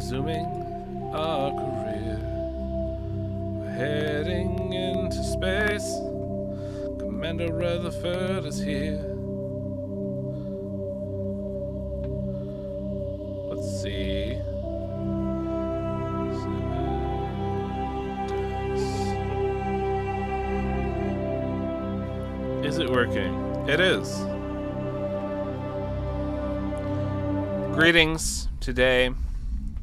resuming our career. We're heading into space. Commander Rutherford is here. Let's see. Is it working? It is. Greetings. Today,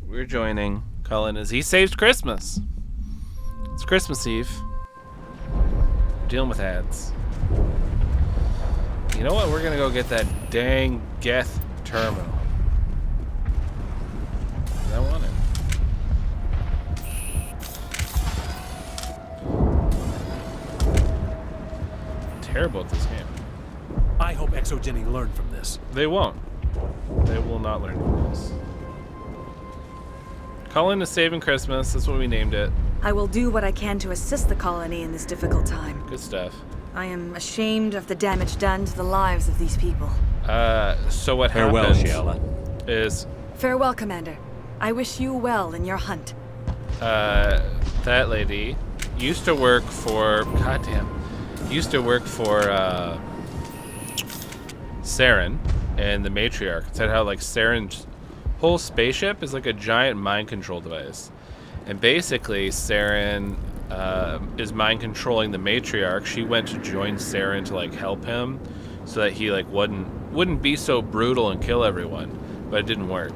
we're joining Cullen as he saves Christmas. It's Christmas Eve. We're dealing with ads. You know what? We're gonna go get that dang Geth terminal. I want it. Terrible at this game. I hope Exogeny learned from this. They won't. They will not learn from this. Cullen is saving Christmas. That's what we named it. I will do what I can to assist the colony in this difficult time. Good stuff. I am ashamed of the damage done to the lives of these people. So what Farewell, happened Shiala. is... Farewell, Commander. I wish you well in your hunt. that lady used to work for... Used to work for, Saren and the Matriarch. It said how, like, Saren's whole spaceship is like a giant mind control device. And basically, Saren is mind controlling the Matriarch. She went to join Saren to, like, help him so that he, like, wouldn't be so brutal and kill everyone. But it didn't work.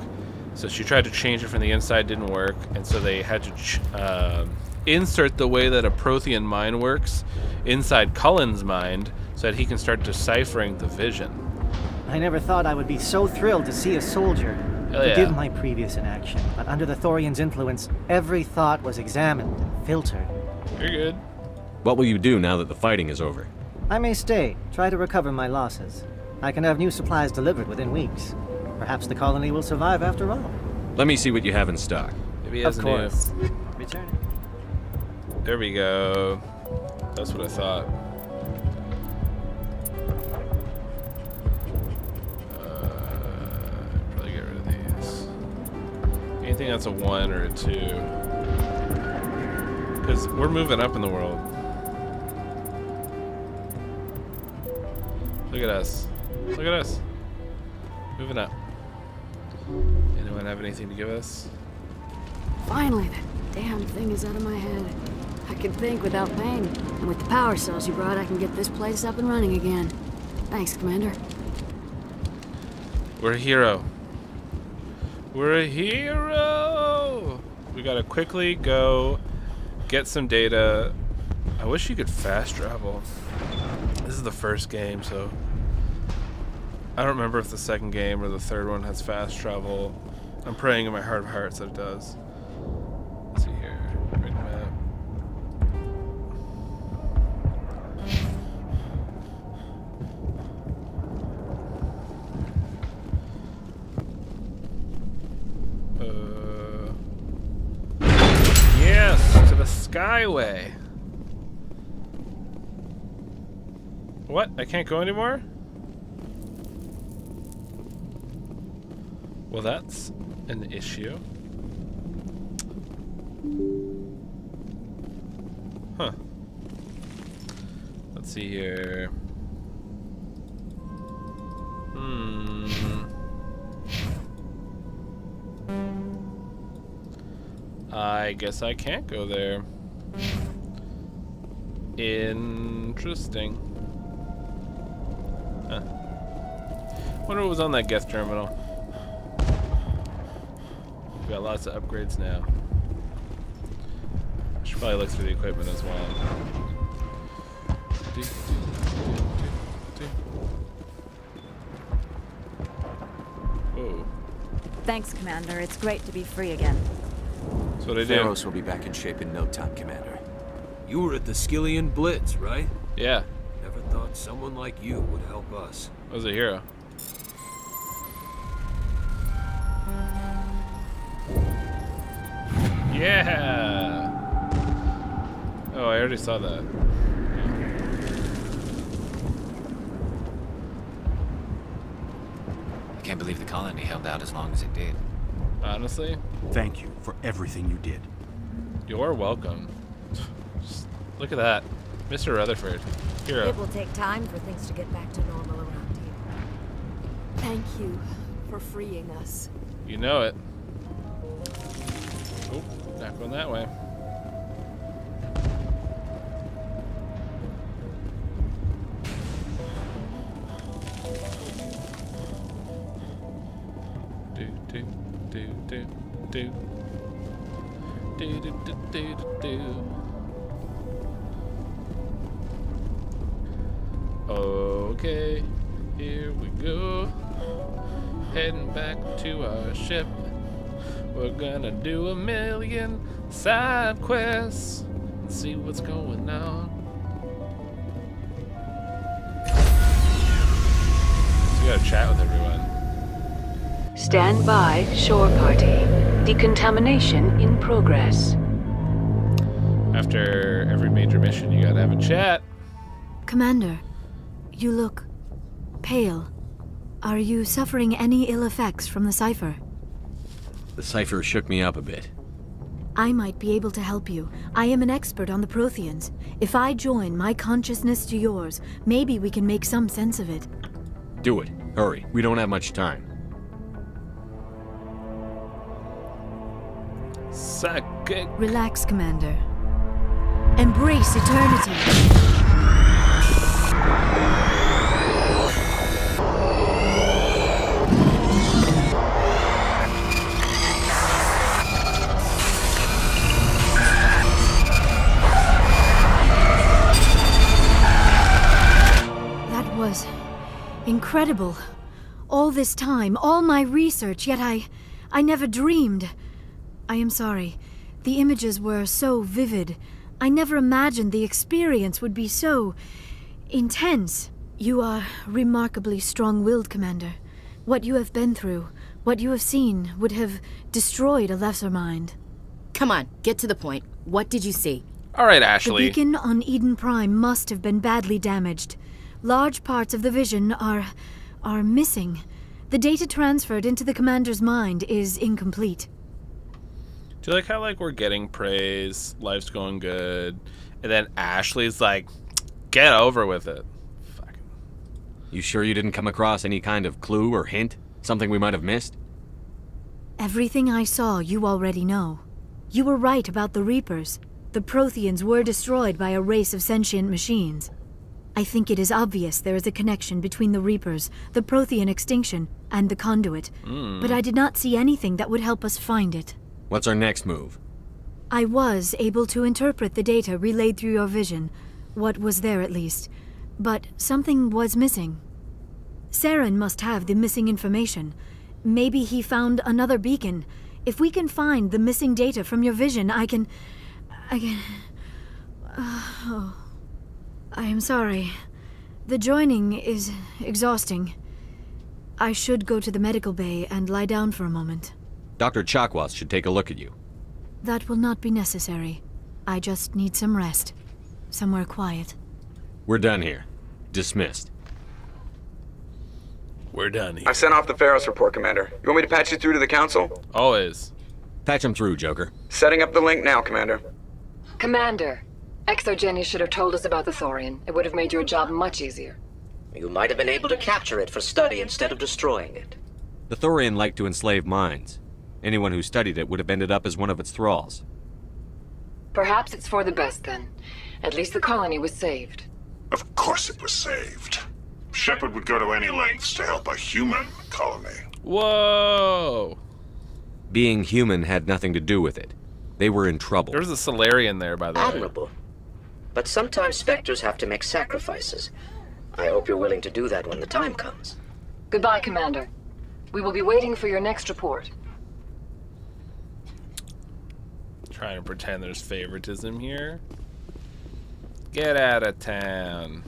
So she tried to change it from the inside, didn't work. And so they had to insert the way that a Prothean mind works inside Cullen's mind so that he can start deciphering the vision. I never thought I would be so thrilled to see a soldier. Hell yeah. Forgive my previous inaction, but under the Thorian's influence, every thought was examined and filtered. You're good. What will you do now that the fighting is over? I may stay, try to recover my losses. I can have new supplies delivered within weeks. Perhaps the colony will survive after all. Let me see what you have in stock. Maybe he has Of a new... course. Returning. There we go. That's what I thought. Probably get rid of these. Anything that's a 1 or a 2. Because we're moving up in the world. Look at us. Look at us. Moving up. Anyone have anything to give us? Finally, that damn thing is out of my head. I can think without pain. And with the power cells you brought, I can get this place up and running again. Thanks, Commander. We're a hero. We're a hero! We gotta quickly go get some data. I wish you could fast travel. This is the first game, so... I don't remember if the second game or the third one has fast travel. I'm praying in my heart of hearts that it does. Let's see here. Right map. Yes, to the Skyway. What? I can't go anymore? Well, that's an issue. Huh. Let's see here. I guess I can't go there. Interesting. Huh. Wonder what was on that Geth terminal. We got lots of upgrades now. I should probably look through the equipment as well. Whoa. Thanks, Commander. It's great to be free again. That's what I do. Theros will be back in shape in no time, Commander. You were at the Skillian Blitz, right? Yeah, Never thought someone like you would help us. I was a hero. Yeah! Oh, I already saw that. I can't believe the colony held out as long as it did. honestly. Thank you for everything you did. You're welcome. Just look at that. Mr. Rutherford. Hero. It will take time for things to get back to normal around here. Thank you for freeing us. You know it. Oh, not going that way. Do do do do do do do do do do. Okay, here we go. Heading back to our ship. We're gonna do 1,000,000 side quests and see what's going on. So we gotta chat with everyone. Stand by, shore party. Decontamination in progress. After every major mission, you gotta have a chat. Commander, you look pale. Are you suffering any ill effects from the cipher? The cipher shook me up a bit. I might be able to help you. I am an expert on the Protheans. If I join my consciousness to yours, maybe we can make some sense of it. Do it. Hurry. We don't have much time. Suck it. Relax, Commander. Embrace eternity. That was incredible. All this time, all my research, yet I never dreamed. I am sorry. The images were so vivid. I never imagined the experience would be so intense. You are remarkably strong-willed, Commander. What you have been through, what you have seen, would have destroyed a lesser mind. Come on, get to the point. What did you see? All right, The Ashley. beacon on Eden Prime must have been badly damaged. Large parts of the vision are missing. The data transferred into the commander's mind is incomplete. Do you like how we're getting praise, life's going good, and then Ashley's like, get over with it. Fucking. You sure you didn't come across any kind of clue or hint? Something we might have missed? Everything I saw you already know. You were right about the Reapers. The Protheans were destroyed by a race of sentient machines. I think it is obvious there is a connection between the Reapers, the Prothean extinction, and the Conduit. But I did not see anything that would help us find it. What's our next move? I was able to interpret the data relayed through your vision, what was there at least, but something was missing. Saren must have the missing information. Maybe he found another beacon. If we can find the missing data from your vision, I can... I am sorry. The joining is exhausting. I should go to the medical bay and lie down for a moment. Dr. Chakwas should take a look at you. That will not be necessary. I just need some rest. Somewhere quiet. We're done here. Dismissed. We're done here. I've sent off the Pharos report, Commander. You want me to patch you through to the Council? Always. Patch him through, Joker. Setting up the link now, Commander. Commander, Exogeny should have told us about the Thorian. It would have made your job much easier. You might have been able to capture it for study instead of destroying it. The Thorian liked to enslave minds. Anyone who studied it would have ended up as one of its thralls. Perhaps it's for the best then. At least the colony was saved. Of course it was saved. Shepard would go to any lengths to help a human colony. Whoa! Being human had nothing to do with it. They were in trouble. There was a Solarian there, by the way. Admirable. But sometimes Spectres have to make sacrifices. I hope you're willing to do that when the time comes. Goodbye, Commander. We will be waiting for your next report. Trying to pretend there's favoritism here. Get out of town.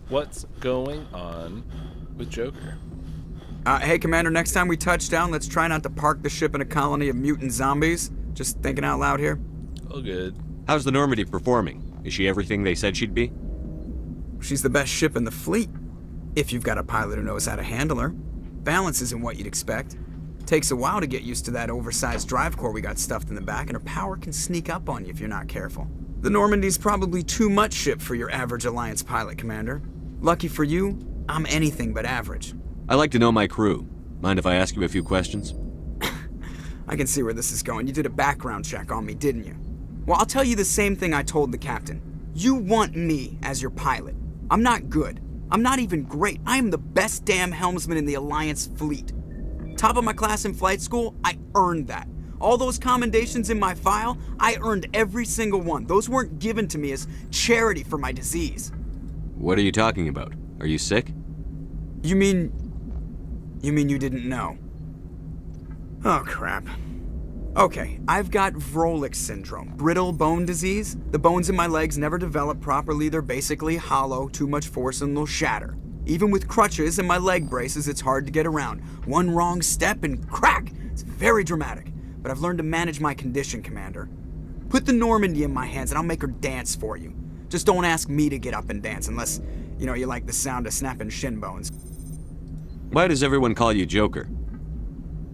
What's going on with Joker? Hey, Commander, next time we touch down, let's try not to park the ship in a colony of mutant zombies. Just thinking out loud here. Oh, good. How's the Normandy performing? Is she everything they said she'd be? She's the best ship in the fleet, if you've got a pilot who knows how to handle her. Balance isn't what you'd expect. Takes a while to get used to that oversized drive core we got stuffed in the back, and her power can sneak up on you if you're not careful. The Normandy's probably too much ship for your average Alliance pilot, Commander. Lucky for you, I'm anything but average. I like to know my crew. Mind if I ask you a few questions? I can see where this is going. You did a background check on me, didn't you? Well, I'll tell you the same thing I told the captain. You want me as your pilot. I'm not good. I'm not even great. I am the best damn helmsman in the Alliance fleet. Top of my class in flight school, I earned that. All those commendations in my file, I earned every single one. Those weren't given to me as charity for my disease. What are you talking about? Are you sick? You mean you didn't know? Oh, crap. Okay, I've got Vrolik syndrome, brittle bone disease. The bones in my legs never develop properly. They're basically hollow, too much force and they'll shatter. Even with crutches and my leg braces, it's hard to get around. One wrong step and crack! It's very dramatic. But I've learned to manage my condition, Commander. Put the Normandy in my hands and I'll make her dance for you. Just don't ask me to get up and dance unless, you like the sound of snapping shin bones. Why does everyone call you Joker?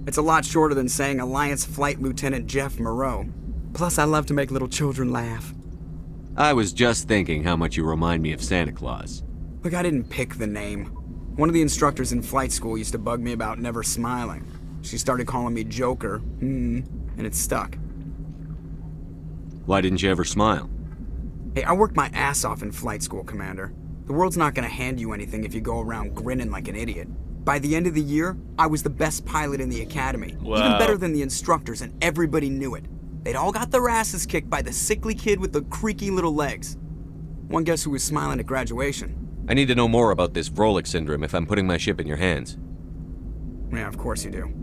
It's a lot shorter than saying Alliance Flight Lieutenant Jeff Moreau. Plus, I love to make little children laugh. I was just thinking how much you remind me of Santa Claus. Look, I didn't pick the name. One of the instructors in flight school used to bug me about never smiling. She started calling me Joker, and it stuck. Why didn't you ever smile? Hey, I worked my ass off in flight school, Commander. The world's not gonna hand you anything if you go around grinning like an idiot. By the end of the year, I was the best pilot in the academy. Wow. Even better than the instructors, and everybody knew it. They'd all got their asses kicked by the sickly kid with the creaky little legs. One guess who was smiling at graduation? I need to know more about this Vrolik syndrome if I'm putting my ship in your hands. Yeah, of course you do.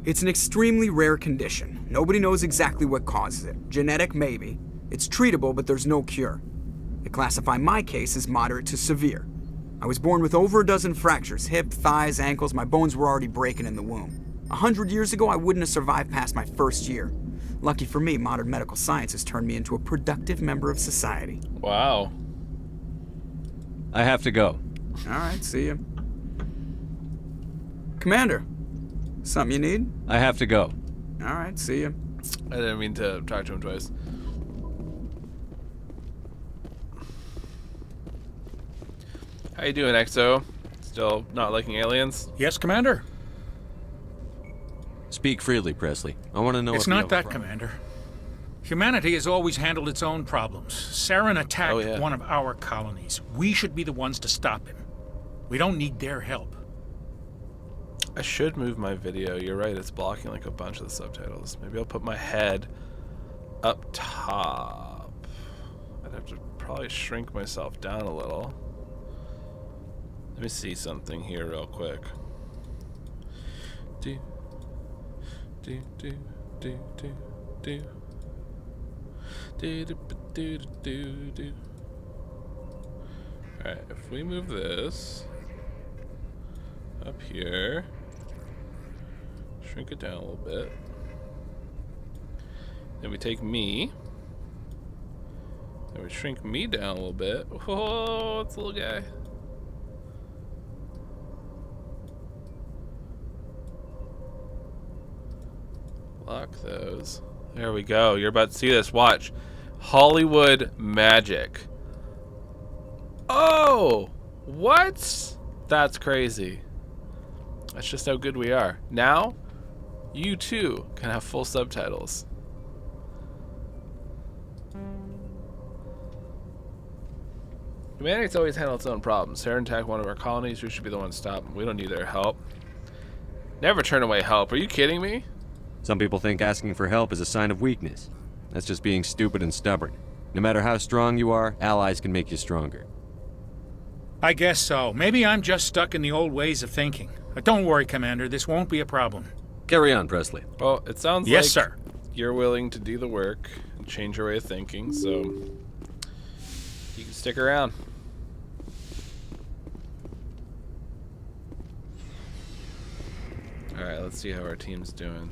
It's an extremely rare condition. Nobody knows exactly what causes it. Genetic, maybe. It's treatable, but there's no cure. They classify my case as moderate to severe. I was born with over a dozen fractures, hip, thighs, ankles. My bones were already breaking in the womb. 100 years ago, I wouldn't have survived past my first year. Lucky for me, modern medical science has turned me into a productive member of society. Wow. I have to go. All right, see you. Commander, something you need? I have to go. All right, see you. I didn't mean to talk to him twice. How you doing, XO? Still not liking aliens? Yes, Commander? Speak freely, Presley. I want to know It's if you not have a that, problem. Commander. Humanity has always handled its own problems. Saren attacked one of our colonies. We should be the ones to stop him. We don't need their help. I should move my video. You're right, it's blocking like a bunch of the subtitles. Maybe I'll put my head up top. I'd have to probably shrink myself down a little. Let me see something here real quick. Do, do, do, do, do, do. Do, do, do, do, do. Alright, if we move this up here, shrink it down a little bit. Then we take me. Then we shrink me down a little bit. Whoa, it's a little guy. Lock those. There we go. You're about to see this. Watch. Hollywood magic. Oh! What? That's crazy. That's just how good we are. Now, you too can have full subtitles. Humanity's always handled its own problems. Saren attacked one of our colonies. We should be the ones to stop them. We don't need their help. Never turn away help. Are you kidding me? Some people think asking for help is a sign of weakness. That's just being stupid and stubborn. No matter how strong you are, allies can make you stronger. I guess so. Maybe I'm just stuck in the old ways of thinking. But don't worry, Commander. This won't be a problem. Carry on, Presley. Well, it sounds yes, like sir. You're willing to do the work and change your way of thinking, so you can stick around. Alright, let's see how our team's doing.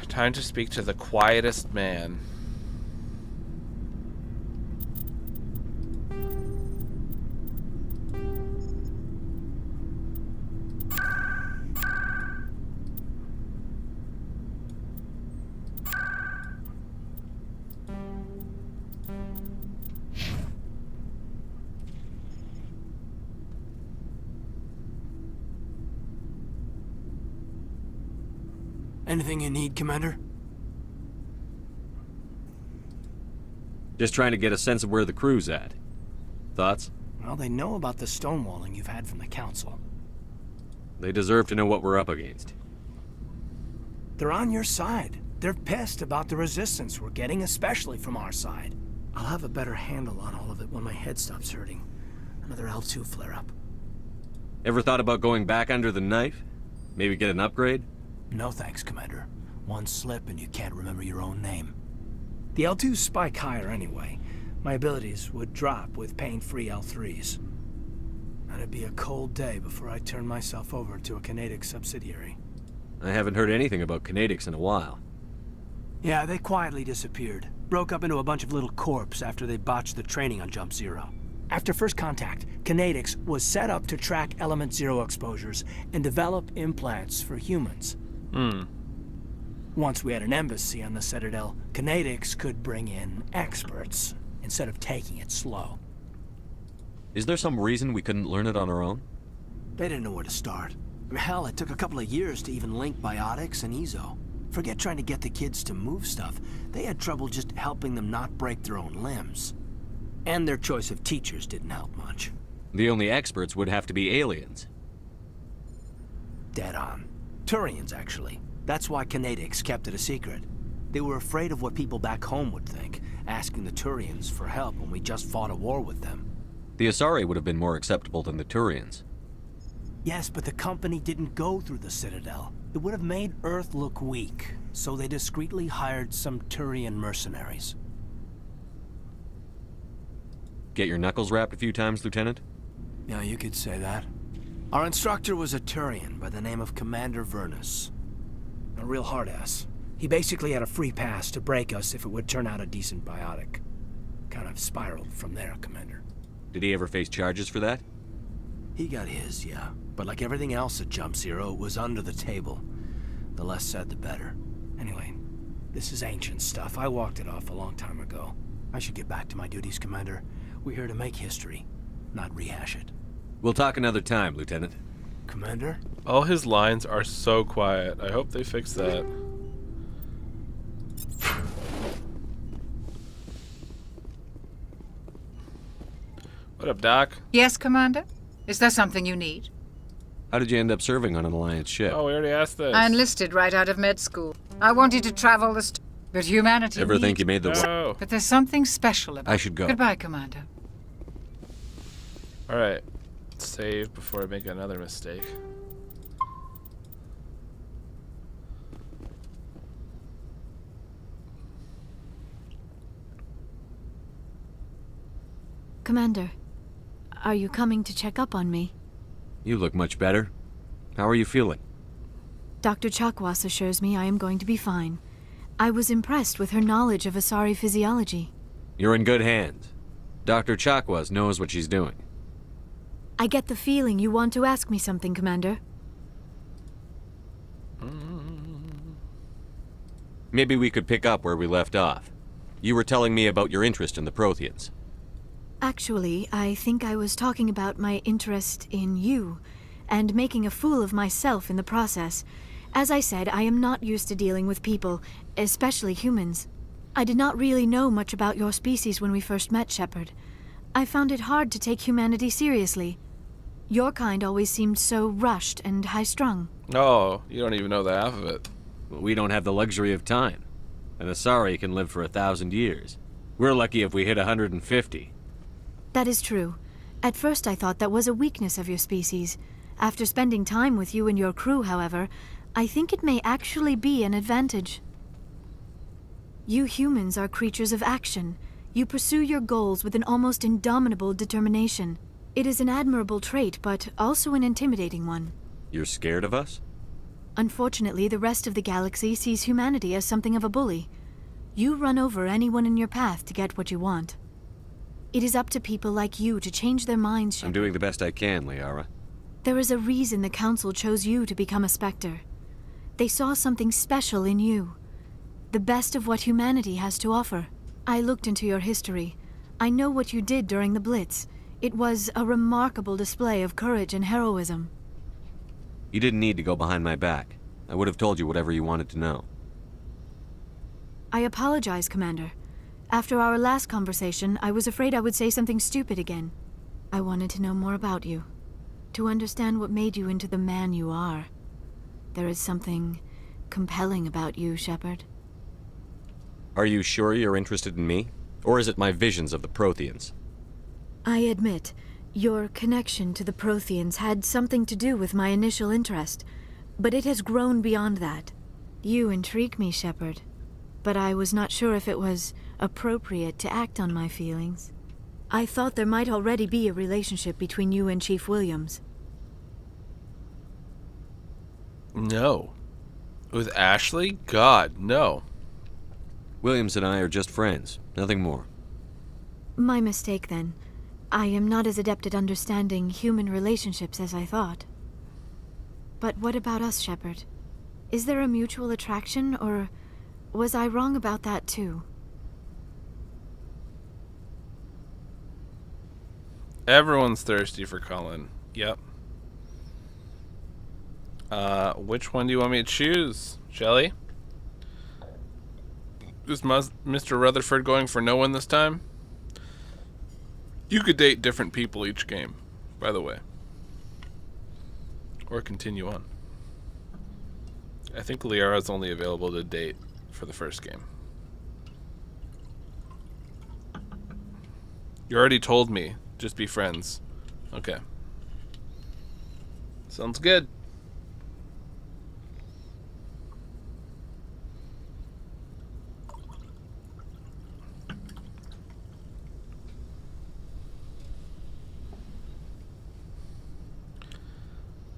Time to speak to the quietest man. Anything you need, Commander? Just trying to get a sense of where the crew's at. Thoughts? Well, they know about the stonewalling you've had from the Council. They deserve to know what we're up against. They're on your side. They're pissed about the resistance we're getting, especially from our side. I'll have a better handle on all of it when my head stops hurting. Another L2 flare-up. Ever thought about going back under the knife? Maybe get an upgrade? No thanks, Commander. One slip and you can't remember your own name. The L2s spike higher anyway. My abilities would drop with pain-free L3s. And it'd be a cold day before I turn myself over to a Canadic subsidiary. I haven't heard anything about Canadics in a while. Yeah, they quietly disappeared. Broke up into a bunch of little corps after they botched the training on Jump Zero. After first contact, Canadics was set up to track Element Zero exposures and develop implants for humans. Once we had an embassy on the Citadel, Canadics could bring in experts instead of taking it slow. Is there some reason we couldn't learn it on our own? They didn't know where to start. Hell, it took a couple of years to even link biotics and Ezo. Forget trying to get the kids to move stuff. They had trouble just helping them not break their own limbs. And their choice of teachers didn't help much. The only experts would have to be aliens. Dead on. Turians, actually. That's why Canadics kept it a secret. They were afraid of what people back home would think, asking the Turians for help when we just fought a war with them. The Asari would have been more acceptable than the Turians. Yes, but the company didn't go through the Citadel. It would have made Earth look weak, so they discreetly hired some Turian mercenaries. Get your knuckles rapped a few times, Lieutenant? Yeah, you could say that. Our instructor was a Turian by the name of Commander Vernus. A real hard-ass. He basically had a free pass to break us if it would turn out a decent biotic. Kind of spiraled from there, Commander. Did he ever face charges for that? He got his, yeah. But like everything else at Jump Zero, it was under the table. The less said, the better. Anyway, this is ancient stuff. I walked it off a long time ago. I should get back to my duties, Commander. We're here to make history, not rehash it. We'll talk another time, Lieutenant. Commander? All his lines are so quiet. I hope they fix that. What up, Doc? Yes, Commander? Is there something you need? How did you end up serving on an Alliance ship? Oh, we already asked this. I enlisted right out of med school. I wanted to travel but humanity Ever think you made the... No. But there's something special about I should go. Goodbye, Commander. Alright. Save before I make another mistake. Commander, are you coming to check up on me? You look much better. How are you feeling? Dr. Chakwas assures me I am going to be fine. I was impressed with her knowledge of Asari physiology. You're in good hands. Dr. Chakwas knows what she's doing. I get the feeling you want to ask me something, Commander. Maybe we could pick up where we left off. You were telling me about your interest in the Protheans. Actually, I think I was talking about my interest in you, and making a fool of myself in the process. As I said, I am not used to dealing with people, especially humans. I did not really know much about your species when we first met, Shepard. I found it hard to take humanity seriously. Your kind always seemed so rushed and high-strung. Oh, you don't even know the half of it. Well, we don't have the luxury of time. An Asari can live for 1,000 years. We're lucky if we hit 150. That is true. At first I thought that was a weakness of your species. After spending time with you and your crew, however, I think it may actually be an advantage. You humans are creatures of action. You pursue your goals with an almost indomitable determination. It is an admirable trait, but also an intimidating one. You're scared of us? Unfortunately, the rest of the galaxy sees humanity as something of a bully. You run over anyone in your path to get what you want. It is up to people like you to change their minds, Shepard. I'm doing the best I can, Liara. There is a reason the Council chose you to become a Spectre. They saw something special in you. The best of what humanity has to offer. I looked into your history. I know what you did during the Blitz. It was a remarkable display of courage and heroism. You didn't need to go behind my back. I would have told you whatever you wanted to know. I apologize, Commander. After our last conversation, I was afraid I would say something stupid again. I wanted to know more about you, to understand what made you into the man you are. There is something compelling about you, Shepard. Are you sure you're interested in me? Or is it my visions of the Protheans? I admit, your connection to the Protheans had something to do with my initial interest, but it has grown beyond that. You intrigue me, Shepard, but I was not sure if it was appropriate to act on my feelings. I thought there might already be a relationship between you and Chief Williams. No. With Ashley? God, no. Williams and I are just friends, nothing more. My mistake, then. I am not as adept at understanding human relationships as I thought. But what about us, Shepard? Is there a mutual attraction, or was I wrong about that too? Everyone's thirsty for Cullen. Yep. Which one do you want me to choose, Shelley? Is Mr. Rutherford going for no one this time? You could date different people each game, by the way. Or continue on. I think Liara's only available to date for the first game. You already told me. Just be friends. Okay. Sounds good.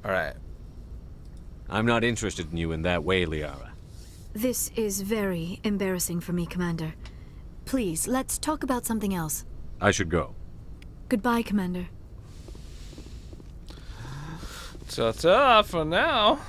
Alright. I'm not interested in you in that way, Liara. This is very embarrassing for me, Commander. Please, let's talk about something else. I should go. Goodbye, Commander. Ta-ta for now.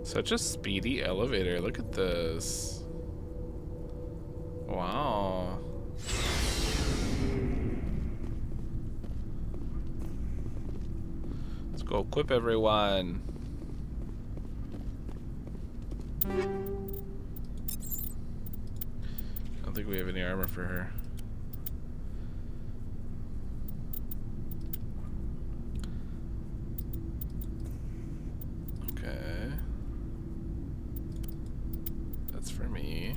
Such a speedy elevator. Look at this. Wow. Let's go equip everyone. I don't think we have any armor for her. Okay. That's for me.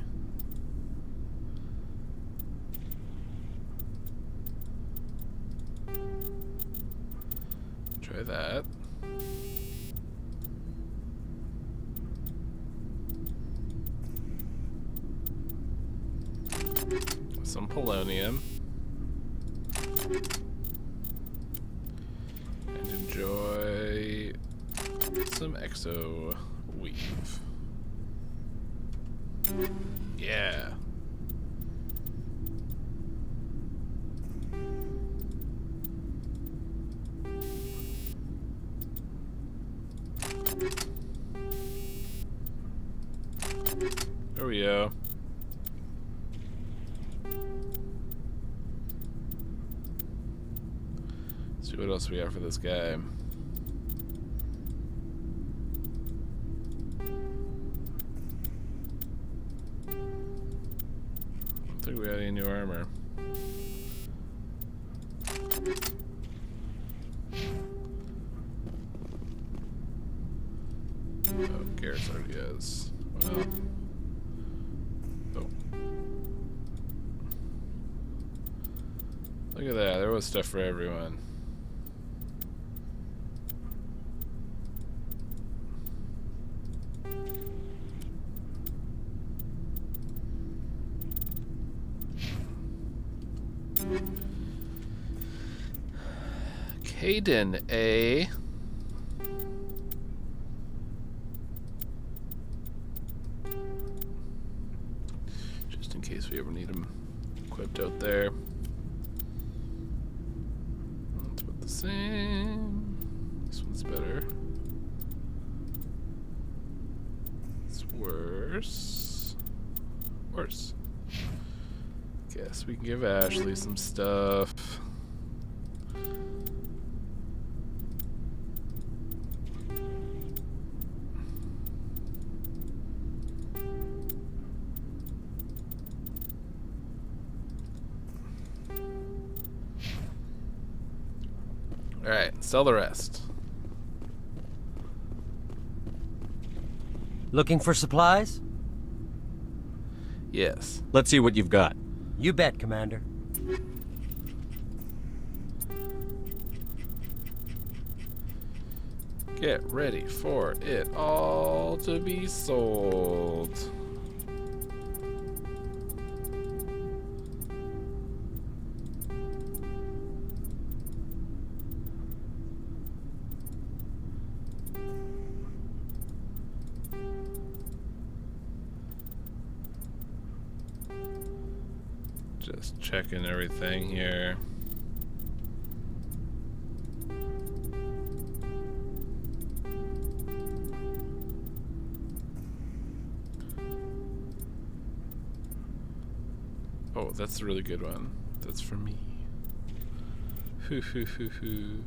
Try that. Some polonium. And enjoy some exo weave. Yeah. There we go. See what else we have for this guy. I don't think we had any new armor. Oh, Garrett's already has. Well. Oh. Look at that. There was stuff for everyone. Caden, eh? Just in case we ever need him equipped out there. Let's put the same. It's better. It's worse. Worse. Guess we can give Ashley some stuff. Alright, sell the rest. Looking for supplies? Yes. Let's see what you've got. You bet, Commander. Get ready for it all to be sold. Just checking everything here. Oh, that's a really good one. That's for me. Hoo hoo hoo hoo.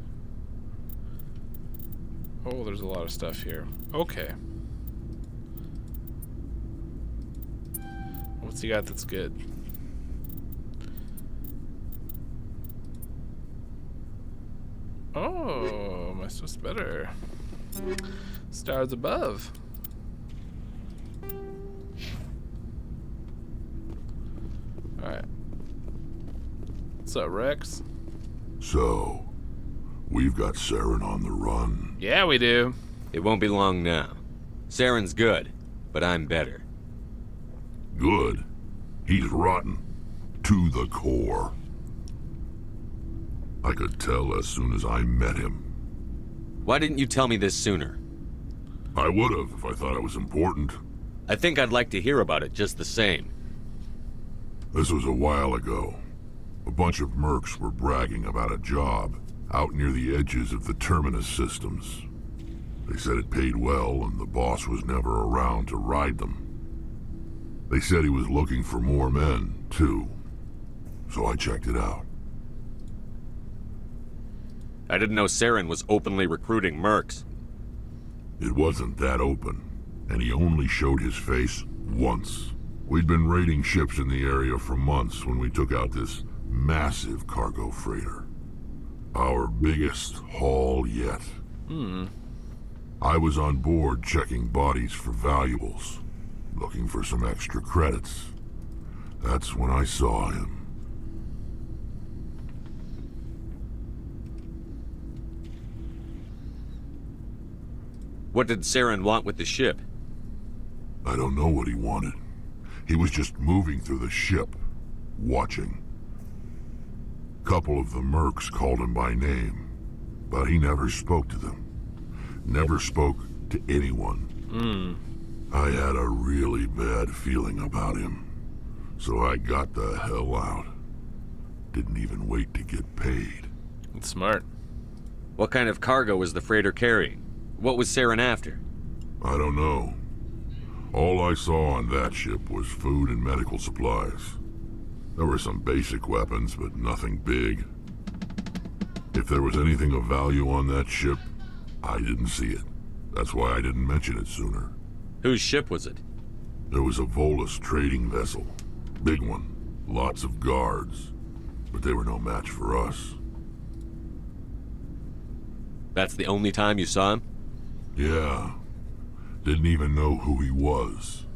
Oh, there's a lot of stuff here. Okay. What's he got that's good? Oh, my stuff's better. Stars above. Alright. What's up, Rex? So, we've got Saren on the run. Yeah, we do. It won't be long now. Saren's good, but I'm better. Good? He's rotten. To the core. I could tell as soon as I met him. Why didn't you tell me this sooner? I would have if I thought it was important. I think I'd like to hear about it just the same. This was a while ago. A bunch of mercs were bragging about a job out near the edges of the Terminus systems. They said it paid well and the boss was never around to ride them. They said he was looking for more men, too. So I checked it out. I didn't know Saren was openly recruiting mercs. It wasn't that open, and he only showed his face once. We'd been raiding ships in the area for months when we took out this massive cargo freighter. Our biggest haul yet. I was on board checking bodies for valuables, looking for some extra credits. That's when I saw him. What did Saren want with the ship? I don't know what he wanted. He was just moving through the ship, watching. Couple of the mercs called him by name, but he never spoke to them. Never spoke to anyone. I had a really bad feeling about him, so I got the hell out. Didn't even wait to get paid. That's smart. What kind of cargo was the freighter carrying? What was Saren after? I don't know. All I saw on that ship was food and medical supplies. There were some basic weapons, but nothing big. If there was anything of value on that ship, I didn't see it. That's why I didn't mention it sooner. Whose ship was it? It was a Volus trading vessel. Big one. Lots of guards. But they were no match for us. That's the only time you saw him? Yeah. Didn't even know who he was.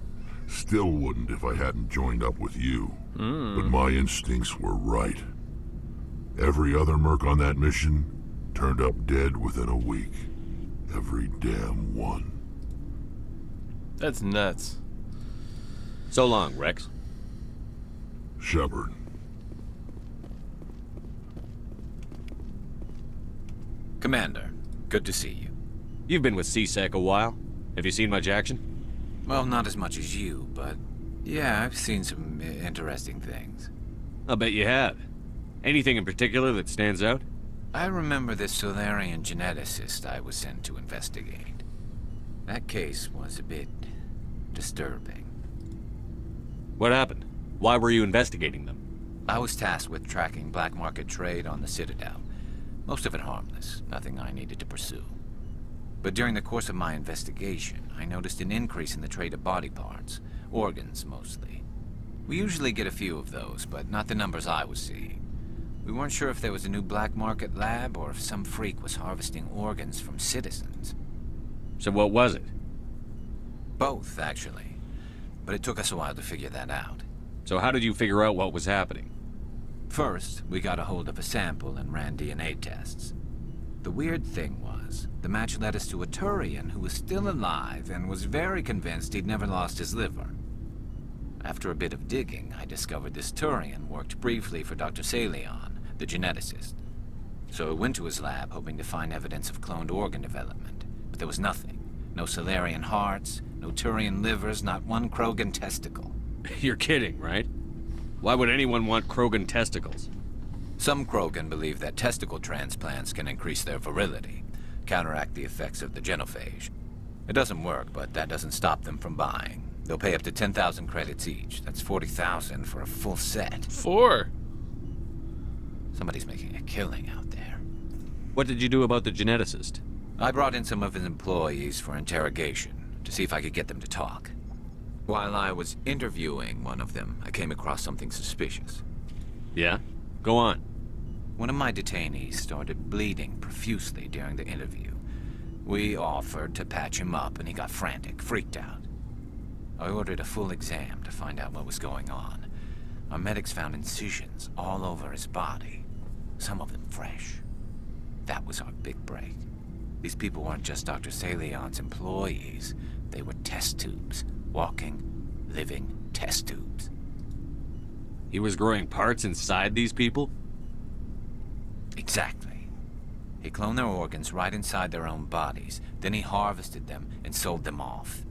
Still wouldn't if I hadn't joined up with you. But my instincts were right. Every other merc on that mission turned up dead within a week. Every damn one. That's nuts. So long, Rex. Shepard. Commander, good to see you. You've been with CSEC a while. Have you seen much action? Well, not as much as you, but yeah, I've seen some interesting things. I'll bet you have. Anything in particular that stands out? I remember this Solarian geneticist I was sent to investigate. That case was a bit disturbing. What happened? Why were you investigating them? I was tasked with tracking black market trade on the Citadel. Most of it harmless, nothing I needed to pursue. But during the course of my investigation, I noticed an increase in the trade of body parts, organs mostly. We usually get a few of those, but not the numbers I was seeing. We weren't sure if there was a new black market lab or if some freak was harvesting organs from citizens. So what was it? Both, actually. But it took us a while to figure that out. So how did you figure out what was happening? First, we got a hold of a sample and ran DNA tests. The weird thing was, the match led us to a Turian who was still alive and was very convinced he'd never lost his liver. After a bit of digging, I discovered this Turian worked briefly for Dr. Salion, the geneticist. So I went to his lab hoping to find evidence of cloned organ development, but there was nothing. No Solarian hearts, no Turian livers, not one Krogan testicle. You're kidding, right? Why would anyone want Krogan testicles? Some Krogan believe that testicle transplants can increase their virility, counteract the effects of the genophage. It doesn't work, but that doesn't stop them from buying. They'll pay up to 10,000 credits each. That's 40,000 for a full set. 4. Somebody's making a killing out there. What did you do about the geneticist? I brought in some of his employees for interrogation, to see if I could get them to talk. While I was interviewing one of them, I came across something suspicious. Yeah? Go on. One of my detainees started bleeding profusely during the interview. We offered to patch him up, and he got frantic, freaked out. I ordered a full exam to find out what was going on. Our medics found incisions all over his body, some of them fresh. That was our big break. These people weren't just Dr. Salion's employees. They were test tubes. Walking, living test tubes. He was growing parts inside these people? Exactly. He cloned their organs right inside their own bodies. Then he harvested them and sold them off.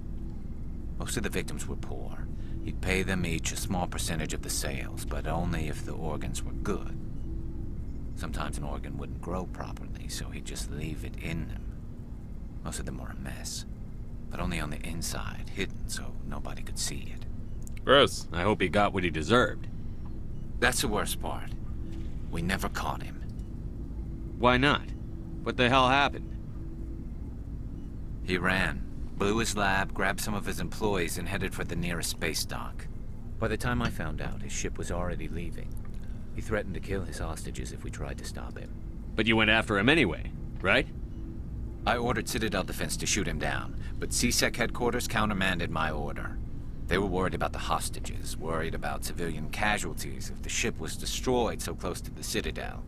Most of the victims were poor. He'd pay them each a small percentage of the sales, but only if the organs were good. Sometimes an organ wouldn't grow properly, so he'd just leave it in them. Most of them were a mess. But only on the inside, hidden so nobody could see it. Gross. I hope he got what he deserved. That's the worst part. We never caught him. Why not? What the hell happened? He ran, blew his lab, grabbed some of his employees, and headed for the nearest space dock. By the time I found out, his ship was already leaving. He threatened to kill his hostages if we tried to stop him. But you went after him anyway, right? I ordered Citadel Defense to shoot him down, but CSEC headquarters countermanded my order. They were worried about the hostages, worried about civilian casualties if the ship was destroyed so close to the Citadel.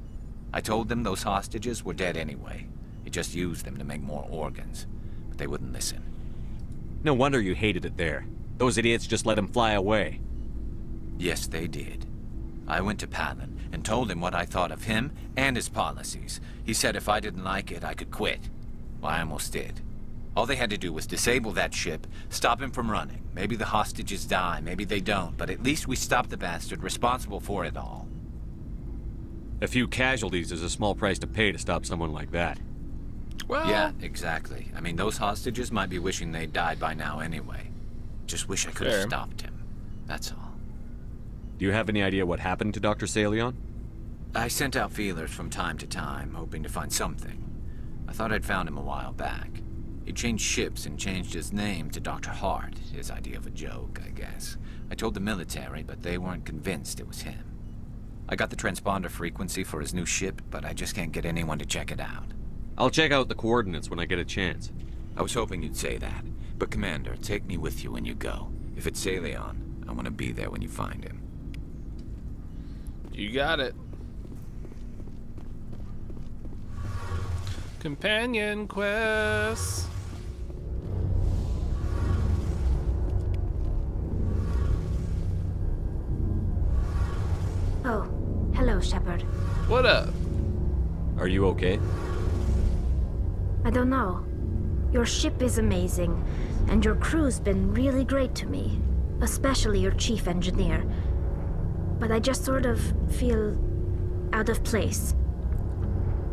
I told them those hostages were dead anyway. He just used them to make more organs, but they wouldn't listen. No wonder you hated it there. Those idiots just let him fly away. Yes, they did. I went to Palin and told him what I thought of him and his policies. He said if I didn't like it, I could quit. Well, I almost did. All they had to do was disable that ship, stop him from running. Maybe the hostages die, maybe they don't, but at least we stopped the bastard responsible for it all. A few casualties is a small price to pay to stop someone like that. Well... Yeah, exactly. I mean, those hostages might be wishing they'd died by now anyway. Just wish I could have stopped him. That's all. Do you have any idea what happened to Dr. Salion? I sent out feelers from time to time, hoping to find something. I thought I'd found him a while back. He changed ships and changed his name to Dr. Hart, his idea of a joke, I guess. I told the military, but they weren't convinced it was him. I got the transponder frequency for his new ship, but I just can't get anyone to check it out. I'll check out the coordinates when I get a chance. I was hoping you'd say that. But Commander, take me with you when you go. If it's Salion, I want to be there when you find him. You got it. Companion quests. Oh, hello, Shepard. What up? Are you okay? I don't know. Your ship is amazing, and your crew's been really great to me, especially your chief engineer. But I just sort of feel out of place.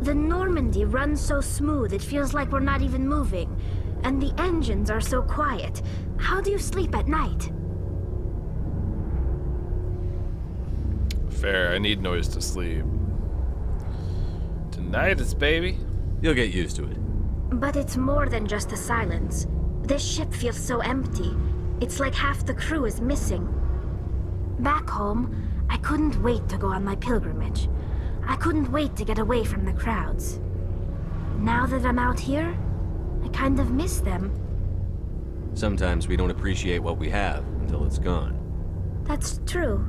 The Normandy runs so smooth it feels like we're not even moving. And the engines are so quiet. How do you sleep at night? Fair, I need noise to sleep. Tinnitus, baby. You'll get used to it. But it's more than just the silence. This ship feels so empty. It's like half the crew is missing. Back home, I couldn't wait to go on my pilgrimage. I couldn't wait to get away from the crowds. Now that I'm out here, I kind of miss them. Sometimes we don't appreciate what we have until it's gone. That's true.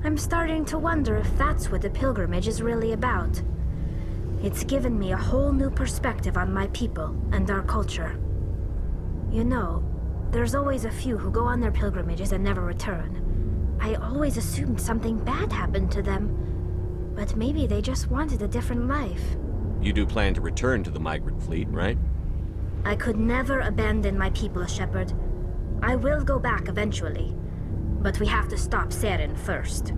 I'm starting to wonder if that's what the pilgrimage is really about. It's given me a whole new perspective on my people and our culture. You know, there's always a few who go on their pilgrimages and never return. I always assumed something bad happened to them. But maybe they just wanted a different life. You do plan to return to the migrant fleet, right? I could never abandon my people, Shepard. I will go back eventually. But we have to stop Saren first.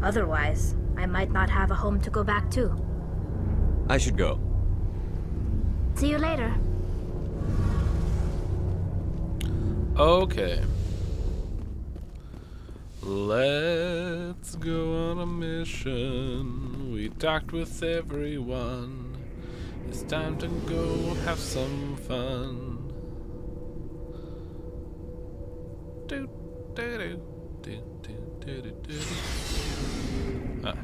Otherwise, I might not have a home to go back to. I should go. See you later. Okay. Let's go on a mission. We talked with everyone. It's time to go have some fun. Do, do, do, do, do, do, do. Ah.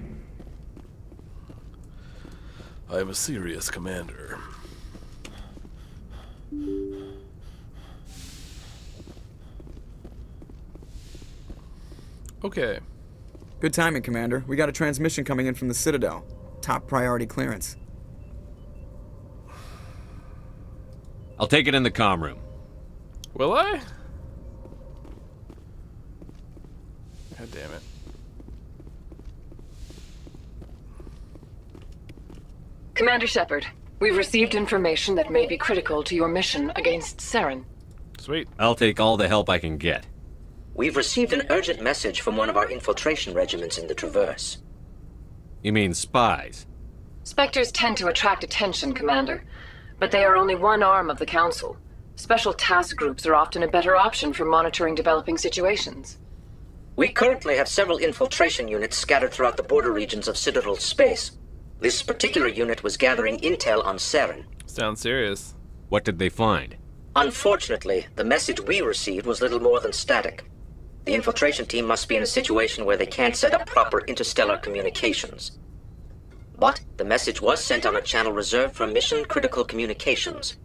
I am a serious commander. Okay. Good timing, Commander. We got a transmission coming in from the Citadel. Top priority clearance. I'll take it in the comm room. Will I? God damn it. Commander Shepard, we've received information that may be critical to your mission against Saren. Sweet. I'll take all the help I can get. We've received an urgent message from one of our infiltration regiments in the Traverse. You mean spies? Spectres tend to attract attention, Commander, but they are only one arm of the Council. Special task groups are often a better option for monitoring developing situations. We currently have several infiltration units scattered throughout the border regions of Citadel space. This particular unit was gathering intel on Saren. Sounds serious. What did they find? Unfortunately, the message we received was little more than static. The infiltration team must be in a situation where they can't set up proper interstellar communications. But the message was sent on a channel reserved for mission-critical communications.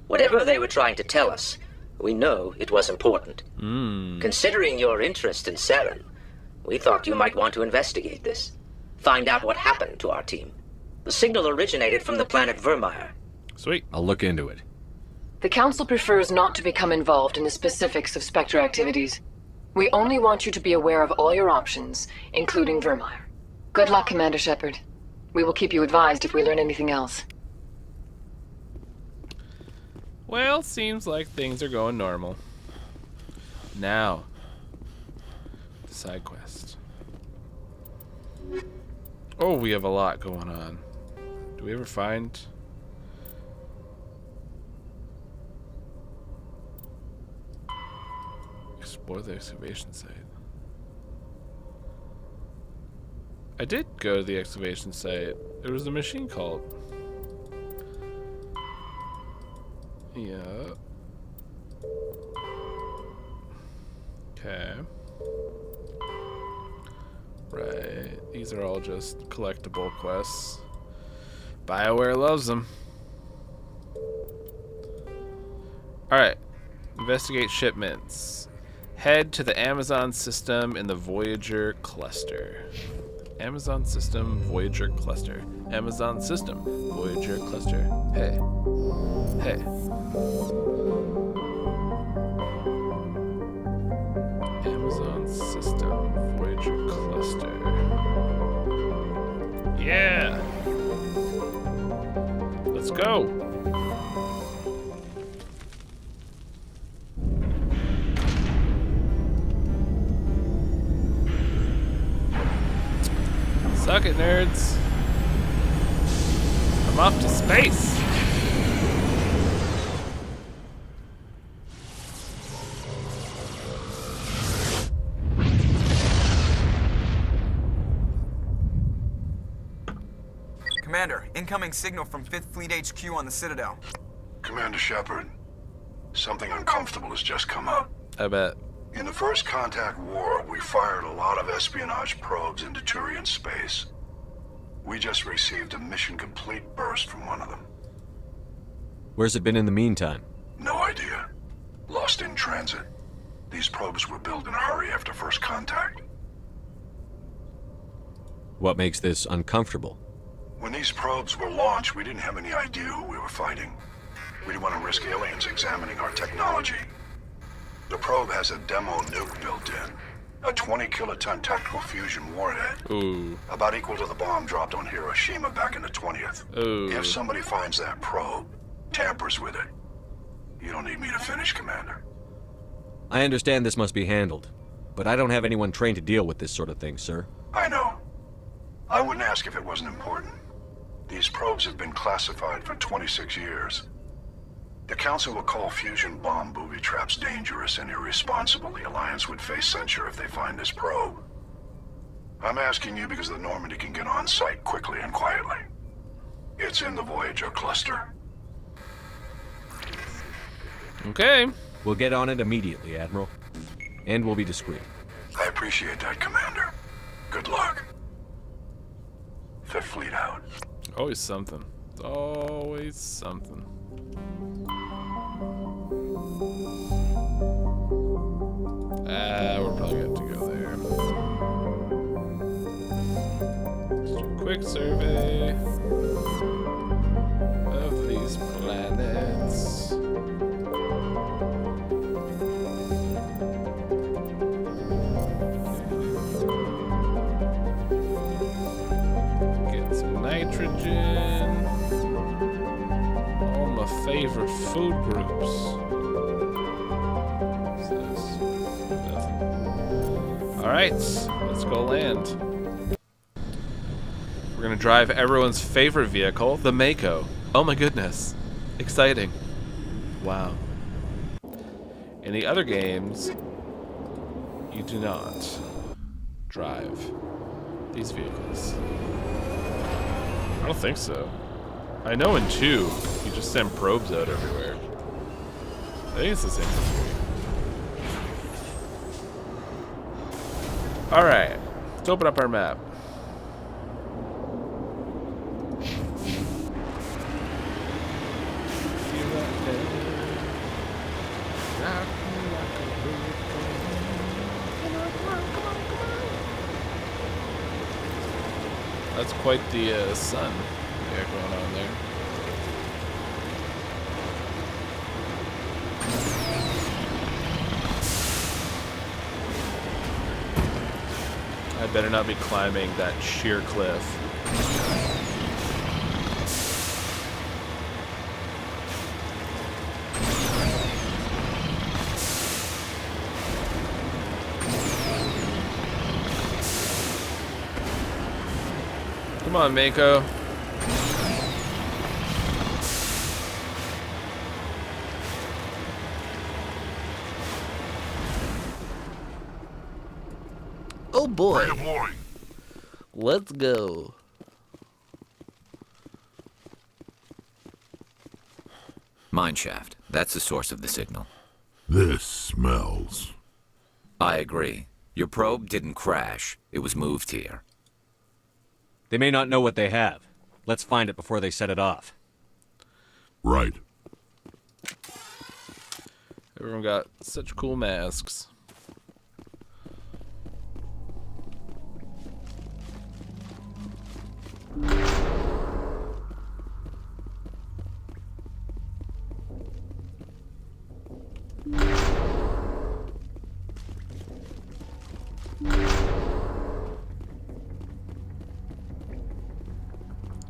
Whatever they were trying to tell us, we know it was important. Considering your interest in Saren, we thought you might want to investigate this. Find out what happened to our team. The signal originated from the planet Vermeer. Sweet. I'll look into it. The Council prefers not to become involved in the specifics of Spectre activities. We only want you to be aware of all your options, including Vermeer. Good luck, Commander Shepard. We will keep you advised if we learn anything else. Well, seems like things are going normal. Now, the side quest. Oh, we have a lot going on. Do we ever find... Explore the excavation site. I did go to the excavation site. There was a machine cult. Yeah. Okay. Right. These are all just collectible quests. BioWare loves them. Alright. Investigate shipments. Head to the Amazon system in the Voyager cluster. Amazon system, Voyager cluster. Amazon system, Voyager cluster. Hey. Hey. Amazon system, Voyager cluster. Yeah! Let's go! Suck it, nerds. I'm off to space. Commander, incoming signal from 5th Fleet HQ on the Citadel. Commander Shepard, something uncomfortable has just come up. I bet. In the First Contact War, we fired a lot of espionage probes into Turian space. We just received a mission complete burst from one of them. Where's it been in the meantime? No idea. Lost in transit. These probes were built in a hurry after First Contact. What makes this uncomfortable? When these probes were launched, we didn't have any idea who we were fighting. We didn't want to risk aliens examining our technology. The probe has a demo nuke built in. A 20-kiloton tactical fusion warhead. Ooh. About equal to the bomb dropped on Hiroshima back in the 20th. Ooh. If somebody finds that probe, tampers with it, you don't need me to finish, Commander. I understand this must be handled, but I don't have anyone trained to deal with this sort of thing, sir. I know. I wouldn't ask if it wasn't important. These probes have been classified for 26 years. The Council will call fusion bomb booby traps dangerous and irresponsible. The Alliance would face censure if they find this probe. I'm asking you because the Normandy can get on site quickly and quietly. It's in the Voyager cluster. Okay. We'll get on it immediately, Admiral. And we'll be discreet. I appreciate that, Commander. Good luck. Fifth Fleet out. Always something. Always something. We're probably going to have to go there. Let's do a quick survey of these planets. Get some nitrogen. All my favorite food groups. Alright, let's go land. We're gonna drive everyone's favorite vehicle, the Mako. Oh my goodness. Exciting. Wow. In the other games, you do not drive these vehicles. I don't think so. I know in 2, you just send probes out everywhere. I think it's the same for 3. Alright, let's open up our map. That's quite the sun we got going on there. I better not be climbing that sheer cliff. Come on, Mako. Oh boy. Let's go. Mineshaft. That's the source of the signal. This smells. I agree. Your probe didn't crash. It was moved here. They may not know what they have. Let's find it before they set it off. Right. Everyone got such cool masks.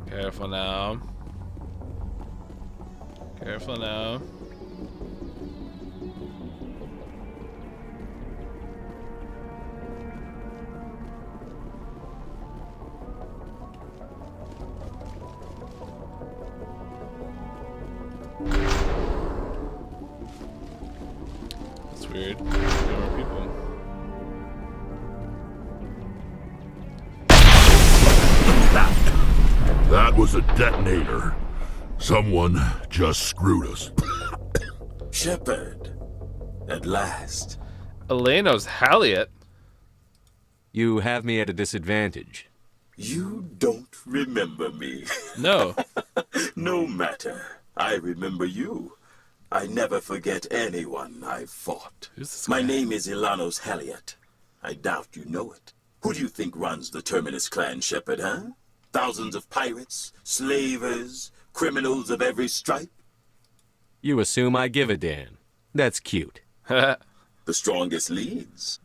Careful now. Careful now. was a detonator. Someone just screwed us. Shepard, at last. Elenos Halliot? You have me at a disadvantage. You don't remember me. No. No matter. I remember you. I never forget anyone I've fought. Who's this My guy? name is Ilanos Halliot. I doubt you know it. Who do you think runs the Terminus clan, Shepard, huh? Thousands of pirates, slavers, criminals of every stripe? You assume I give a damn. That's cute. The strongest leads.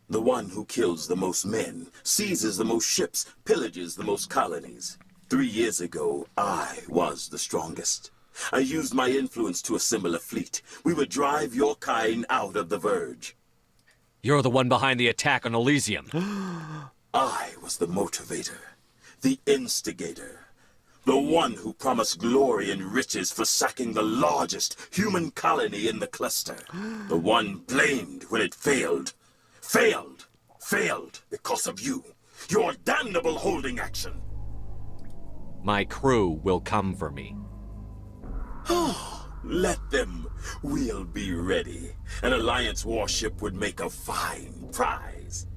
The one who kills the most men, seizes the most ships, pillages the most colonies. 3 years ago, I was the strongest. I used my influence to assemble a fleet. We would drive your kind out of the Verge. You're the one behind the attack on Elysium. I was the motivator, the instigator, the one who promised glory and riches for sacking the largest human colony in the cluster. The one blamed when it failed. Failed because of you. Your damnable holding action. My crew will come for me. Let them. We'll be ready. An Alliance warship would make a fine prize.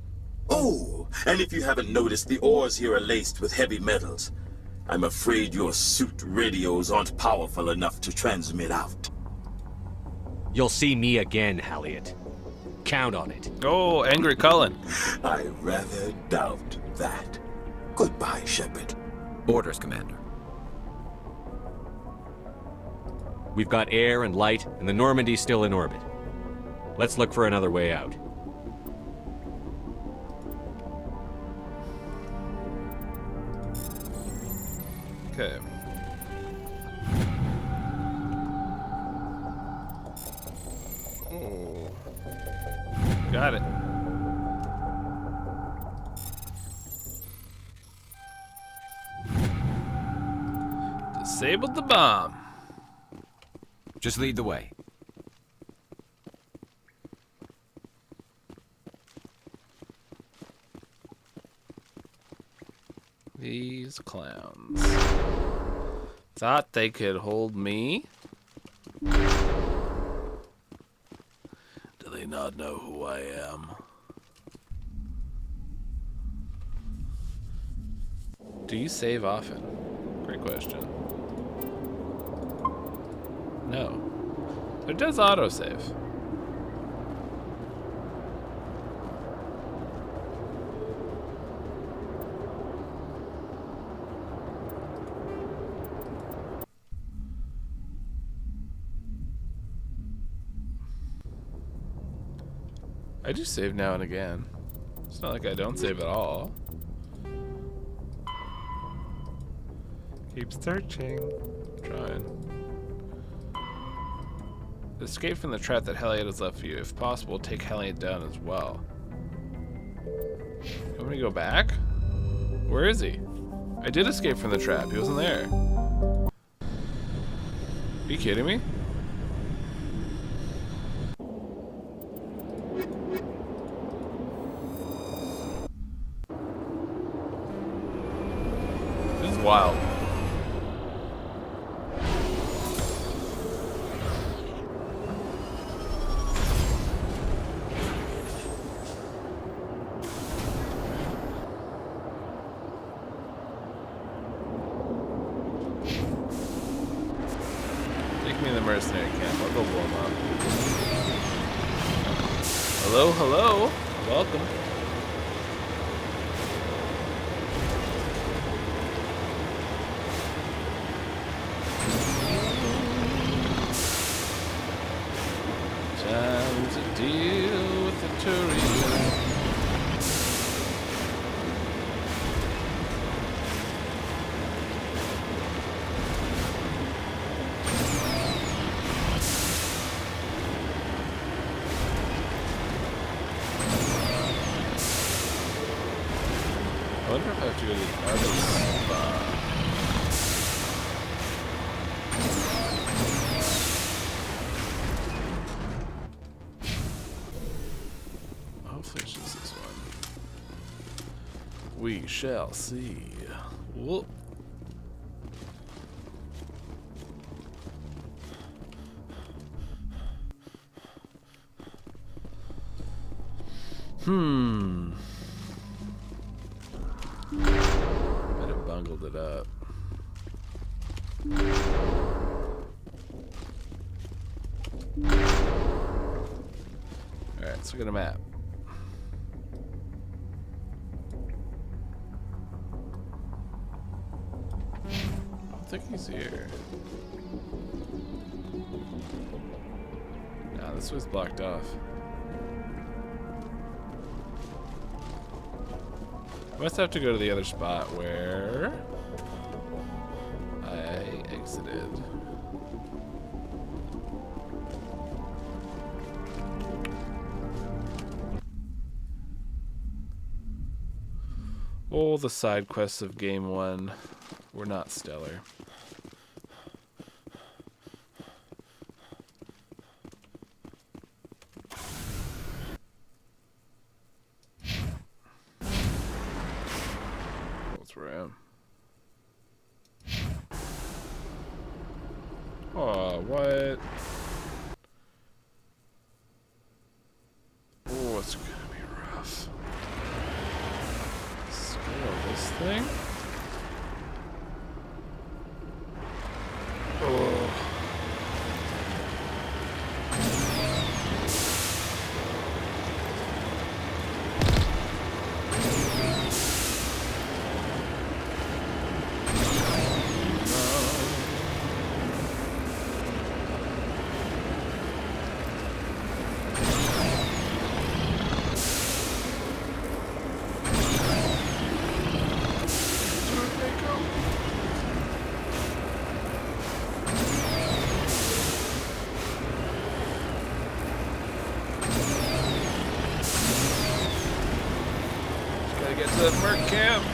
Oh, and if you haven't noticed, the ores here are laced with heavy metals. I'm afraid your suit radios aren't powerful enough to transmit out. You'll see me again, Halliot. Count on it. Oh, angry Cullen. I rather doubt that. Goodbye, Shepard. Orders, Commander. We've got air and light, and the Normandy's still in orbit. Let's look for another way out. Okay. Oh. Got it. Disabled the bomb. Just lead the way. These clowns. Thought they could hold me? Do they not know who I am? Do you save often? Great question. No. It does autosave. I do save now and again. It's not like I don't save at all. Keep searching. Trying. Escape from the trap that Halliot has left for you. If possible, take Halliot down as well. You want me to go back? Where is he? I did escape from the trap. He wasn't there. Are you kidding me? This is wild. Me in the mercenary camp. I'll go blow him up. Hello, hello. Welcome. Time to deal with the Turian. I wonder if I have to go to the other spot. Hopefully it's just this one. We shall see. Whoop. Might have bungled it up. Alright, let's look at a map. I don't think he's here. Nah, this was blocked off. I must have to go to the other spot where I exited. Oh, the side quests of Game 1 were not stellar. That's where I am. Oh, what? Oh, it's gonna be rough. Scale this thing. Oh. Get to the Merc camp.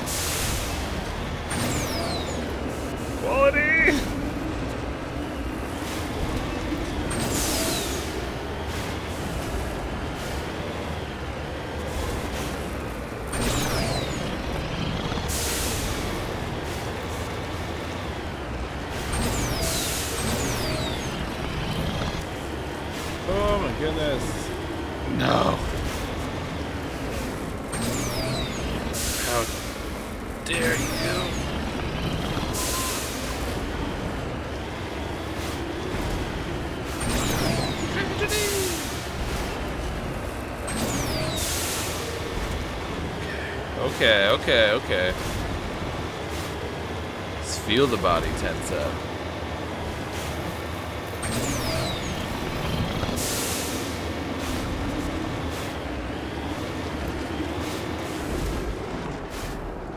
Quality. Oh my goodness. No. How dare you? Okay. Let's feel the body tense up.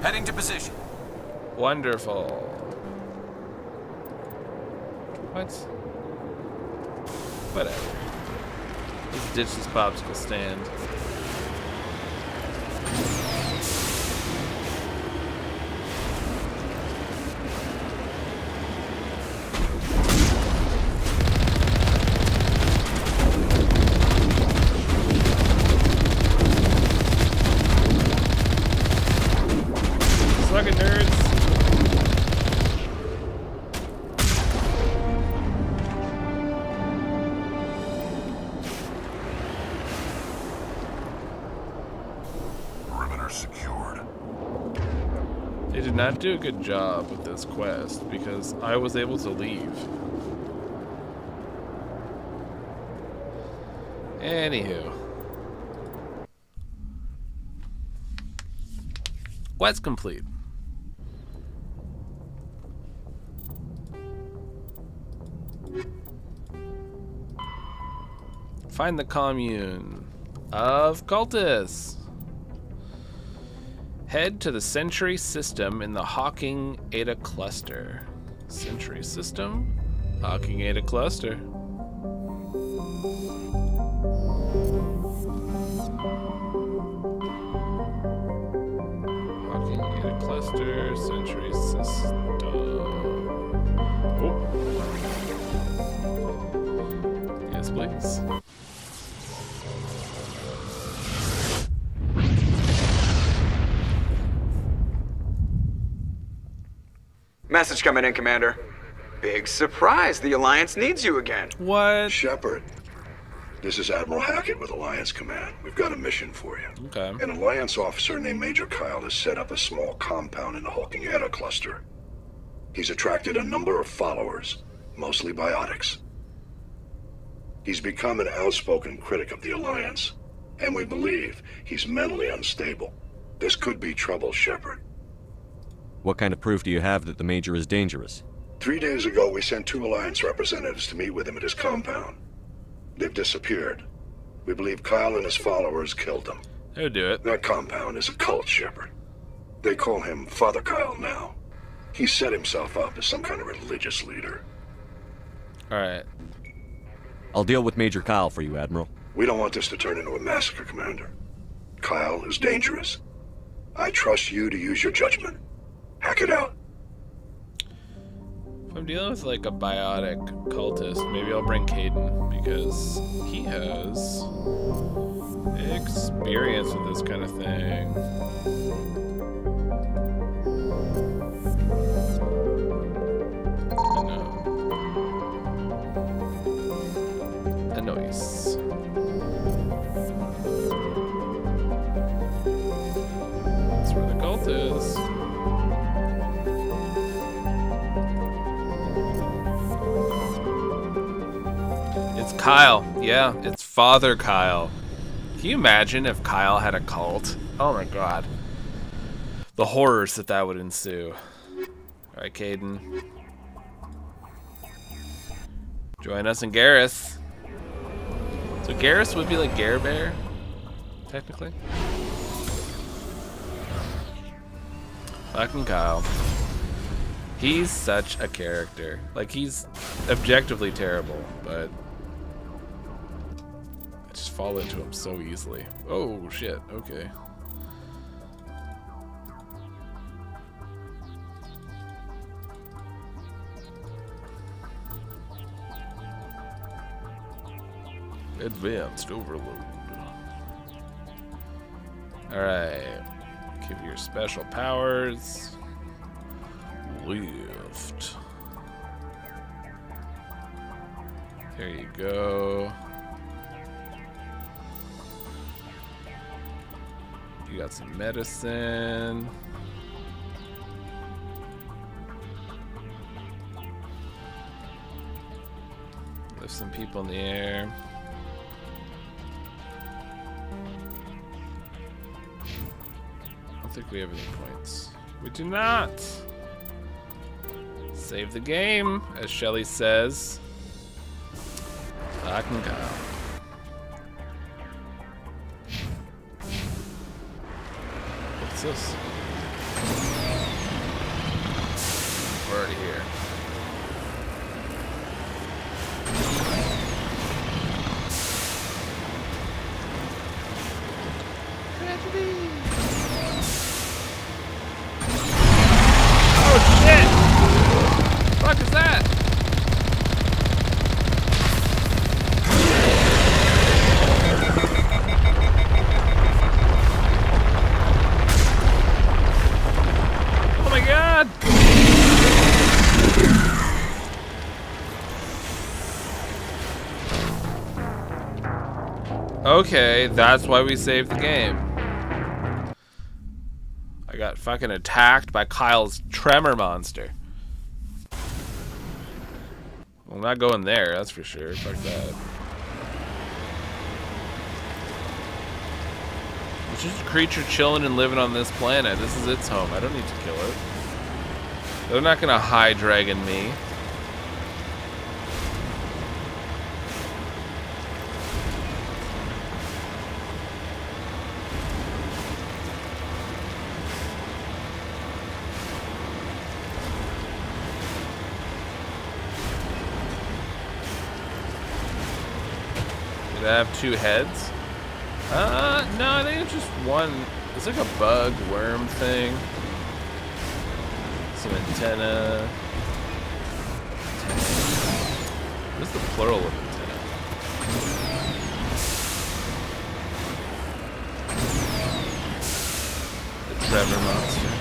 Heading to position. Wonderful. What? Whatever. Let's ditch this popsicle stand. Suck it, nerds. Perimeter secured. They did not do a good job with this quest because I was able to leave. Anywho. Quest complete. Find the commune of cultists. Head to the Sentry system in the Hawking Eta cluster. Sentry system, Hawking Eta cluster. Hawking Eta cluster, Sentry system. Oh. Yes, please. Message coming in, Commander. Big surprise, the Alliance needs you again. What? Shepard, This is Admiral Hackett with Alliance Command. We've got a mission for you. Okay. An Alliance officer named Major Kyle has set up a small compound in the Hulking Eta cluster. He's attracted a number of followers, mostly biotics. He's become an outspoken critic of the Alliance, and we believe he's mentally unstable. This could be trouble, Shepard. What kind of proof do you have that the Major is dangerous? 3 days ago, we sent 2 Alliance representatives to meet with him at his compound. They've disappeared. We believe Kyle and his followers killed them. They'll do it. That compound is a cult, Shepard. They call him Father Kyle now. He set himself up as some kind of religious leader. Alright. I'll deal with Major Kyle for you, Admiral. We don't want this to turn into a massacre, Commander. Kyle is dangerous. I trust you to use your judgment. Hack it out. If I'm dealing with like a biotic cultist, maybe I'll bring Caden because he has experience with this kind of thing. A noise. That's where the cult is. It's Kyle. Yeah, it's Father Kyle. Can you imagine if Kyle had a cult? Oh my god. The horrors that would ensue. Alright, Caden. Join us in Garrus. So Garrus would be like Gare Bear, technically. Fucking Kyle. He's such a character. Like, he's objectively terrible, but I just fall into him so easily. Oh, shit. Okay. Advanced overload. Alright. Give your special powers. Lift. There you go. You got some medicine. Lift some people in the air. I don't think we have any points. We do not. Save the game, as Shelly says. Fucking Kyle. What's this? We're already here. Oh shit! Fuck is that? Oh my god! Okay, that's why we saved the game. I got fucking attacked by Kyle's tremor monster. Well, I'm not going there, that's for sure. Fuck that. It's just a creature chilling and living on this planet. This is its home. I don't need to kill it. They're not gonna high dragon me. Did I have two heads? No, I think it's just one. It's like a bug worm thing. Some antenna. What is the plural of antenna? The Trevor monster.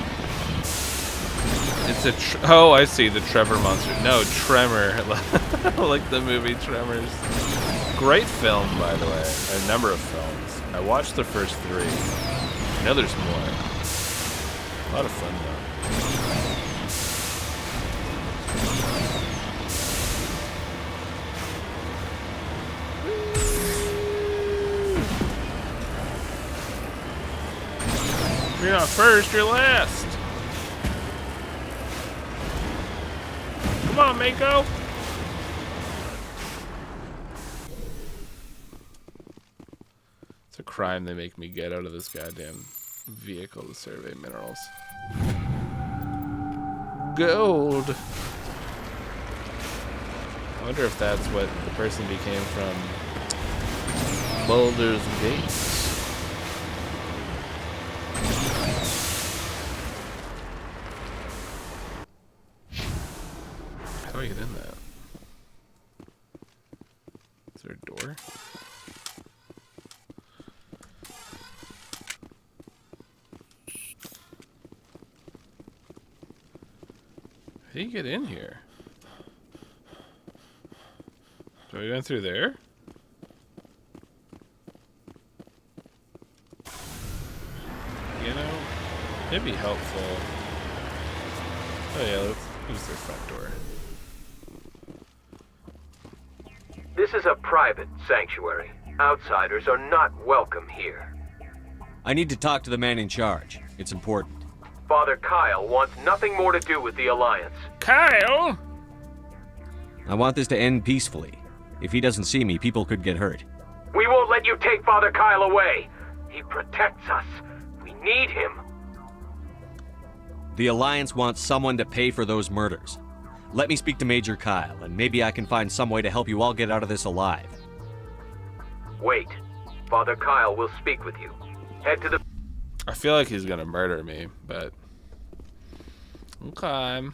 It's a oh, I see, the Trevor monster. No, Tremor. Like the movie Tremors. Great film, by the way. A number of films. I watched the first 3. I know there's more. A lot of fun, though. You're not first, you're last. Come on, Mako. It's a crime they make me get out of this goddamn vehicle to survey minerals. Gold. I wonder if that's what the person became from Baldur's Gate. How do I get in that? Is there a door? How do you get in here? Do I go through there? You know, it'd be helpful. Oh yeah, let's use their front door. This is a private sanctuary. Outsiders are not welcome here. I need to talk to the man in charge. It's important. Father Kyle wants nothing more to do with the Alliance. Kyle? I want this to end peacefully. If he doesn't see me, people could get hurt. We won't let you take Father Kyle away. He protects us. We need him. The Alliance wants someone to pay for those murders. Let me speak to Major Kyle, and maybe I can find some way to help you all get out of this alive. Wait. Father Kyle will speak with you. Head to the... I feel like he's gonna murder me, but... Okay.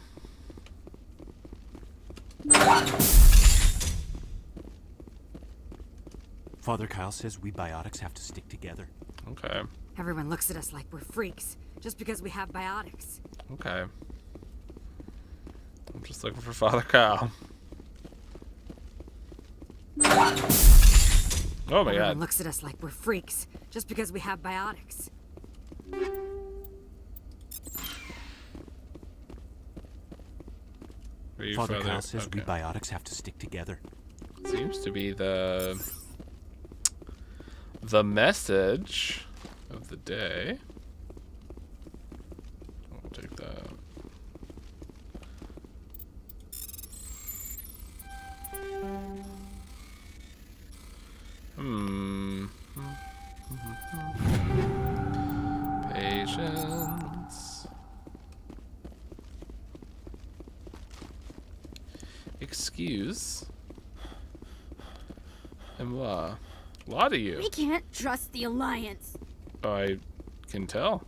Father Kyle says we biotics have to stick together. Okay. Everyone looks at us like we're freaks, just because we have biotics. Okay. I'm just looking for Father Kyle. Oh my Everyone god. looks at us like we're freaks, just because we have biotics. Father Kyle says we biotics have to stick together. Seems to be the message of the day. I'll take that. Patience. Excuse. And blah. A lot of you. We can't trust the Alliance. I can tell.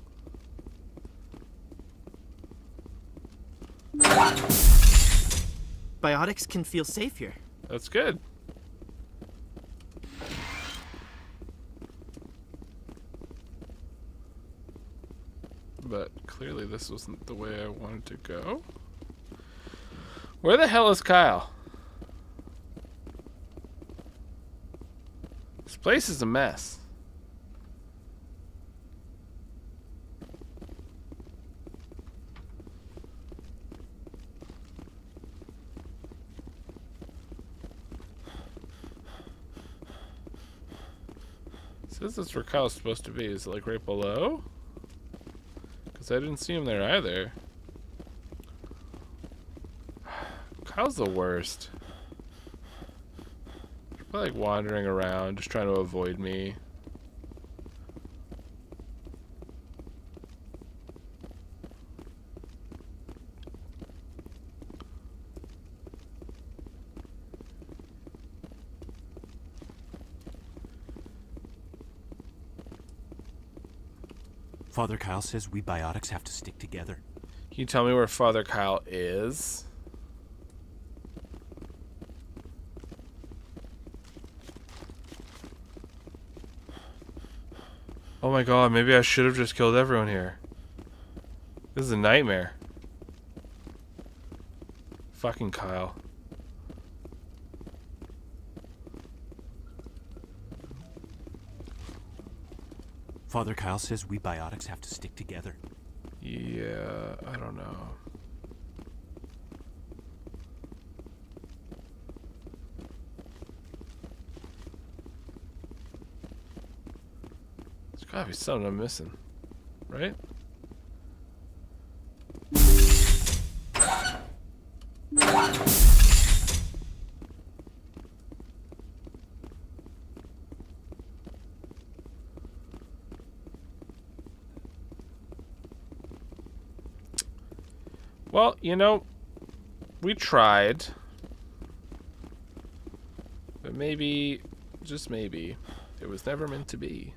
Biotics can feel safe here. That's good. But clearly this wasn't the way I wanted to go. Where the hell is Kyle? This place is a mess. Says that's where Kyle's supposed to be. Is it like right below? Because I didn't see him there either. Kyle's the worst. He's probably like wandering around, just trying to avoid me. Father Kyle says we biotics have to stick together. Can you tell me where Father Kyle is? Oh my god, maybe I should have just killed everyone here. This is a nightmare. Fucking Kyle. Father Kyle says we biotics have to stick together. Yeah, I don't know. There's gotta be something I'm missing, right? Well, you know, we tried. But maybe, just maybe, it was never meant to be.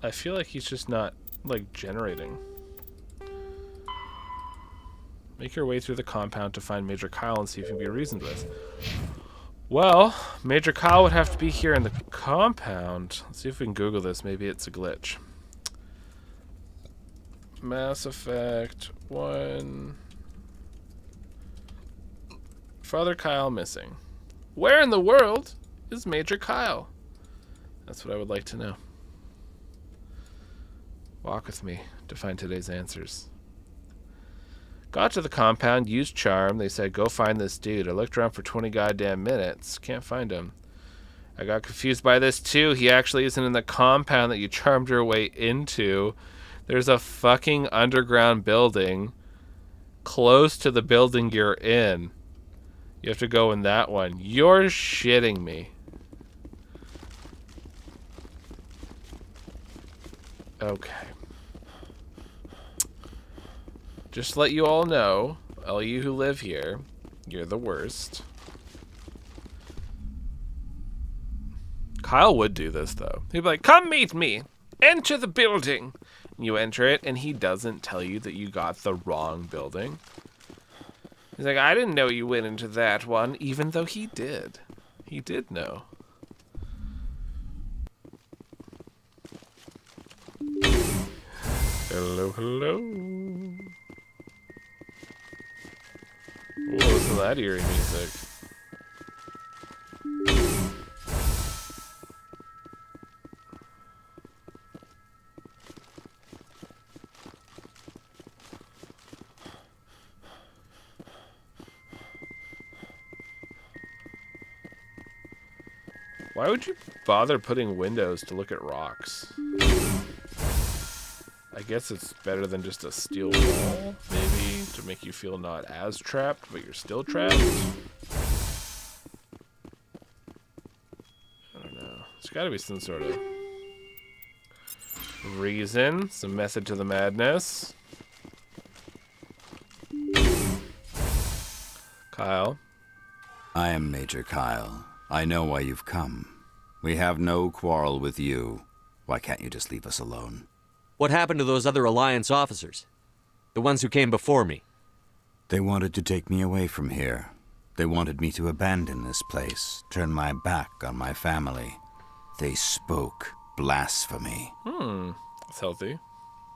I feel like he's just not, like, generating. Make your way through the compound to find Major Kyle and see if you can be reasoned with. Well, Major Kyle would have to be here in the compound. Let's see if we can Google this. Maybe it's a glitch. Mass Effect 1. Father Kyle missing. Where in the world is Major Kyle? That's what I would like to know. Walk with me to find today's answers. Got to the compound, used charm. They said, go find this dude. I looked around for 20 goddamn minutes. Can't find him. I got confused by this too. He actually isn't in the compound that you charmed your way into. There's a fucking underground building close to the building you're in. You have to go in that one. You're shitting me. Okay. Just to let you all know, all you who live here, you're the worst. Kyle would do this, though. He'd be like, come meet me. Enter the building. And you enter it, and he doesn't tell you that you got the wrong building. He's like, I didn't know you went into that one, even though he did. He did know. Hello, hello. Ooh, listen to that eerie music. Why would you bother putting windows to look at rocks? I guess it's better than just a steel wall, maybe, to make you feel not as trapped, but you're still trapped. I don't know. There's got to be some sort of reason, some method to the madness. Kyle. I am Major Kyle. I know why you've come. We have no quarrel with you. Why can't you just leave us alone? What happened to those other Alliance officers? The ones who came before me? They wanted to take me away from here. They wanted me to abandon this place, turn my back on my family. They spoke blasphemy. That's healthy.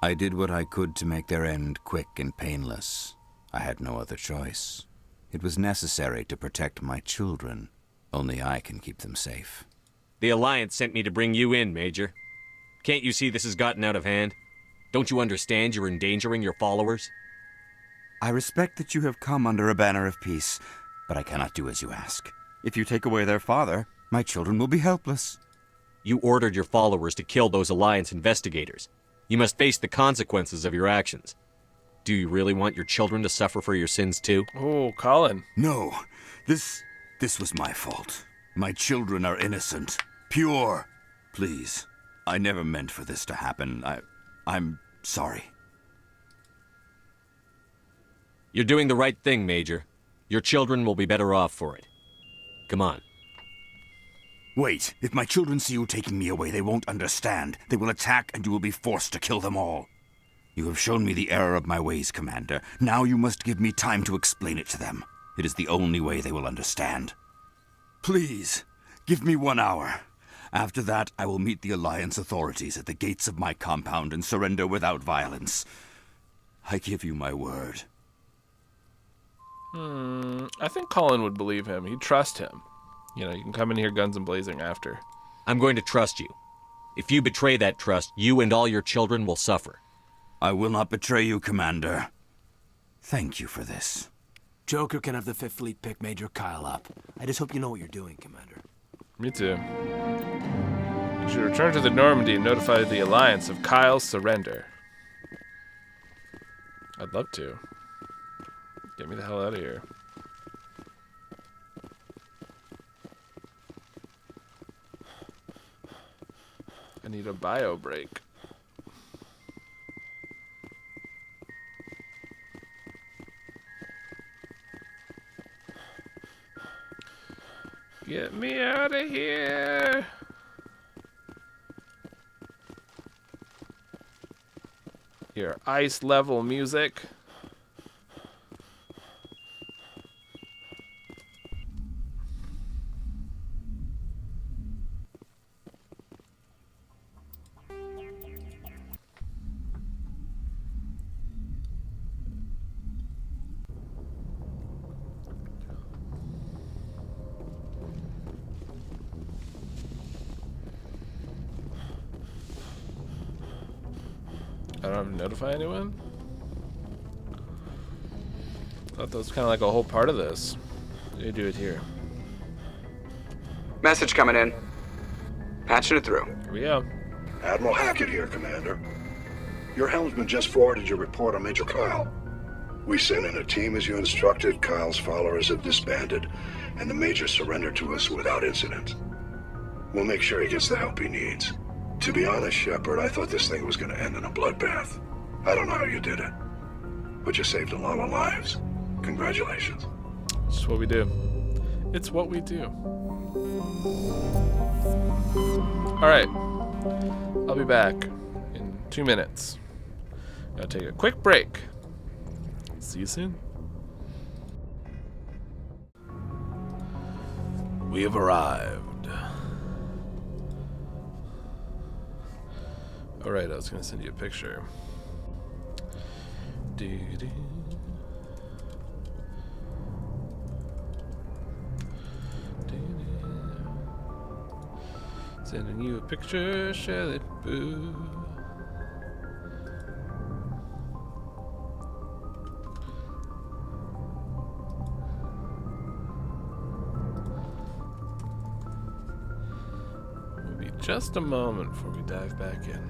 I did what I could to make their end quick and painless. I had no other choice. It was necessary to protect my children. Only I can keep them safe. The Alliance sent me to bring you in, Major. Can't you see this has gotten out of hand? Don't you understand you're endangering your followers? I respect that you have come under a banner of peace, but I cannot do as you ask. If you take away their father, my children will be helpless. You ordered your followers to kill those Alliance investigators. You must face the consequences of your actions. Do you really want your children to suffer for your sins too? Oh, Cullen. No, this was my fault. My children are innocent, pure. Please. I never meant for this to happen. I'm sorry. You're doing the right thing, Major. Your children will be better off for it. Come on. Wait. If my children see you taking me away, they won't understand. They will attack and you will be forced to kill them all. You have shown me the error of my ways, Commander. Now you must give me time to explain it to them. It is the only way they will understand. Please, give me 1 hour. After that, I will meet the Alliance authorities at the gates of my compound and surrender without violence. I give you my word. I think Cullen would believe him. He'd trust him. You know, you can come in here guns and blazing after. I'm going to trust you. If you betray that trust, you and all your children will suffer. I will not betray you, Commander. Thank you for this. Joker can have the 5th Fleet pick Major Kyle up. I just hope you know what you're doing, Commander. Me too. You should return to the Normandy and notify the Alliance of Kyle's surrender. I'd love to. Get me the hell out of here. I need a bio break. Get me out of here. Your ice level music. I don't have to notify anyone? I thought that was kind of like a whole part of this. You do it here. Message coming in. Patching it through. Here we go. Admiral Hackett here, Commander. Your helmsman just forwarded your report on Major Kyle. We sent in a team as you instructed. Kyle's followers have disbanded, and the Major surrendered to us without incident. We'll make sure he gets the help he needs. To be honest, Shepard, I thought this thing was going to end in a bloodbath. I don't know how you did it, but you saved a lot of lives. Congratulations. It's what we do. It's what we do. Alright. I'll be back in 2 minutes. Gotta take a quick break. See you soon. We have arrived. Alright, I was gonna send you a picture. Doo-doo. Sending you a picture, Shelley Boo. It'll be just a moment before we dive back in.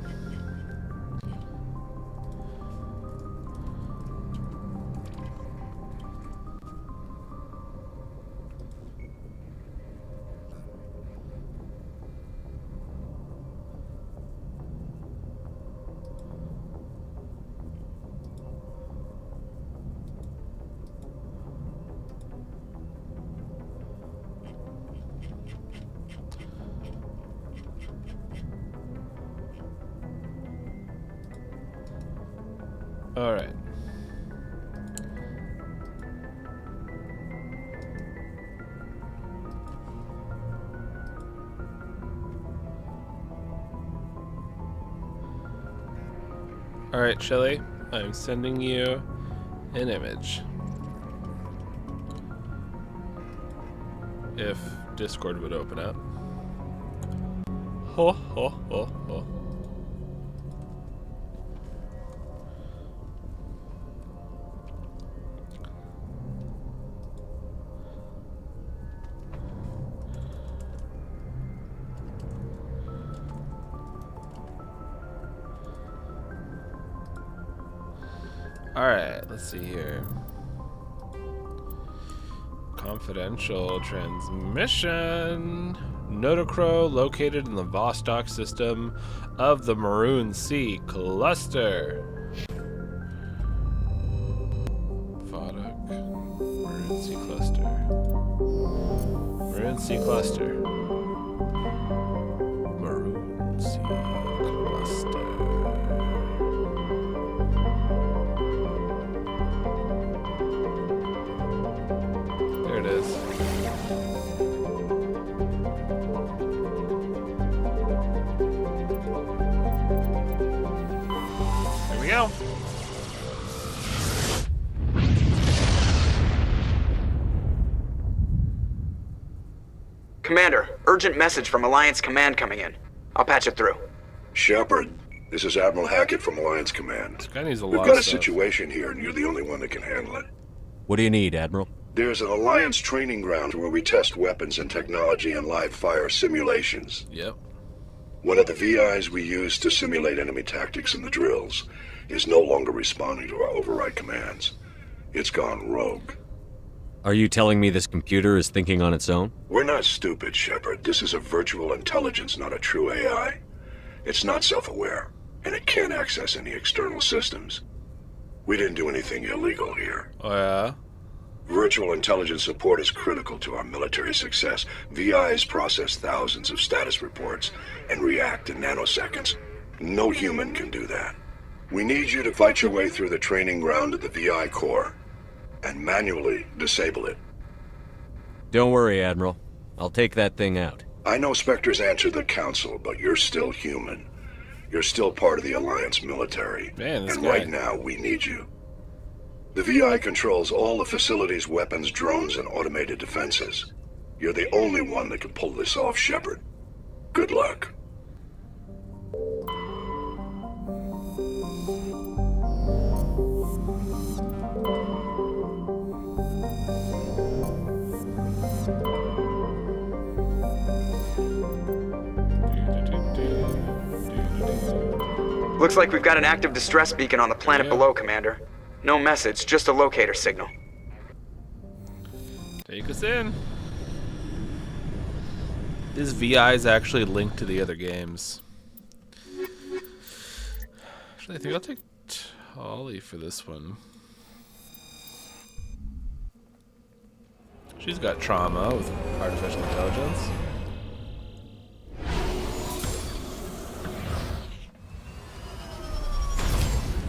All right. All right, Shelly, I'm sending you an image. If Discord would open up. Ho, ho, ho, ho. Alright, let's see here. Confidential transmission. Notocro located in the Vostok system of the Maroon Sea Cluster. Vodok. Maroon Sea Cluster. Maroon Sea Cluster. Maroon Sea Cluster. Commander, urgent message from Alliance Command coming in. I'll patch it through. Shepard, this is Admiral Hackett from Alliance Command. This guy needs a We've lot got of a stuff. situation here, and you're the only one that can handle it. What do you need, Admiral? There's an Alliance training ground where we test weapons and technology in live fire simulations. Yep. One of the VIs we use to simulate enemy tactics in the drills is no longer responding to our override commands. It's gone rogue. Are you telling me this computer is thinking on its own? We're not stupid, Shepard. This is a virtual intelligence, not a true AI. It's not self-aware, and it can't access any external systems. We didn't do anything illegal here. Oh, yeah? Virtual intelligence support is critical to our military success. VIs process thousands of status reports and react in nanoseconds. No human can do that. We need you to fight your way through the training ground to the VI core and manually disable it. Don't worry, Admiral. I'll take that thing out. I know Spectres answer the Council, but you're still human. You're still part of the Alliance military. Man, this and guy... right now, we need you. The VI controls all the facility's weapons, drones, and automated defenses. You're the only one that can pull this off, Shepard. Good luck. Looks like we've got an active distress beacon on the planet below, Commander. No message, just a locator signal. Take us in. This VI is actually linked to the other games. Actually, I think I'll take Tolly for this one. She's got trauma with artificial intelligence.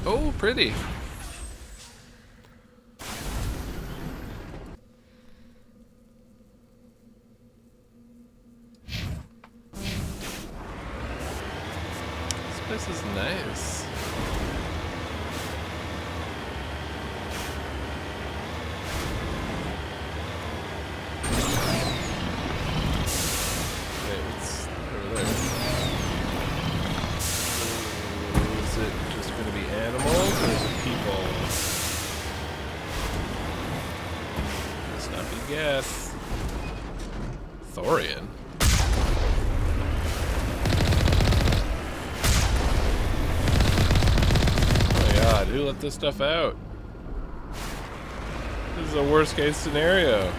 Oh, pretty. This place is nice. Wait, what's over there? Is it just going to be animals or is it people? Let's not be guess. Thorian. Oh my god, who let this stuff out? This is a worst case scenario.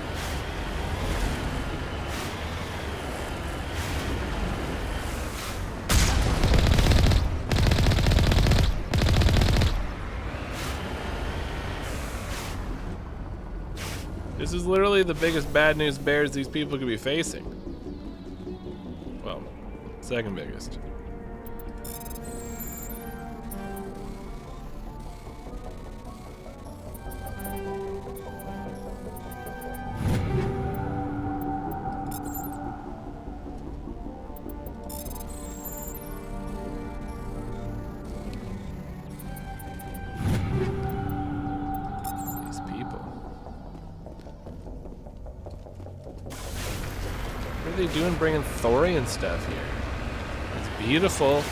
This is literally the biggest bad news bears these people could be facing. Well, second biggest. These people. What are they doing bringing thorian stuff here? It's beautiful,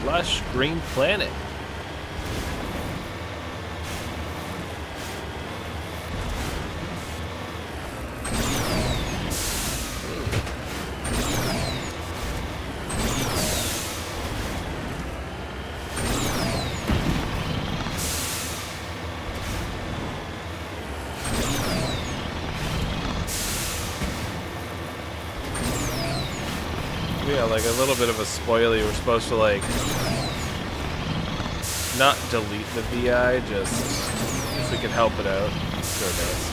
lush, green planet. Yeah, like a little bit of a spoiler. We're supposed to like not delete the VI, just if we can help it out, do our best.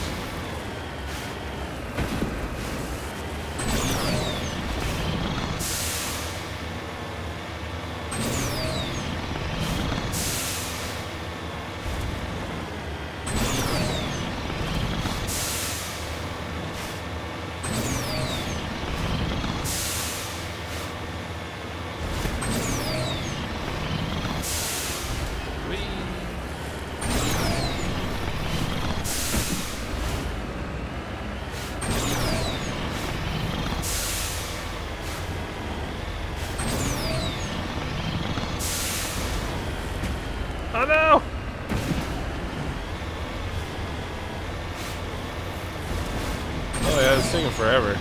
Whee! Oh no! Oh yeah, it's taking forever.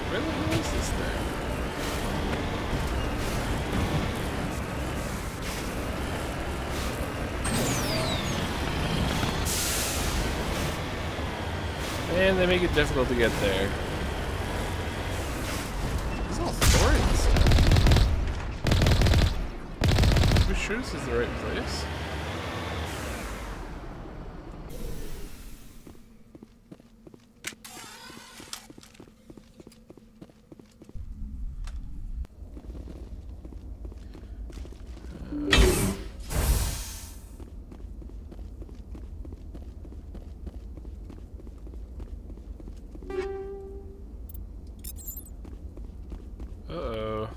Where the hell is this thing? And they make it difficult to get there. This is all thorium stuff. Are we sure this is the right place? Uh-oh.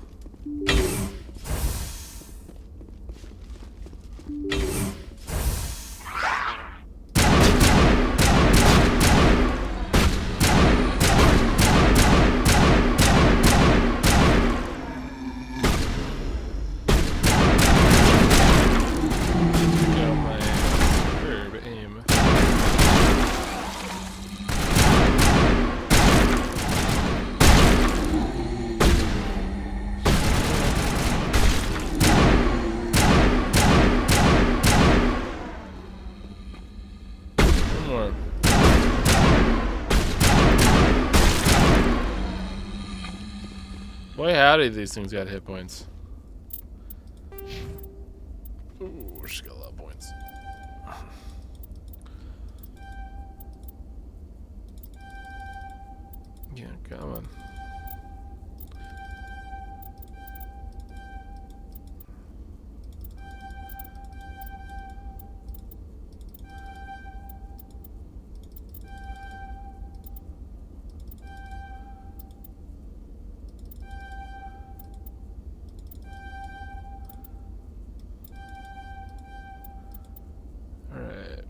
Got my herb aim. One more. Boy, howdy, these things got hit points. Ooh, she's got a lot of points. Yeah, come on. Alright.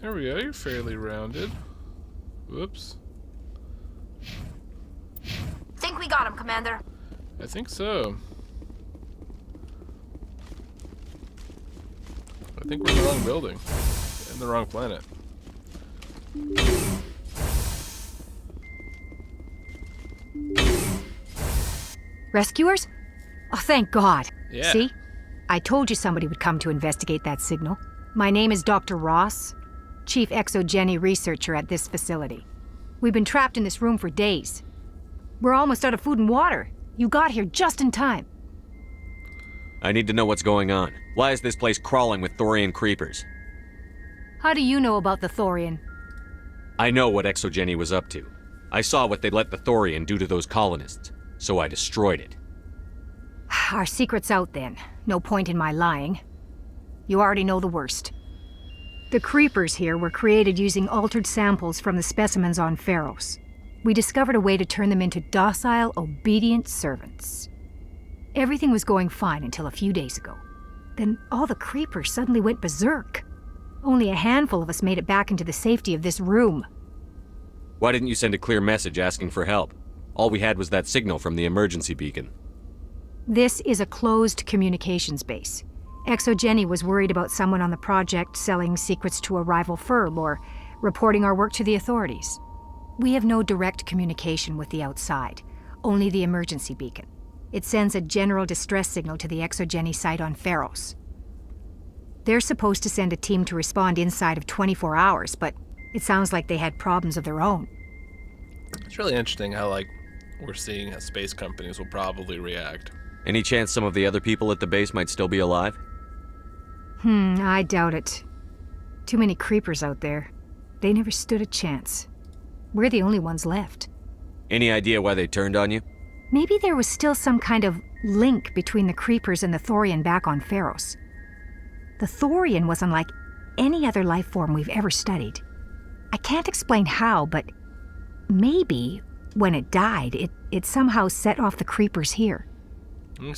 There we go, you're fairly rounded. Whoops. Think we got him, Commander. I think so. I think we're in the wrong building. And the wrong planet. Rescuers? Oh, thank God. Yeah. See? I told you somebody would come to investigate that signal. My name is Dr. Ross, Chief Exogeny Researcher at this facility. We've been trapped in this room for days. We're almost out of food and water. You got here just in time. I need to know what's going on. Why is this place crawling with Thorian creepers? How do you know about the Thorian? I know what Exogeny was up to. I saw what they let the Thorian do to those colonists, so I destroyed it. Our secret's out then. No point in my lying. You already know the worst. The creepers here were created using altered samples from the specimens on Pharos. We discovered a way to turn them into docile, obedient servants. Everything was going fine until a few days ago. Then all the creepers suddenly went berserk. Only a handful of us made it back into the safety of this room. Why didn't you send a clear message asking for help? All we had was that signal from the emergency beacon. This is a closed communications base. Exogeny was worried about someone on the project selling secrets to a rival firm or reporting our work to the authorities. We have no direct communication with the outside, only the emergency beacon. It sends a general distress signal to the Exogeny site on Pharos. They're supposed to send a team to respond inside of 24 hours, but it sounds like they had problems of their own. It's really interesting how, like, we're seeing how space companies will probably react. Any chance some of the other people at the base might still be alive? I doubt it. Too many creepers out there. They never stood a chance. We're the only ones left. Any idea why they turned on you? Maybe there was still some kind of link between the creepers and the Thorian back on Pharos. The Thorian was unlike any other life form we've ever studied. I can't explain how, but maybe when it died, it somehow set off the creepers here.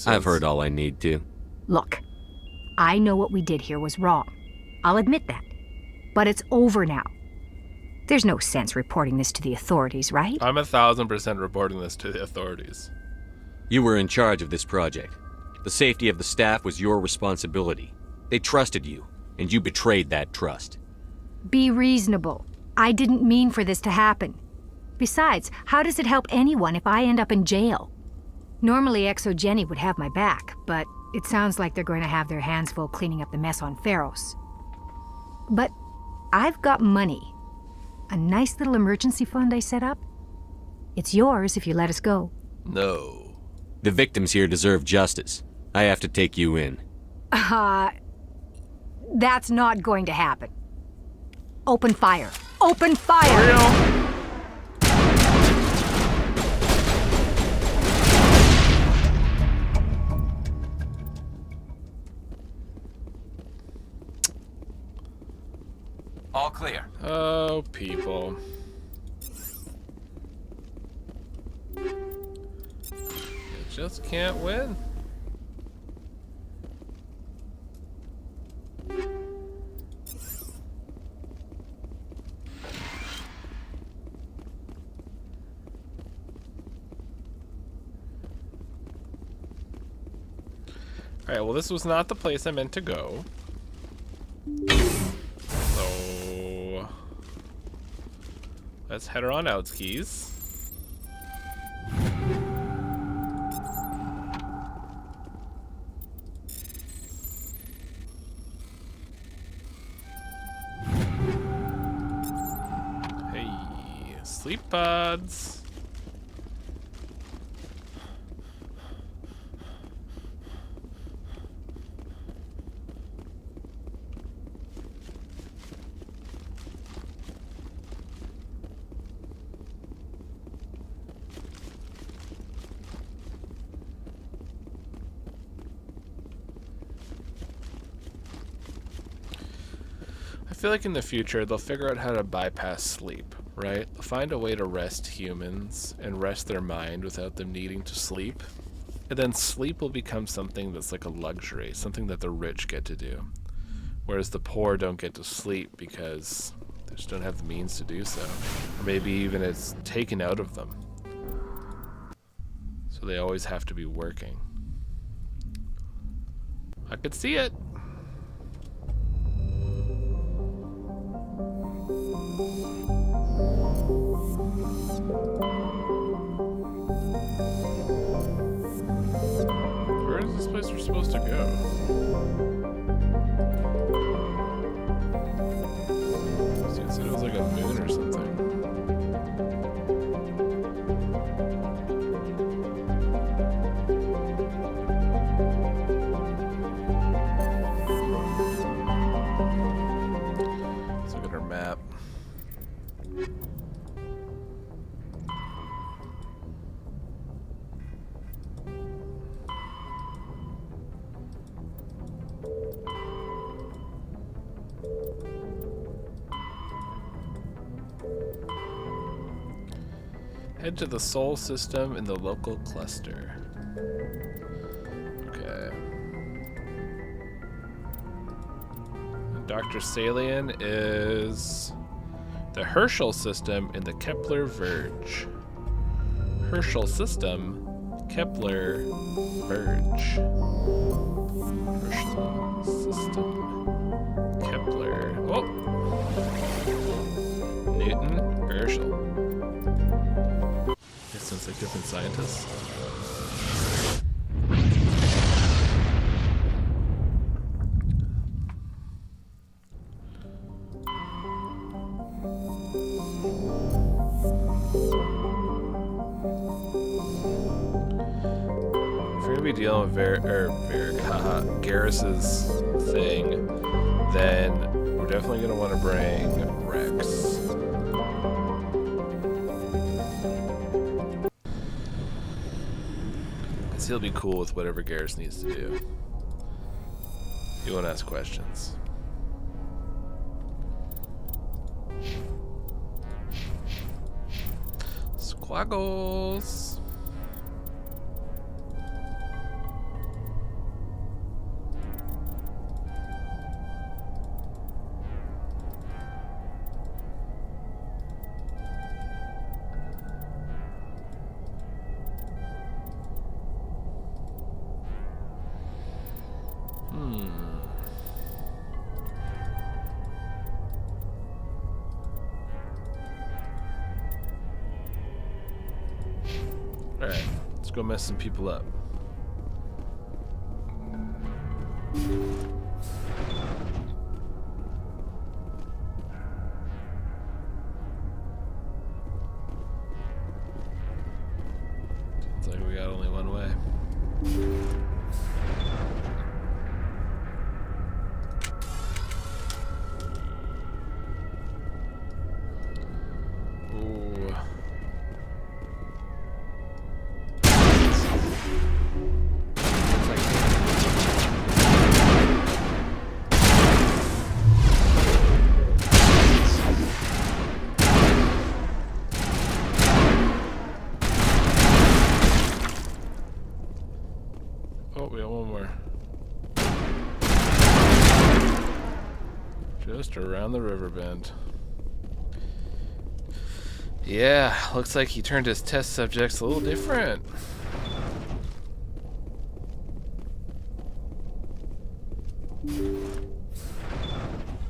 I've heard all I need to. Look, I know what we did here was wrong. I'll admit that. But it's over now. There's no sense reporting this to the authorities, right? I'm 1,000% reporting this to the authorities. You were in charge of this project. The safety of the staff was your responsibility. They trusted you, and you betrayed that trust. Be reasonable. I didn't mean for this to happen. Besides, how does it help anyone if I end up in jail? Normally, Exogeny would have my back, but it sounds like they're going to have their hands full cleaning up the mess on Pharos. But I've got money. A nice little emergency fund I set up. It's yours if you let us go. No. The victims here deserve justice. I have to take you in. That's not going to happen. Open fire. Open fire! All clear. Oh, people. You just can't win. Alright, well, this was not the place I meant to go. So let's head her on out, skis. Hey, sleep pods. I feel like in the future they'll figure out how to bypass sleep, right? They'll find a way to rest humans and rest their mind without them needing to sleep. And then sleep will become something that's like a luxury, something that the rich get to do. Whereas the poor don't get to sleep because they just don't have the means to do so. Or maybe even it's taken out of them. So they always have to be working. I could see it. Where is this place we're supposed to go? It said it was like a moon or something. Let's look at our map. Head to the Sol system in the local cluster. Okay. And Dr. Salian is the Herschel system in the Kepler Verge. Herschel system, Kepler Verge. Herschel system, Kepler. Oh! Newton, Herschel. Sounds like different scientists. If we're gonna be dealing with Garrus's thing, then we're definitely gonna want to bring Rex. He'll be cool with whatever Garrus needs to do. He won't ask questions. Squaggles. Alright, let's go mess some people up. Seems like we got only one way. Ooh. Oh, we got one more. Just around the river bend. Yeah, looks like he turned his test subjects a little different.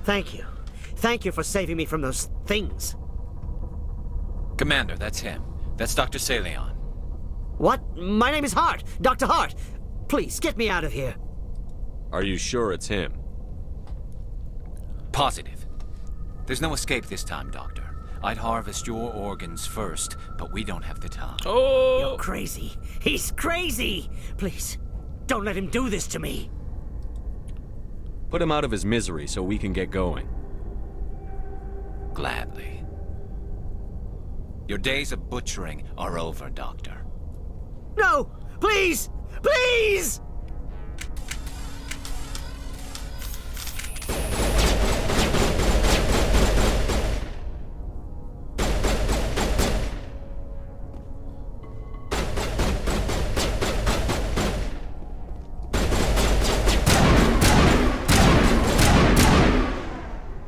Thank you. Thank you for saving me from those things. Commander, that's him. That's Dr. Saleon. What? My name is Hart. Dr. Hart. Please, get me out of here. Are you sure it's him? Positive. There's no escape this time, Doctor. I'd harvest your organs first, but we don't have the time. Oh! You're crazy. He's crazy! Please, don't let him do this to me. Put him out of his misery so we can get going. Gladly. Your days of butchering are over, Doctor. No! Please! Please!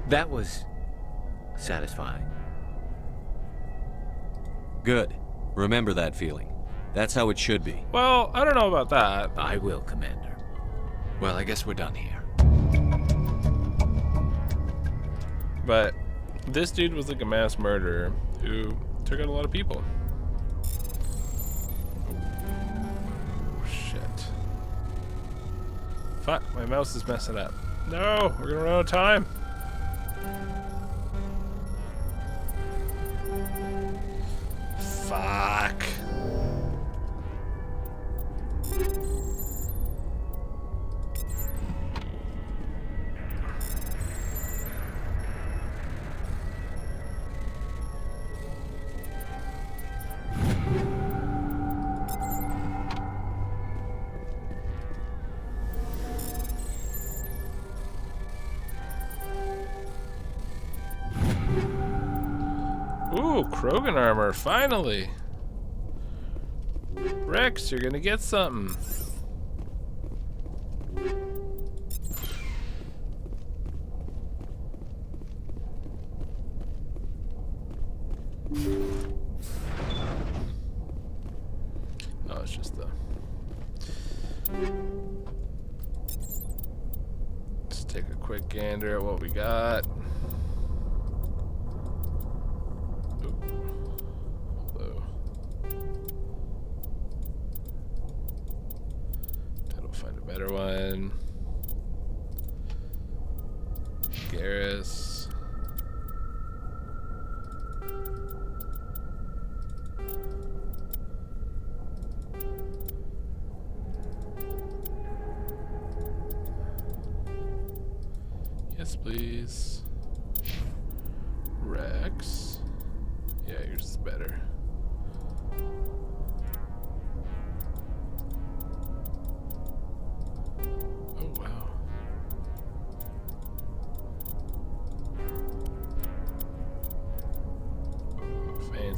That was satisfying. Good. Remember that feeling. That's how it should be. Well, I don't know about that. I will, Commander. Well, I guess we're done here. But this dude was like a mass murderer who took out a lot of people. Oh, shit. Fuck, my mouse is messing up. No, we're gonna run out of time. Fuck. Ooh, Krogan armor, finally. Rex, you're gonna get something. Oh, it's just the... Let's take a quick gander at what we got. Better one. Garrus. Yes, please. Rex. Yeah, yours is better.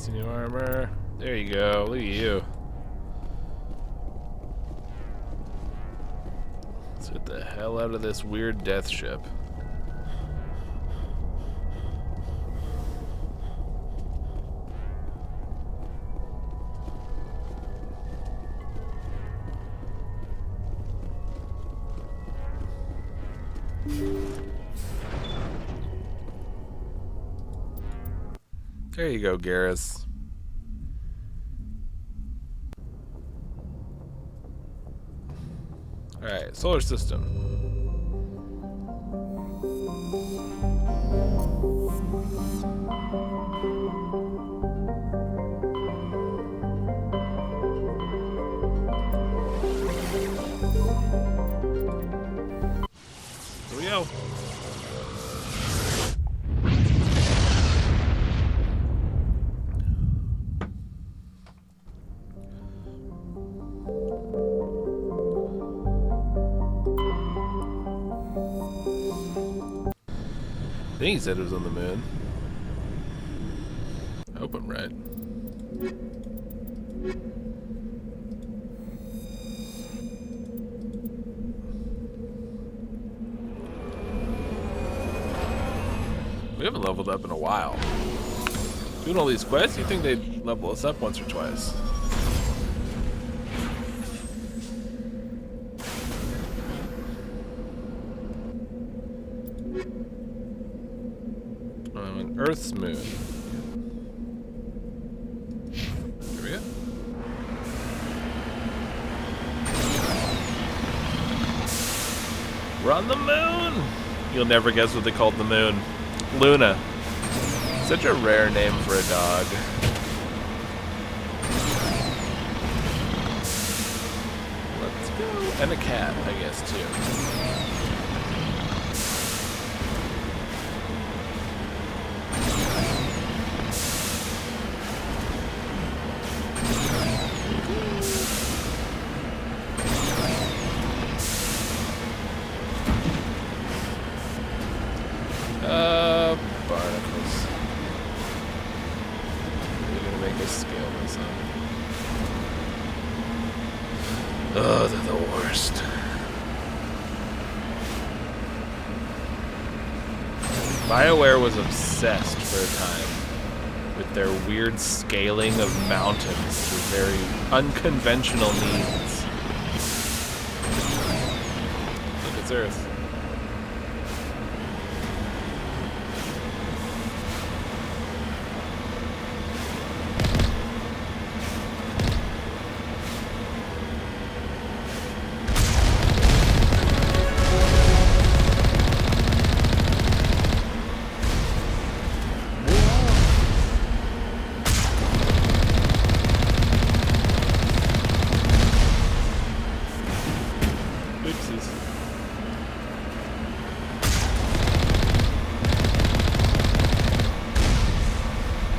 Fancy new armor. There you go. Look at you. Let's get the hell out of this weird death ship. There you go, Garrus. Alright, solar system. Here we go. I think he said it was on the moon. I hope I'm right. We haven't leveled up in a while. Doing all these quests, you think they'd level us up once or twice. On Earth's moon. Here we go. We're on the moon! You'll never guess what they called the moon. Luna. Such a rare name for a dog. Let's go. And a cat, I guess, too. Barnacles. We're gonna make us scale this up. Oh, they're the worst. BioWare was obsessed for a time with their weird scaling of mountains through very unconventional means. Look, it's Earth.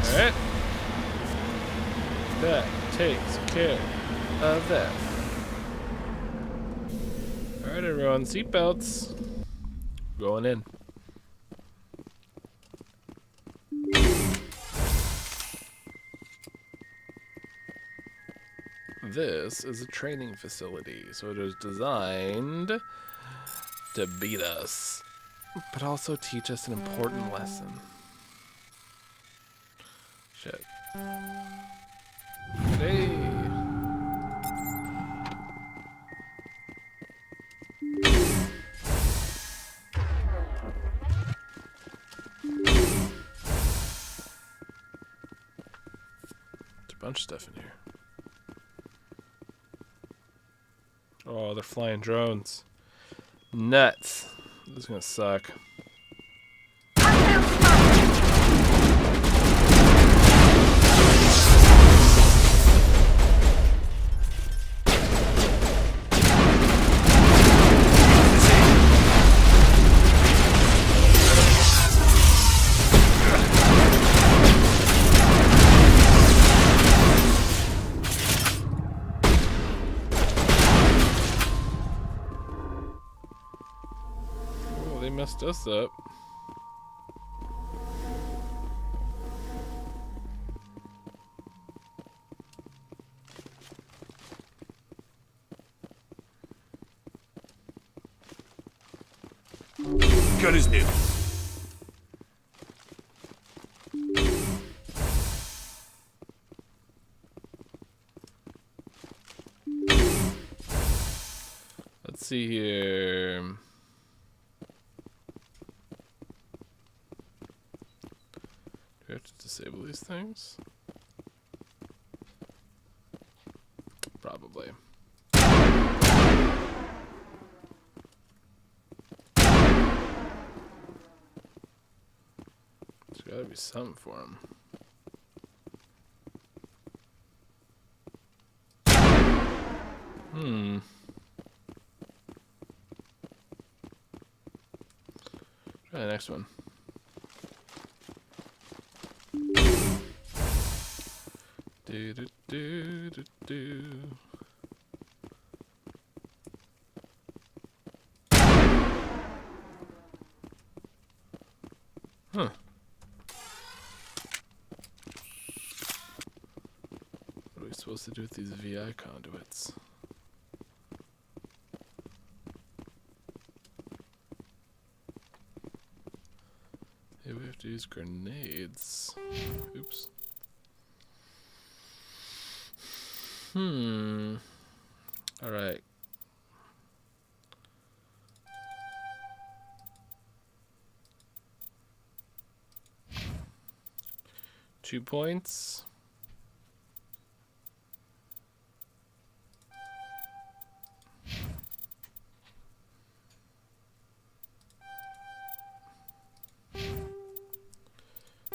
Alright. That takes care of that. Alright, everyone, seatbelts. Going in. This is a training facility, so it is designed to beat us, but also teach us an important lesson. Shit. Hey! There's a bunch of stuff in here. Oh, they're flying drones. Nuts. This is gonna suck. They messed us up. gun is new. Let's see here. Do we have to disable these things? Probably. There's gotta be something for him. Try the next one. Do do do do do. Huh. What are we supposed to do with these VI conduits? Maybe we have to use grenades. Oops. Alright. Two points.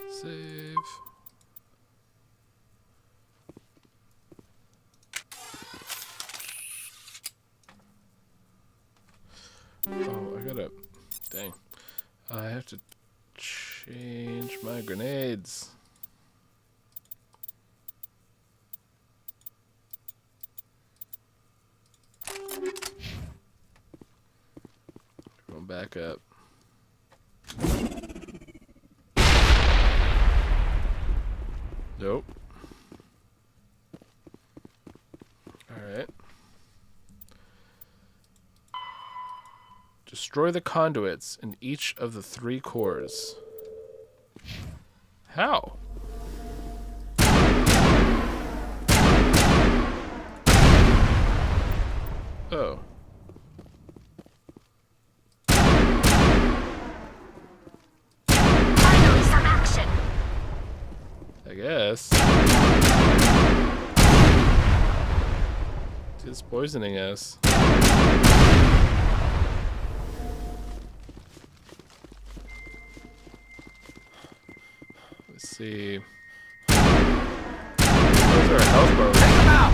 Save. Oh, I gotta... Dang. I have to change my grenades. Going back up. Nope. Alright. Destroy the conduits in each of the 3 cores. How? Oh. Finally, some action. I guess. It's poisoning us. Let's see. Those are health bars. Take him out!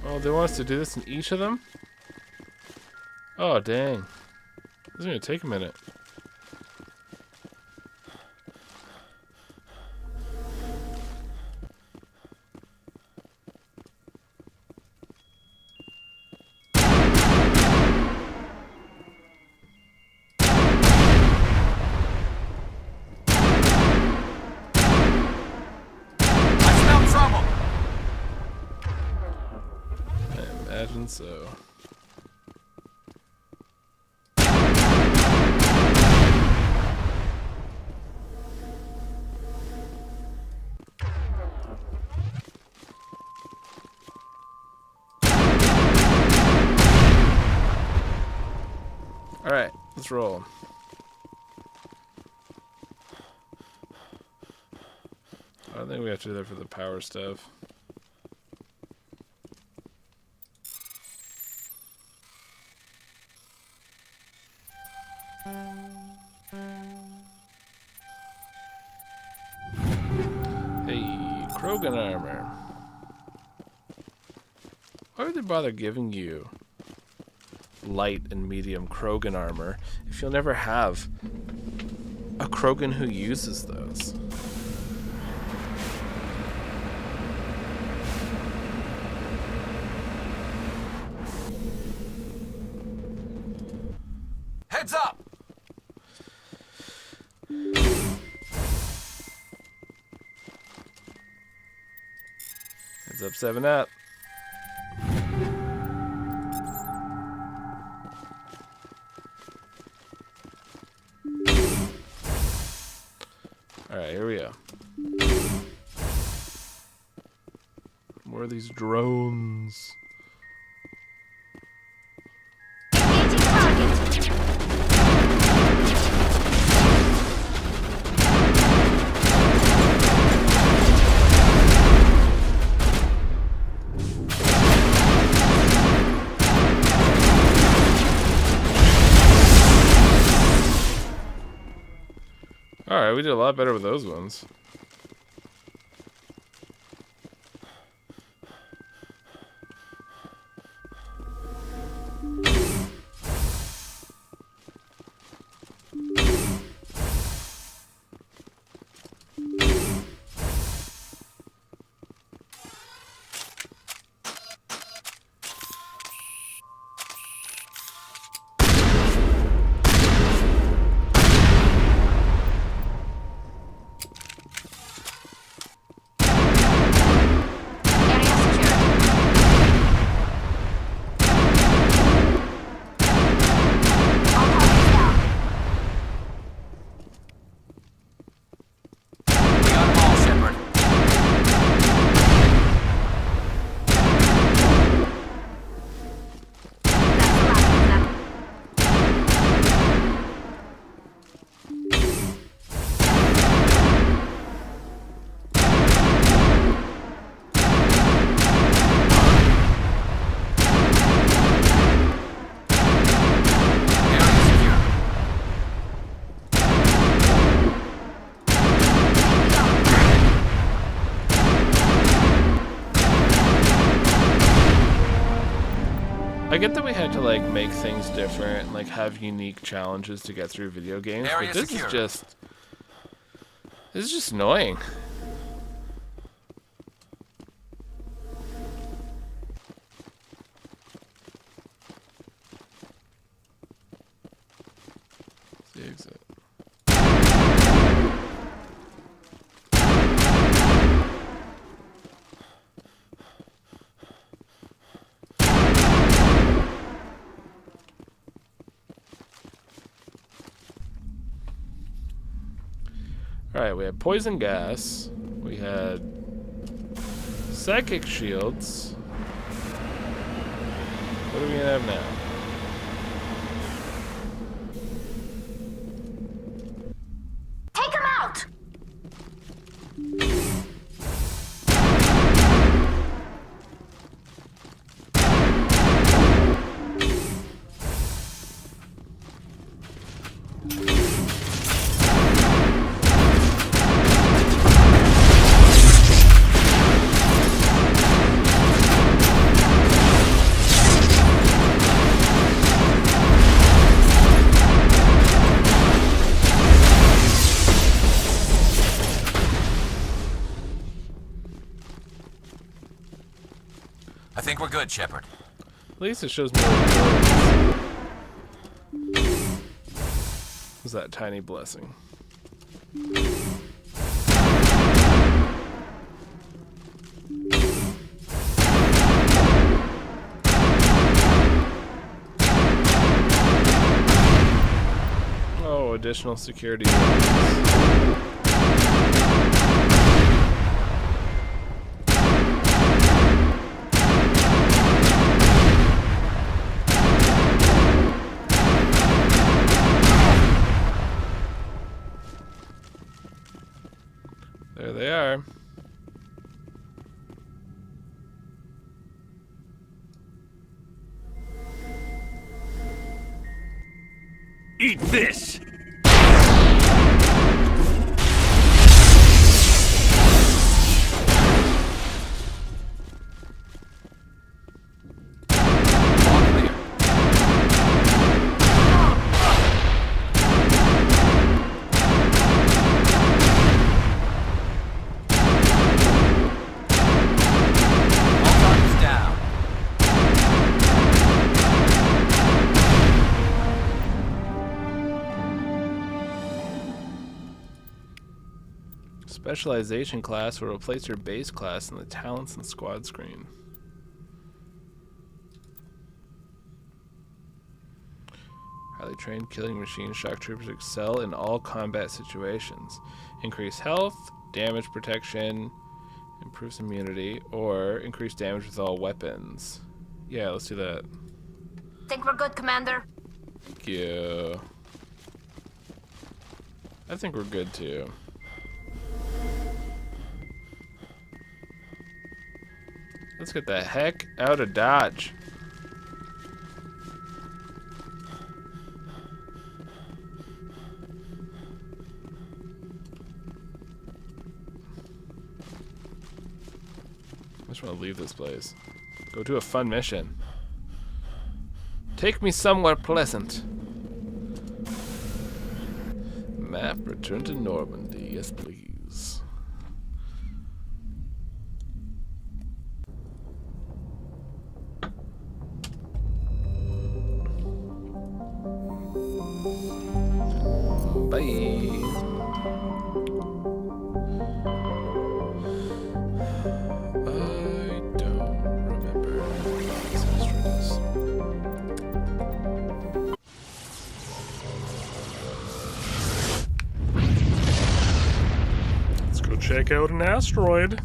Oh, they want us to do this in each of them? Oh, dang. This is gonna take a minute. I smell trouble. I imagine so. Alright, let's roll. I think we have to do that for the power stuff. Hey, Krogan armor. Why would they bother giving you light and medium Krogan armor if you'll never have a Krogan who uses those? Heads up! What's up, 7-Up? Alright, here we go. More of these drones. Alright, we did a lot better with those ones. I get that we had to like make things different and like have unique challenges to get through video games, but this is just annoying. The exit. Alright, we had poison gas, we had psychic shields. What are we gonna have now? Take him out! I think we're good, Shepard. At least it shows more. Was that tiny blessing? Oh, additional security. There they are. Eat this! Specialization class will replace your base class in the talents and squad screen. Highly trained killing machine shock troopers excel in all combat situations. Increase health, damage protection, improves immunity, or increase damage with all weapons. Yeah, let's do that. Think we're good, Commander? Thank you. I think we're good too. Let's get the heck out of Dodge. I just want to leave this place. Go to a fun mission. Take me somewhere pleasant. Map, return to Normandy. Yes, please. Bye. Check out an asteroid.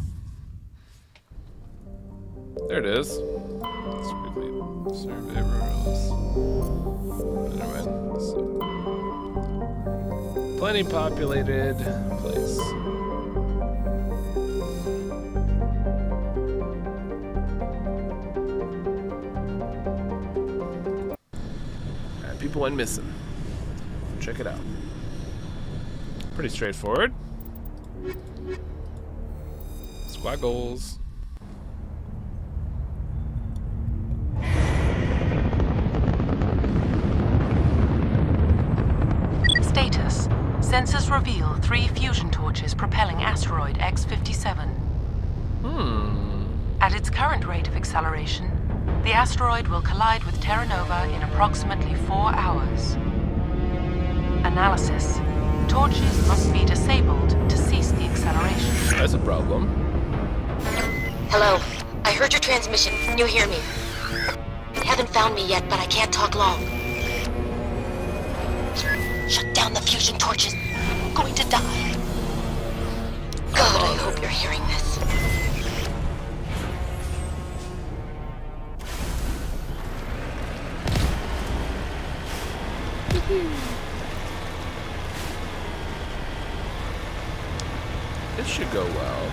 There it is. Let's quickly survey rules. Never mind. So, plenty populated place. Alright, people went missing. Check it out. Pretty straightforward. Squaggles. Status. Sensors reveal 3 fusion torches propelling asteroid X-57. At its current rate of acceleration, the asteroid will collide with Terra Nova in approximately 4 hours. Analysis. Torches must be disabled to cease the acceleration. That's a problem. Hello. I heard your transmission. Can you hear me? They haven't found me yet, but I can't talk long. Shut down the fusion torches. I'm going to die. God, I hope you're hearing this. This should go well.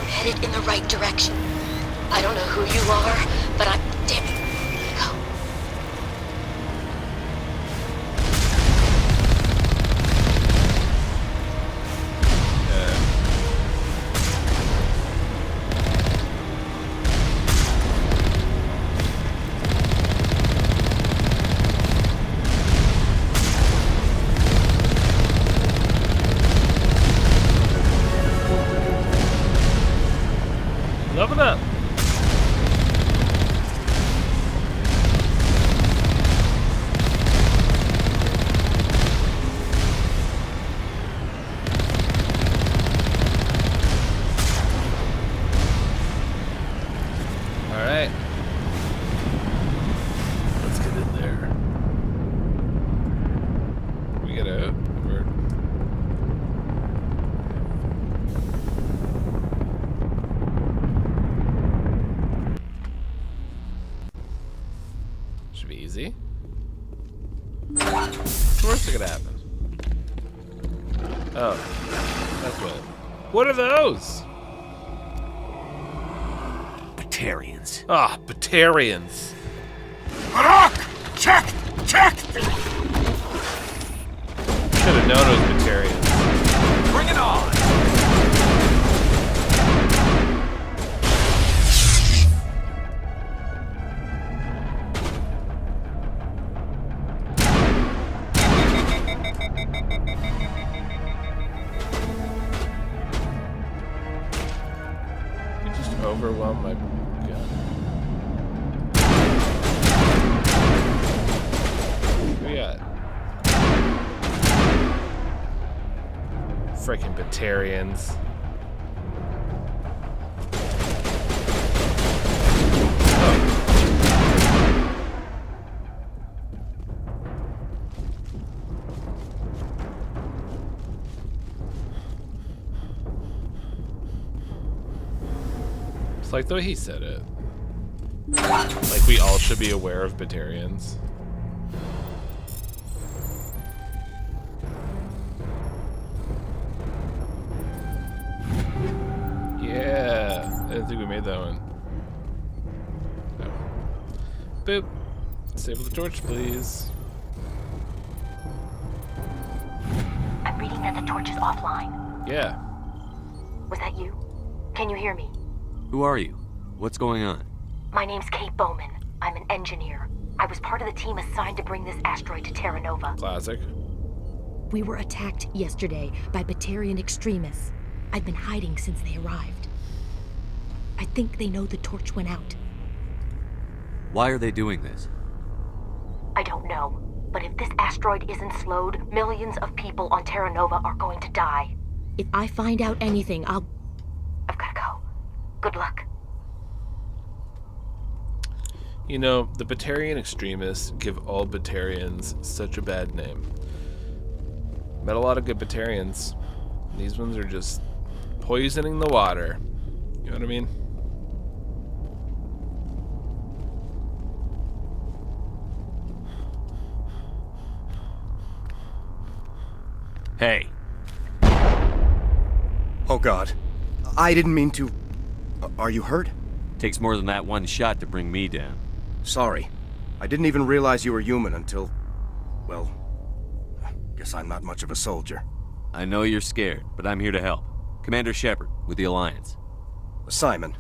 Headed in the right direction. I don't know who you are, but I'm... Damn it. Go. Level up. All right. Let's get in there. We gotta. Should be easy. What's worst that could happen? Oh, that's what. What are those? Batarians. Ah, Batarians. Check! Check! Should have known it was Batarians. Bring it on! You just overwhelmed my gun. Frickin' Batarians. It's like the way he said it. Like we all should be aware of Batarians. Yeah, I didn't think we made that one. No. Boop. Disable the torch, please. I'm reading that the torch is offline. Yeah. Was that you? Can you hear me? Who are you? What's going on? My name's Kate Bowman. I'm an engineer. I was part of the team assigned to bring this asteroid to Terra Nova. Classic. We were attacked yesterday by Batarian extremists. I've been hiding since they arrived. I think they know the torch went out. Why are they doing this? I don't know. But if this asteroid isn't slowed, millions of people on Terra Nova are going to die. If I find out anything, I've gotta go. Good luck. You know, the Batarian extremists give all Batarians such a bad name. Met a lot of good Batarians. These ones are just poisoning the water. You know what I mean? Hey. Oh God. I didn't mean to... Are you hurt? Takes more than that one shot to bring me down. Sorry. I didn't even realize you were human until... Well, guess I'm not much of a soldier. I know you're scared, but I'm here to help. Commander Shepard, with the Alliance. Simon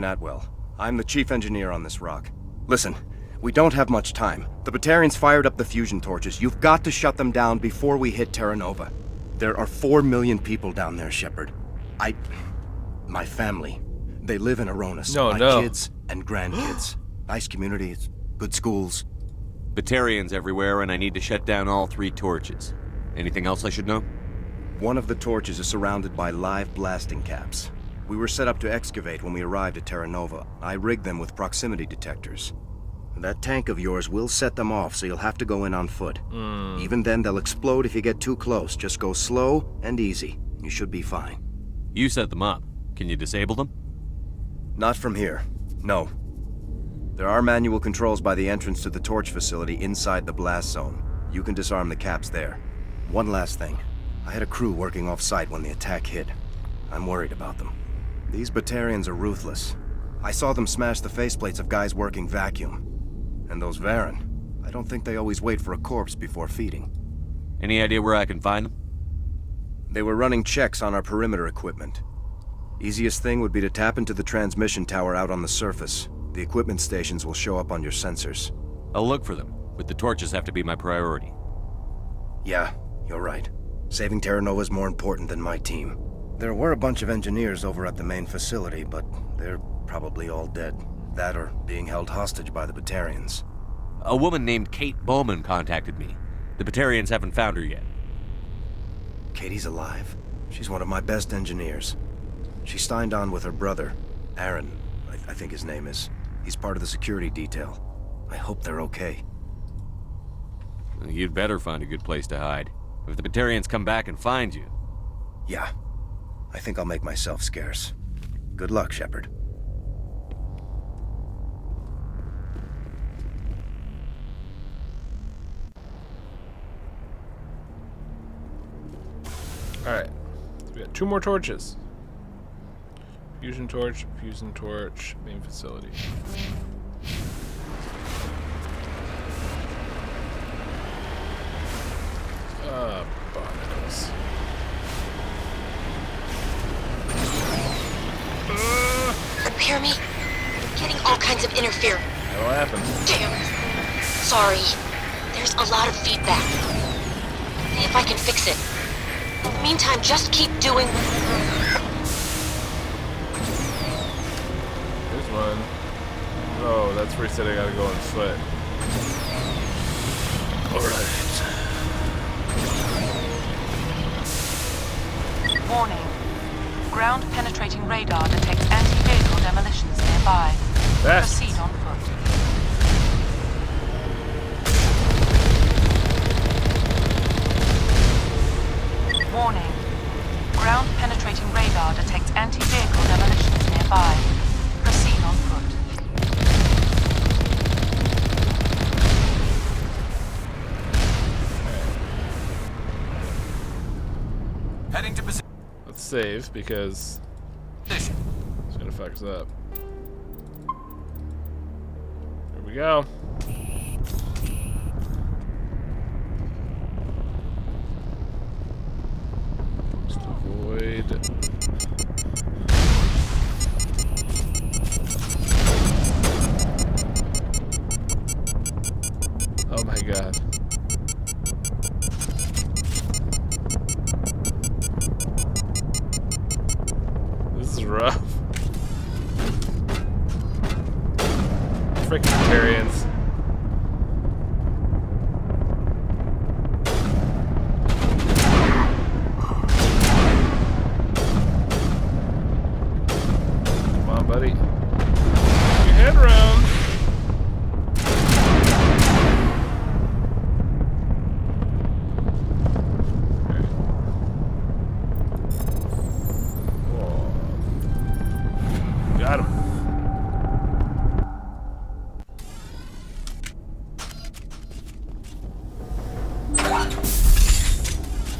Atwell. I'm the chief engineer on this rock. Listen, we don't have much time. The Batarians fired up the fusion torches. You've got to shut them down before we hit Terra Nova. There are 4 million people down there, Shepard. My family, they live in Aronis. My kids and grandkids. Nice community, good schools. Batarians everywhere, and I need to shut down all 3 torches. Anything else I should know? One of the torches is surrounded by live blasting caps. We were set up to excavate when we arrived at Terra Nova. I rigged them with proximity detectors. That tank of yours will set them off, so you'll have to go in on foot. Even then, they'll explode if you get too close. Just go slow and easy. You should be fine. You set them up. Can you disable them? Not from here. No. There are manual controls by the entrance to the torch facility inside the blast zone. You can disarm the caps there. One last thing. I had a crew working off-site when the attack hit. I'm worried about them. These Batarians are ruthless. I saw them smash the faceplates of guys working vacuum. And those Varen, I don't think they always wait for a corpse before feeding. Any idea where I can find them? They were running checks on our perimeter equipment. Easiest thing would be to tap into the transmission tower out on the surface. The equipment stations will show up on your sensors. I'll look for them, but the torches have to be my priority. Yeah, you're right. Saving Terra Nova is more important than my team. There were a bunch of engineers over at the main facility, but they're probably all dead. That or being held hostage by the Batarians. A woman named Kate Bowman contacted me. The Batarians haven't found her yet. Katie's alive. She's one of my best engineers. She signed on with her brother, Aaron, I think his name is. He's part of the security detail. I hope they're okay. You'd better find a good place to hide. If the Batarians come back and find you... Yeah. I think I'll make myself scarce. Good luck, Shepard. Alright. We got 2 more torches. Fusion torch, main facility. Barnacles. Hear me? Getting all kinds of interference. What happened? Damn. Sorry. There's a lot of feedback. See if I can fix it. In the meantime, just keep doing... Here's one. Oh, that's where he said I gotta go on foot. Warning. Ground-penetrating radar detects anti-vehicle demolitions nearby. Proceed on foot. Warning. Ground-penetrating radar detects anti-vehicle demolitions nearby. Proceed on foot. Heading to position. Let's save because it's gonna fuck us up. Here we go. Just avoid. Oh my god. This is rough. Freaking Batarians. Come on, buddy. Get your head around. Got him.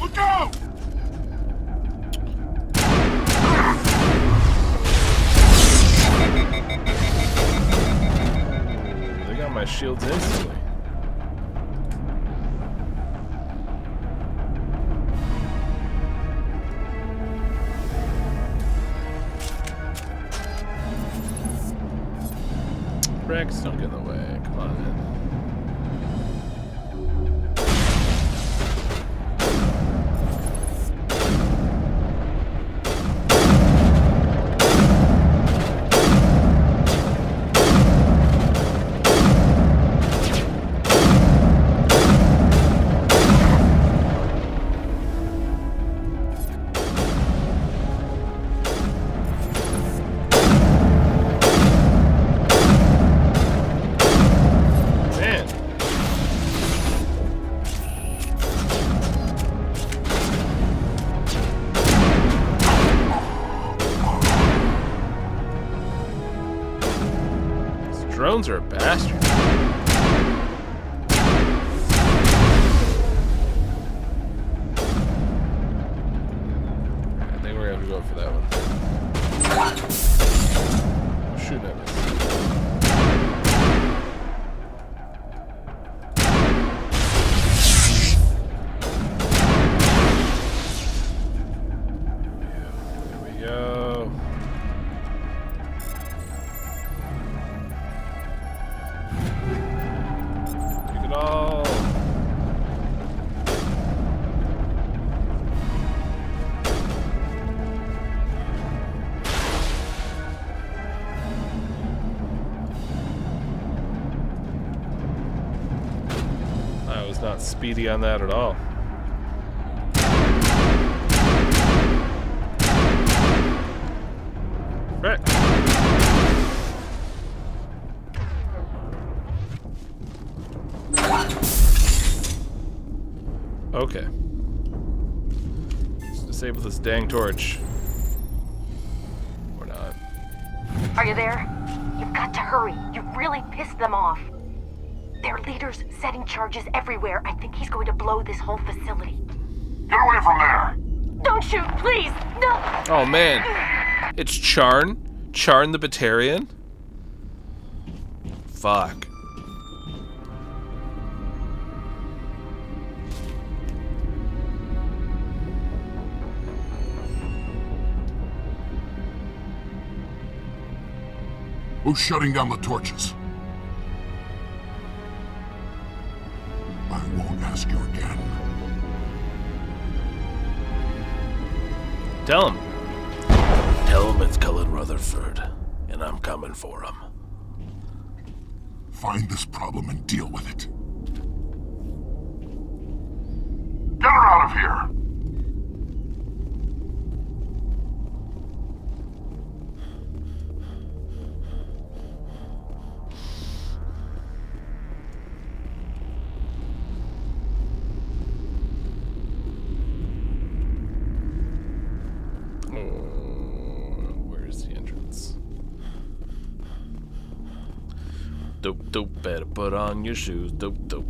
Look out! They got my shields instantly. Rex, don't get in the way. Come on, man. Drones are a bastard. I think we're gonna have to go for that one. Shoot at us. There we go. I was not speedy on that at all. Right. Okay. Let's disable this dang torch. Or not. Are you there? You've got to hurry. You've really pissed them off. Their leader's setting charges everywhere. I think he's going to blow this whole facility. Get away from there! Don't shoot, please! No! Oh man. It's Charn? Charn the Batarian? Fuck. Who's shutting down the torches? I won't ask you again. Tell him. Tell him it's Cullen Rutherford, and I'm coming for him. Find this problem and deal with it. Get her out of here! Dope, dope, better put on your shoes. Dope, dope.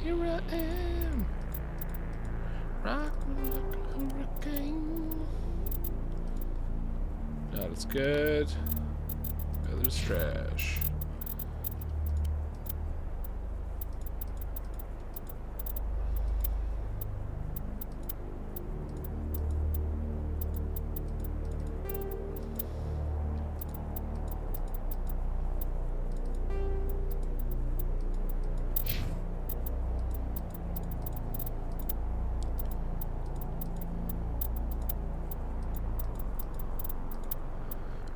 Here I am, rockin' like a hurricane. That is good. Other's trash.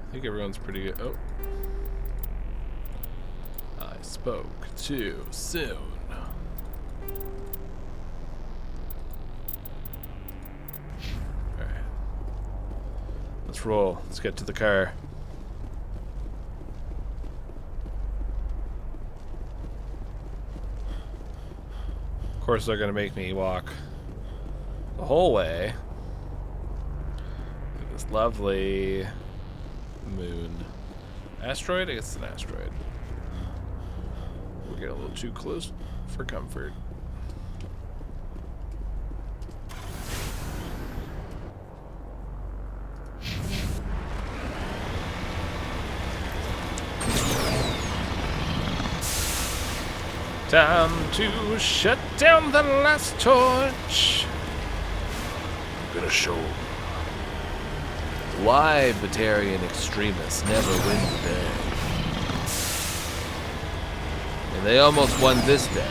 I think everyone's pretty good. Oh. I spoke too soon. Alright. Let's roll. Let's get to the car. Of course they're gonna make me walk the whole way. This lovely moon. Asteroid? I guess it's an asteroid. We're getting a little too close for comfort. Time to shut down the last torch. I'm gonna show why Batarian extremists never win the day. And they almost won this day.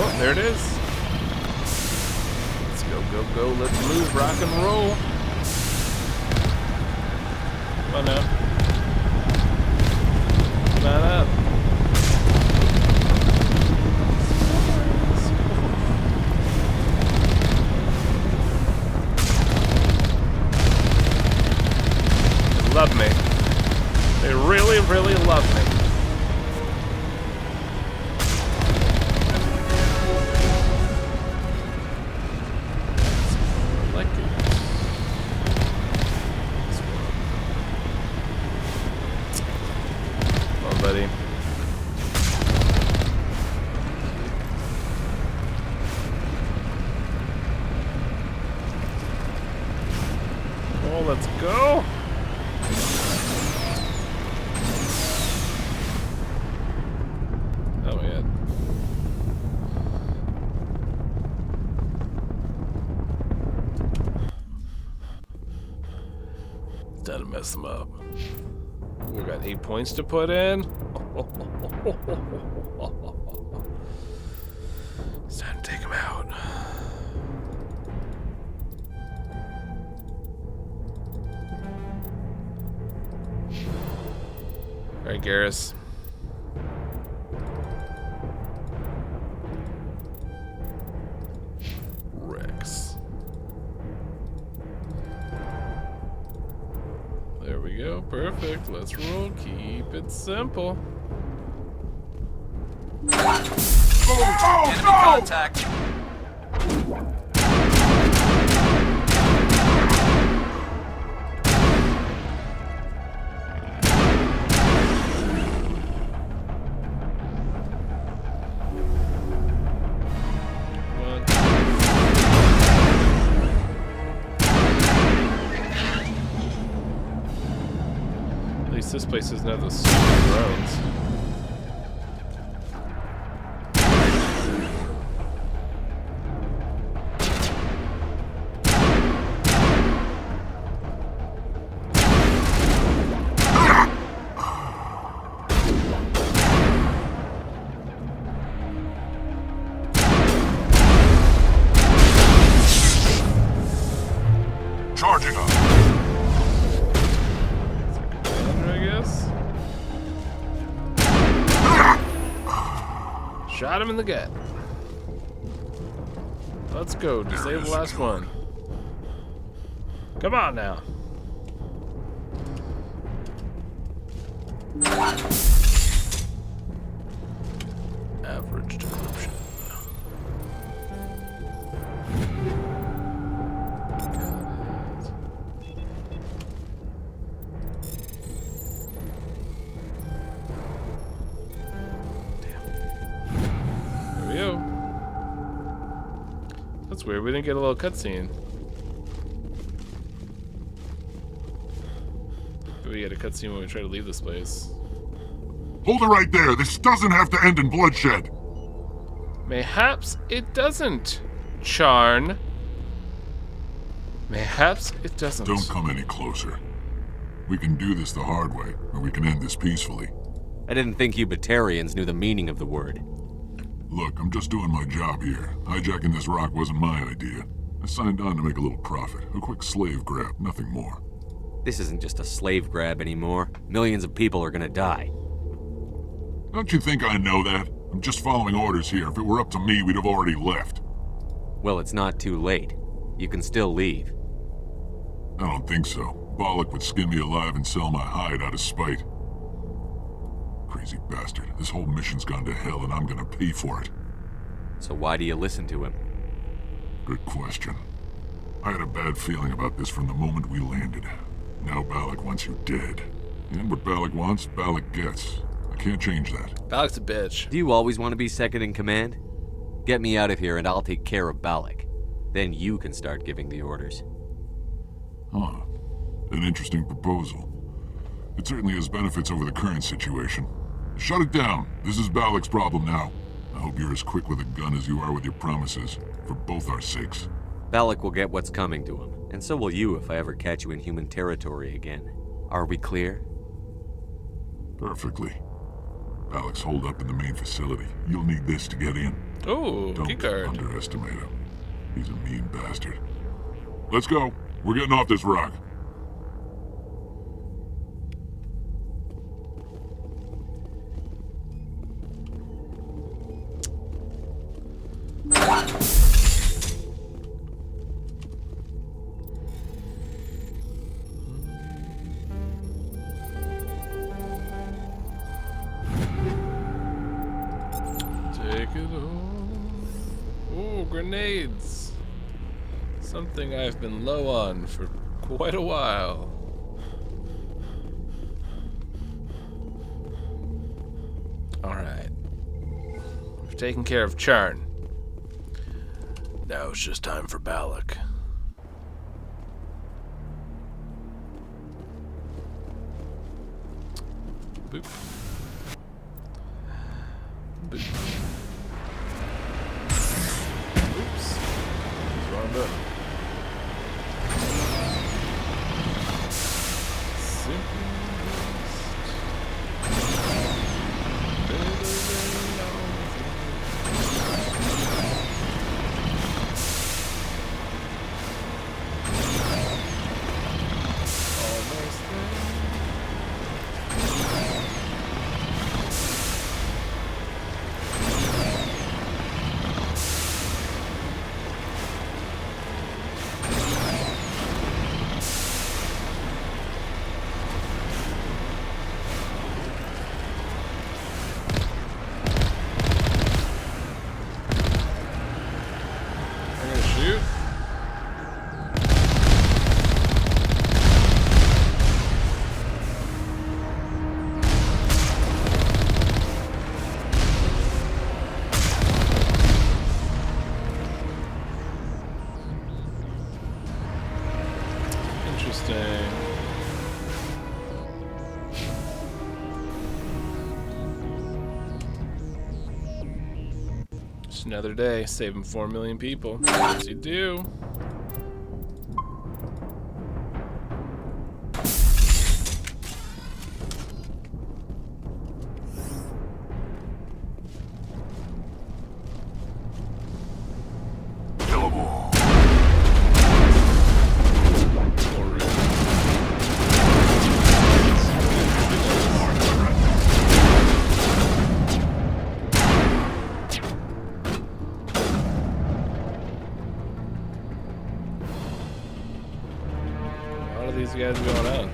Oh, there it is. Let's go, go, go. Let's move, rock and roll. Come on now. Come on up. Love me. They really, really love me. I like it. Come on, buddy. Oh, let's go. Oh my god. That'll mess them up. We got 8 points to put in. It's time to take him out. Alright, Garrus. Rex. There we go. Perfect. Let's roll. Keep it simple. Enemy contact. At least this place doesn't have those stupid drones. Charging up. I Shot him in the gut. Let's go. Disable the last one. Come on now. Average decryption. There we go. That's weird. We didn't get a little cutscene. We get a cutscene when we try to leave this place. Hold it right there. This doesn't have to end in bloodshed. Mayhaps it doesn't, Charn. Mayhaps it doesn't. Don't come any closer. We can do this the hard way, or we can end this peacefully. I didn't think you Batarians knew the meaning of the word. Look, I'm just doing my job here. Hijacking this rock wasn't my idea. I signed on to make a little profit. A quick slave grab, nothing more. This isn't just a slave grab anymore. Millions of people are gonna die. Don't you think I know that? I'm just following orders here. If it were up to me, we'd have already left. Well, it's not too late. You can still leave. I don't think so. Bollock would skin me alive and sell my hide out of spite. Crazy bastard. This whole mission's gone to hell and I'm gonna pay for it. So why do you listen to him? Good question. I had a bad feeling about this from the moment we landed. Now Bollock wants you dead. And what Bollock wants, Bollock gets. I can't change that. Balak's a bitch. Do you always want to be second in command? Get me out of here and I'll take care of Bollock. Then you can start giving the orders. Huh. An interesting proposal. It certainly has benefits over the current situation. Shut it down. This is Bollock's problem now. I hope you're as quick with a gun as you are with your promises, for both our sakes. Bollock will get what's coming to him, and so will you if I ever catch you in human territory again. Are we clear? Perfectly. Bollock's holed up in the main facility. You'll need this to get in. Oh, Don't keycard. underestimate him. He's a mean bastard. Let's go. We're getting off this rock. Take it home. Oh, grenades. Something I've been low on for quite a while. Alright. We've taken care of Charn. Now it's just time for Bollock. Boop. Boop. Oops. Wrong button. Interesting. Just another day, saving 4 million people. Yes, you do. you guys going on?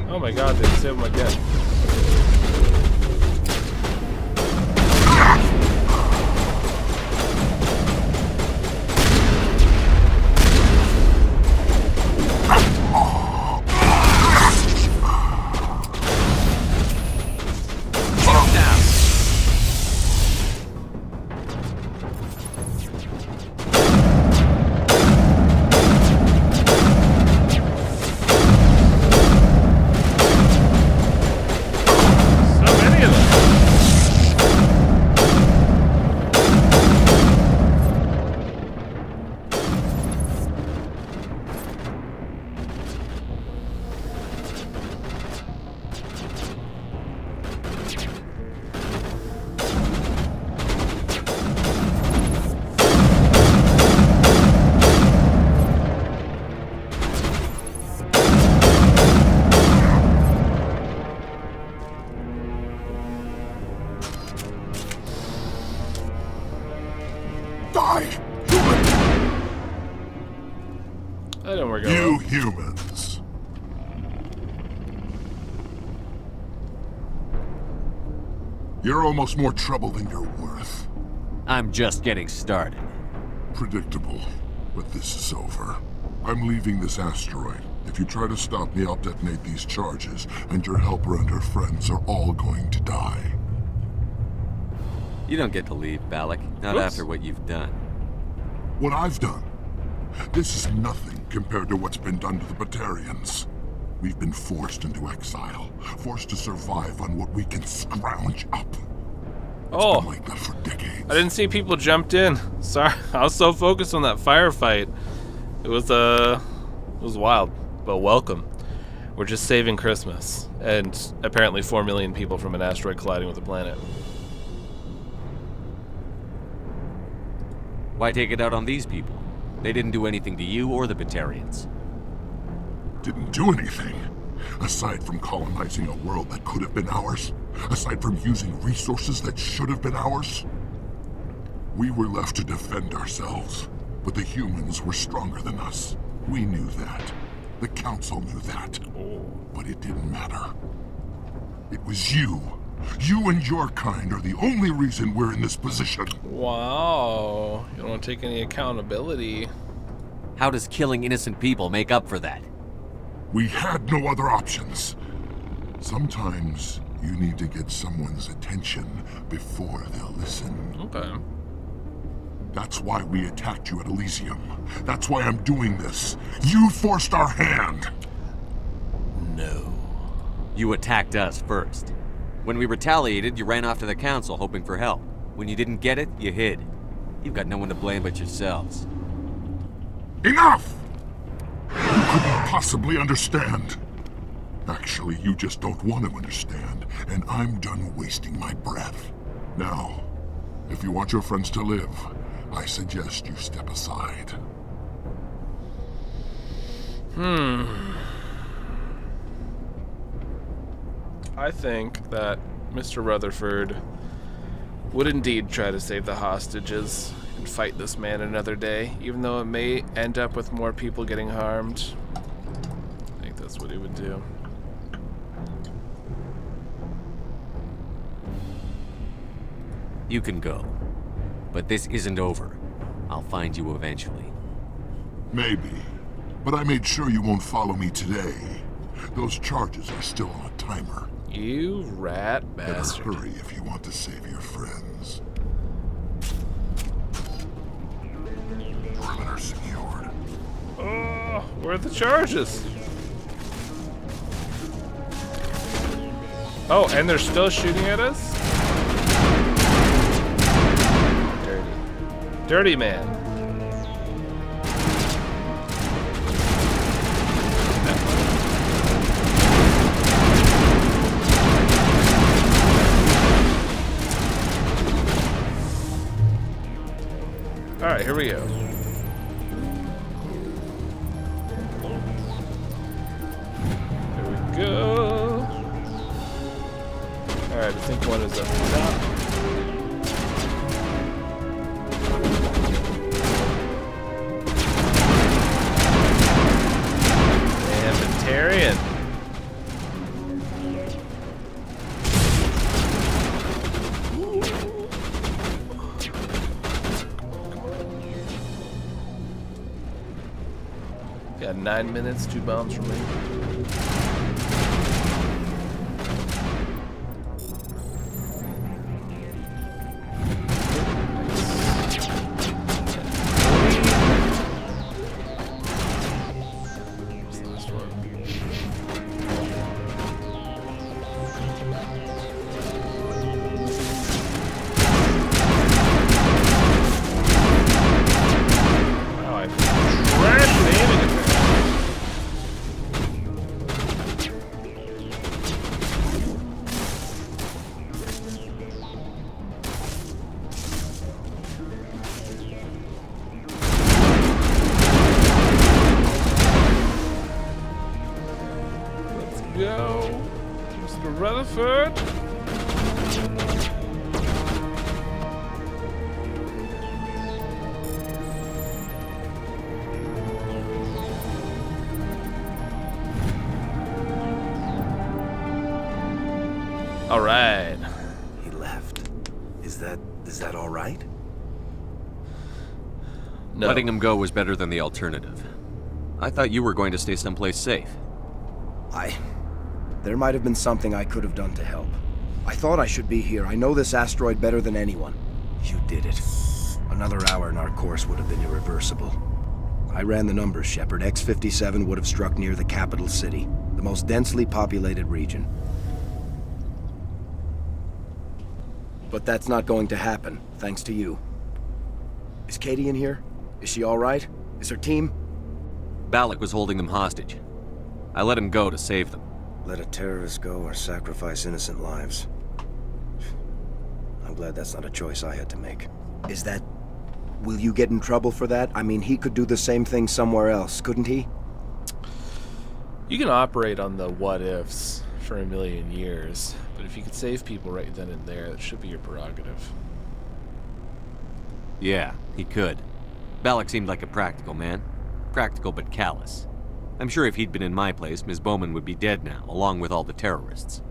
Oh my god, they saved him again. That didn't work out. You humans. You're almost more trouble than you're worth. I'm just getting started. Predictable, but this is over. I'm leaving this asteroid. If you try to stop me, I'll detonate these charges, and your helper and her friends are all going to die. You don't get to leave, Balak. Not Oops. after what you've done. What I've done? This is nothing compared to what's been done to the Batarians. We've been forced into exile, forced to survive on what we can scrounge up. Oh, like that for decades. I didn't see people jumped in. Sorry, I was so focused on that firefight. It was wild, but welcome. We're just saving Christmas, and apparently 4 million people from an asteroid colliding with a planet. Why take it out on these people? They didn't do anything to you or the Batarians. Didn't do anything. Aside from colonizing a world that could have been ours. Aside from using resources that should have been ours. We were left to defend ourselves. But the humans were stronger than us. We knew that. The Council knew that. But it didn't matter. It was you. You and your kind are the only reason we're in this position. Wow. You don't want to take any accountability. How does killing innocent people make up for that? We had no other options. Sometimes you need to get someone's attention before they'll listen. Okay. That's why we attacked you at Elysium. That's why I'm doing this. You forced our hand. No. You attacked us first. When we retaliated, you ran off to the Council hoping for help. When you didn't get it, you hid. You've got no one to blame but yourselves. Enough! You couldn't possibly understand. Actually, you just don't want to understand, and I'm done wasting my breath. Now, if you want your friends to live, I suggest you step aside. I think that Mr. Rutherford would indeed try to save the hostages and fight this man another day, even though it may end up with more people getting harmed. I think that's what he would do. You can go. But this isn't over. I'll find you eventually. Maybe. But I made sure you won't follow me today. Those charges are still on a timer. You rat bastard. Better hurry if you want to save your friends. Perimeter secured. Oh, where are the charges? Oh, and they're still shooting at us? Dirty. Dirty man. Alright, here we go. Here we go. Alright, I think one is up top. And Batarian. Got 9 minutes, 2 bombs remaining. Go, Mr. Rutherford. All right. He left. Is that all right? No. Letting him go was better than the alternative. I thought you were going to stay someplace safe. There might have been something I could have done to help. I thought I should be here. I know this asteroid better than anyone. You did it. Another hour and our course would have been irreversible. I ran the numbers, Shepard. X-57 would have struck near the capital city, the most densely populated region. But that's not going to happen, thanks to you. Is Katie in here? Is she all right? Is her team? Balak was holding them hostage. I let him go to save them. Let a terrorist go or sacrifice innocent lives. I'm glad that's not a choice I had to make. Is that... Will you get in trouble for that? I mean, he could do the same thing somewhere else, couldn't he? You can operate on the what-ifs for a million years, but if you could save people right then and there, that should be your prerogative. Yeah, he could. Balak seemed like a practical man. Practical but callous. I'm sure if he'd been in my place, Ms. Bowman would be dead now, along with all the terrorists.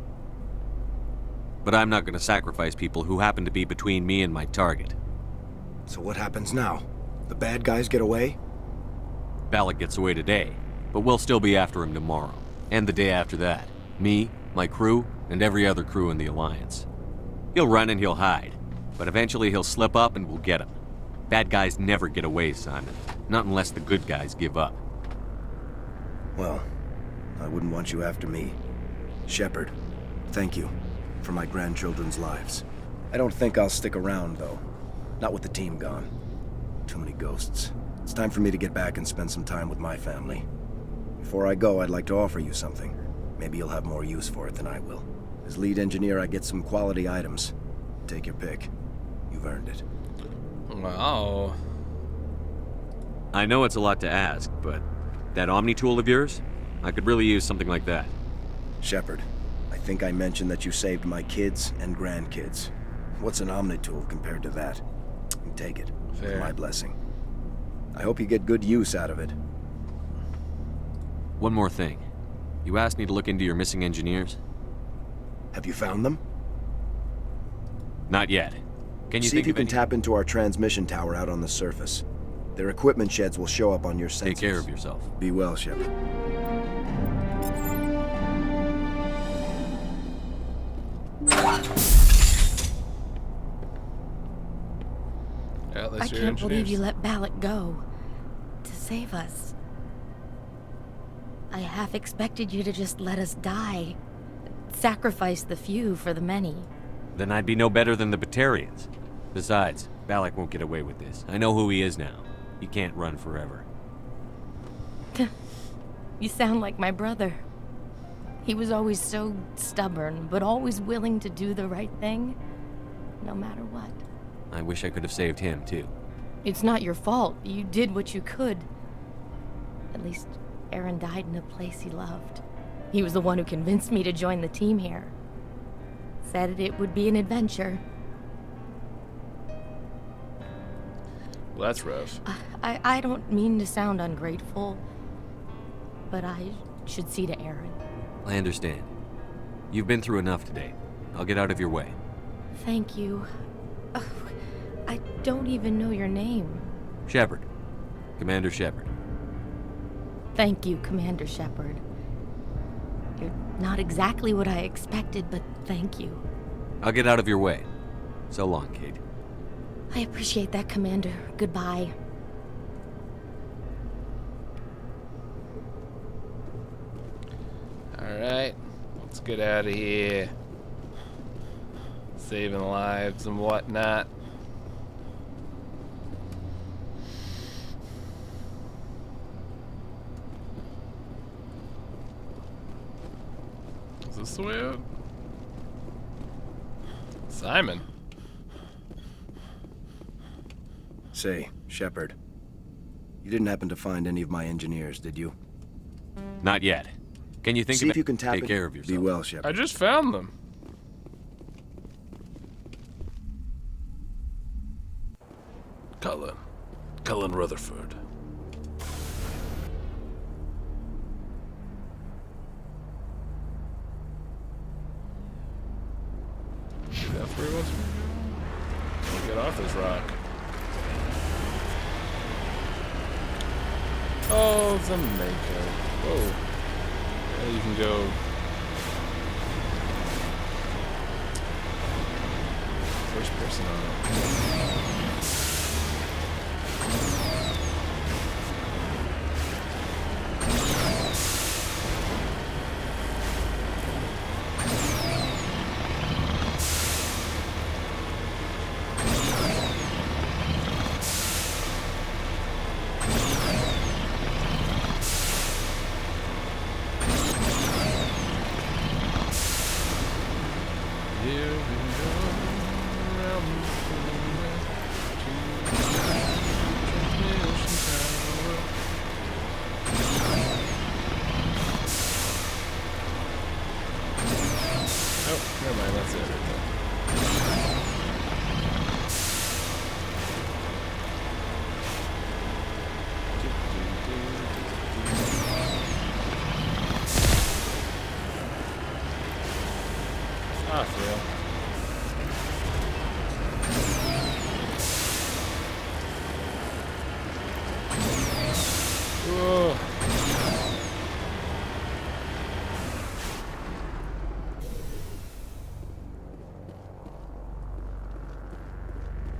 But I'm not going to sacrifice people who happen to be between me and my target. So what happens now? The bad guys get away? Balak gets away today, but we'll still be after him tomorrow. And the day after that. Me, my crew, and every other crew in the Alliance. He'll run and he'll hide, but eventually he'll slip up and we'll get him. Bad guys never get away, Simon. Not unless the good guys give up. Well, I wouldn't want you after me. Shepard, thank you for my grandchildren's lives. I don't think I'll stick around, though. Not with the team gone. Too many ghosts. It's time for me to get back and spend some time with my family. Before I go, I'd like to offer you something. Maybe you'll have more use for it than I will. As lead engineer, I get some quality items. Take your pick. You've earned it. Wow. I know it's a lot to ask, but that Omni tool of yours? I could really use something like that. Shepard, I think I mentioned that you saved my kids and grandkids. What's an Omni tool compared to that? Take it. Fair. With my blessing. I hope you get good use out of it. One more thing. You asked me to look into your missing engineers? Have you found them? Not yet. Can you See think if you of can any? tap into our transmission tower out on the surface. Their equipment sheds will show up on your sensors. Take care of yourself. Be well, Shepard. I can't believe you let Balak go. To save us. I half expected you to just let us die. sacrifice the few for the many. Then I'd be no better than the Batarians. Besides, Balak won't get away with this. I know who he is now. He can't run forever. You sound like my brother. He was always so stubborn, but always willing to do the right thing, no matter what. I wish I could have saved him, too. It's not your fault. You did what you could. At least, Aaron died in a place he loved. He was the one who convinced me to join the team here. Said it would be an adventure. Well, that's rough. I don't mean to sound ungrateful, but I should see to Aaron. I understand. You've been through enough today. I'll get out of your way. Thank you. I don't even know your name. Shepard. Commander Shepard. Thank you, Commander Shepard. You're not exactly what I expected, but thank you. I'll get out of your way. So long, Kate. I appreciate that, Commander. Goodbye. Alright, let's get out of here. Saving lives and whatnot. Is this the way out? Simon. Say, Shepard. You didn't happen to find any of my engineers, did you? Not yet. Can you think See of if you can take care of yourself? Be well, Shepard. I just found them. Cullen Rutherford. That's where he wants me to go. Get off this rock. Oh, Jamaica. Whoa. Yeah, you can go. First person on it.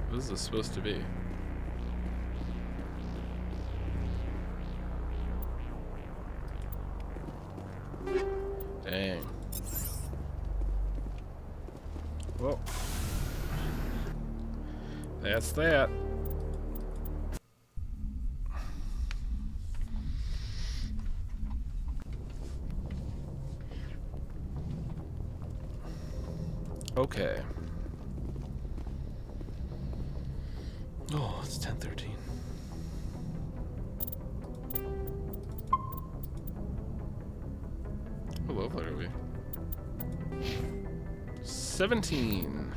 What is this supposed to be? Dang. Well, that's that. Okay. Oh, it's 10:13. How lovely are we? 17.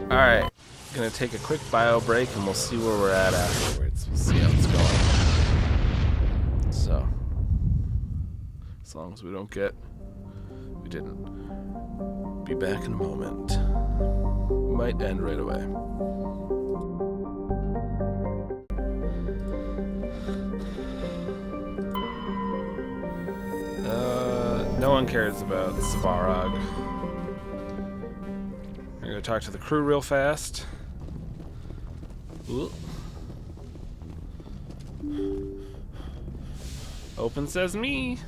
Alright, gonna take a quick bio break and we'll see where we're at afterwards. We'll see how it's going. So, as long as we don't get... We didn't. Be back in a moment. Might end right away. No one cares about Svarog. We're gonna talk to the crew real fast. Ooh. Open sesame.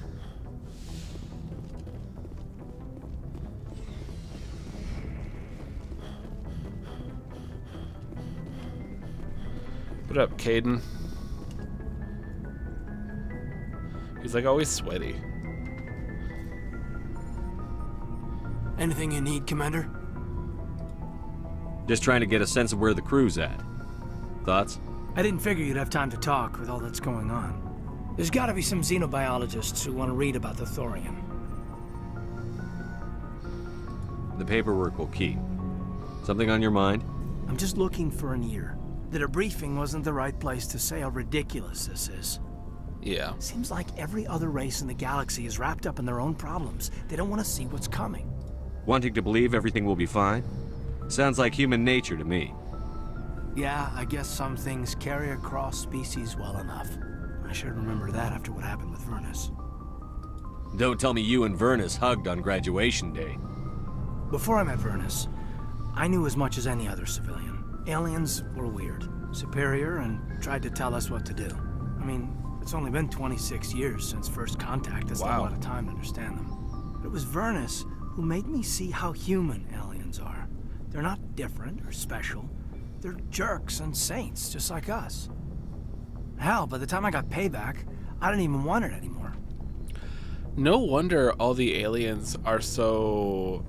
What up, Caden? He's like always sweaty. Anything you need, Commander? Just trying to get a sense of where the crew's at. Thoughts? I didn't figure you'd have time to talk with all that's going on. There's gotta be some xenobiologists who want to read about the Thorian. The paperwork will keep. Something on your mind? I'm just looking for an ear. The debriefing wasn't the right place to say how ridiculous this is. Yeah. Seems like every other race in the galaxy is wrapped up in their own problems. They don't want to see what's coming. Wanting to believe everything will be fine? Sounds like human nature to me. Yeah, I guess some things carry across species well enough. I should remember that after what happened with Vernus. Don't tell me you and Vernus hugged on graduation day. Before I met Vernus, I knew as much as any other civilian. Aliens were weird, superior, and tried to tell us what to do. I mean, it's only been 26 years since first contact. That's not a lot of time to understand them. But it was Vernus who made me see how human aliens are. They're not different or special. They're jerks and saints, just like us. Hell, by the time I got payback, I didn't even want it anymore. No wonder all the aliens are so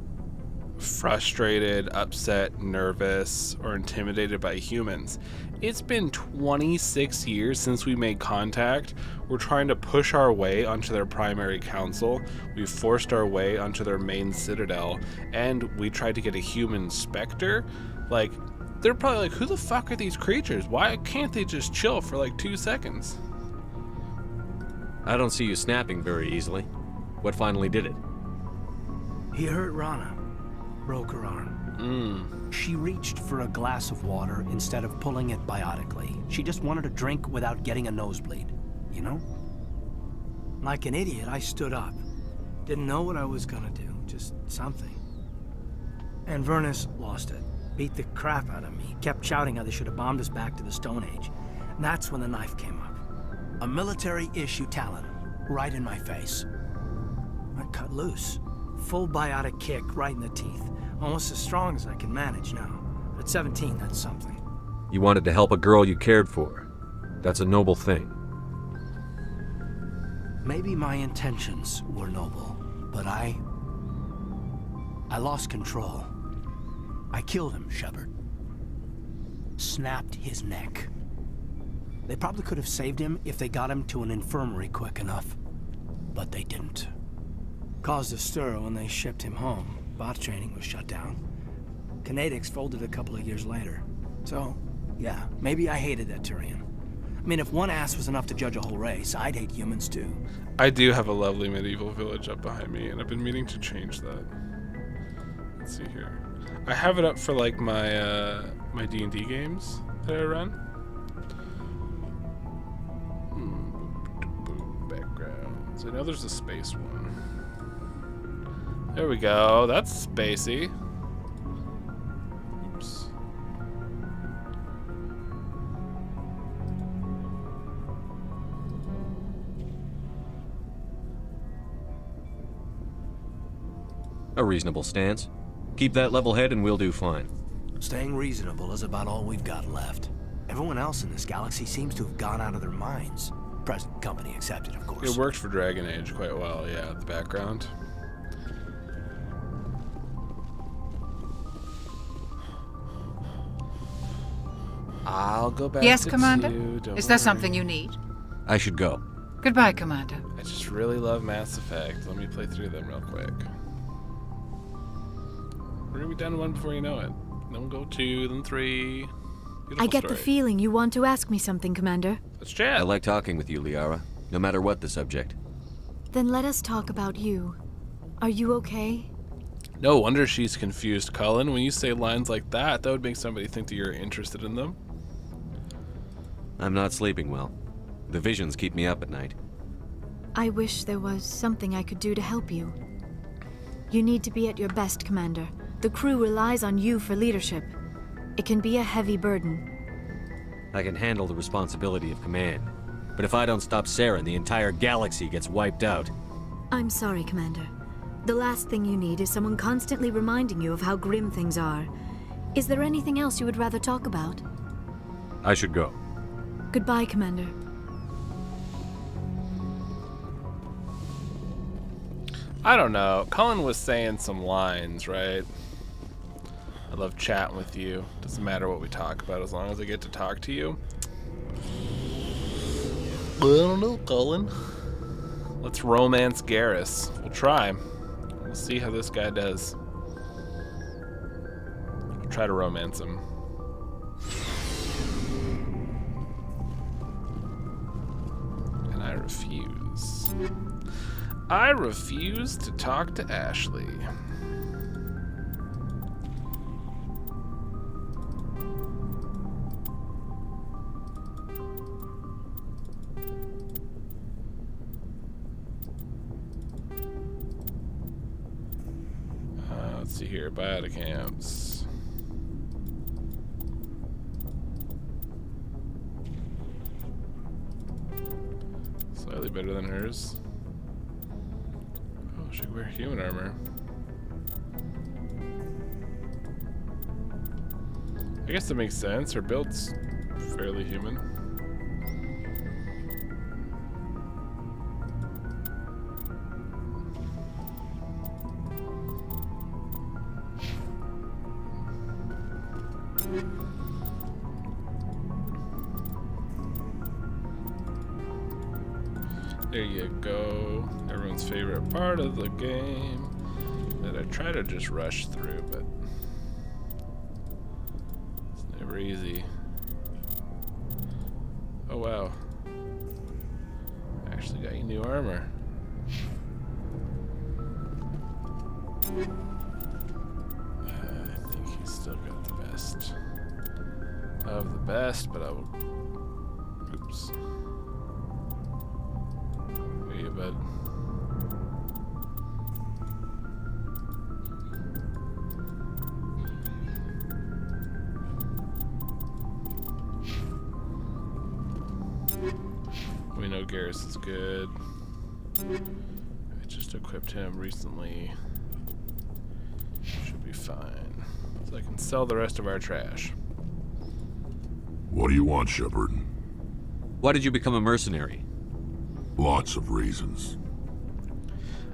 frustrated, upset, nervous, or intimidated by humans. It's been 26 years since we made contact. We're trying to push our way onto their primary council. We've forced our way onto their main citadel, and we tried to get a human Spectre. Like, they're probably like, who the fuck are these creatures? Why can't they just chill for like 2 seconds? I don't see you snapping very easily. What finally did it? He hurt Rana. Broke her arm. She reached for a glass of water instead of pulling it biotically. She just wanted a drink without getting a nosebleed, you know? Like an idiot, I stood up. Didn't know what I was gonna do, just something. And Vernus lost it. Beat the crap out of me. Kept shouting how they should have bombed us back to the Stone Age. And that's when the knife came up. A military-issue Talon, right in my face. I cut loose. Full biotic kick right in the teeth. Almost as strong as I can manage now. At 17, that's something. You wanted to help a girl you cared for. That's a noble thing. Maybe my intentions were noble, but I lost control. I killed him, Shepard. Snapped his neck. They probably could have saved him if they got him to an infirmary quick enough. But they didn't. Caused a stir when they shipped him home. Bot training was shut down. Kinetics folded a couple of years later. So, yeah, maybe I hated that Turian. I mean, if one ass was enough to judge a whole race, I'd hate humans too. I do have a lovely medieval village up behind me, and I've been meaning to change that. Let's see here. I have it up for like my my D&D games that I run. Backgrounds. I know there's a space one. There we go. That's spacey. Oops. A reasonable stance. Keep that level head and we'll do fine. Staying reasonable is about all we've got left. Everyone else in this galaxy seems to have gone out of their minds. Present company accepted, of course. It worked for Dragon Age quite well, yeah, the background. I'll go back Yes, to Commander? 2, don't Is there worry. something you need? I should go. Goodbye, Commander. I just really love Mass Effect. Let me play through them real quick. We're gonna be done one before you know it. Then we'll go 2, then 3. Beautiful I get story. the feeling you want to ask me something, Commander. Let's chat. I like talking with you, Liara, no matter what the subject. Then let us talk about you. Are you okay? No wonder she's confused, Cullen. When you say lines like that would make somebody think that you're interested in them. I'm not sleeping well. The visions keep me up at night. I wish there was something I could do to help you. You need to be at your best, Commander. The crew relies on you for leadership. It can be a heavy burden. I can handle the responsibility of command. But if I don't stop Saren, the entire galaxy gets wiped out. I'm sorry, Commander. The last thing you need is someone constantly reminding you of how grim things are. Is there anything else you would rather talk about? I should go. Goodbye, Commander. I don't know. Cullen was saying some lines, right? I love chatting with you. Doesn't matter what we talk about as long as I get to talk to you. I don't know, Cullen. Let's romance Garrus. We'll try. We'll see how this guy does. We'll try to romance him. And I refuse. I refuse to talk to Ashley. Let's see here, biodecamps. Slightly better than hers. Oh, she could wear human armor. I guess that makes sense. Her build's fairly human. There you go. Everyone's favorite part of the game that I try to just rush through, but it's never easy. Oh wow. I actually got you new armor. I think he's still got the best of the best, but I will. Oops. But we know Garrus is good. I just equipped him recently. Should be fine. So I can sell the rest of our trash. What do you want, Shepard? Why did you become a mercenary? Lots of reasons.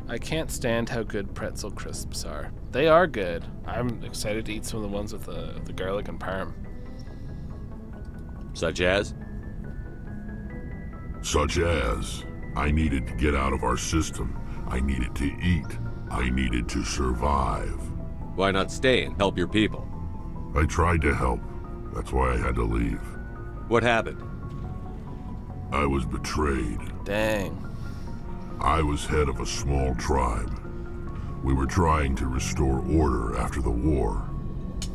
I can't stand how good pretzel crisps are. They are good. I'm excited to eat some of the ones with the garlic and parm. Such as? Such as, I needed to get out of our system. I needed to eat. I needed to survive. Why not stay and help your people? I tried to help. That's why I had to leave. What happened? I was betrayed. Dang. I was head of a small tribe. We were trying to restore order after the war,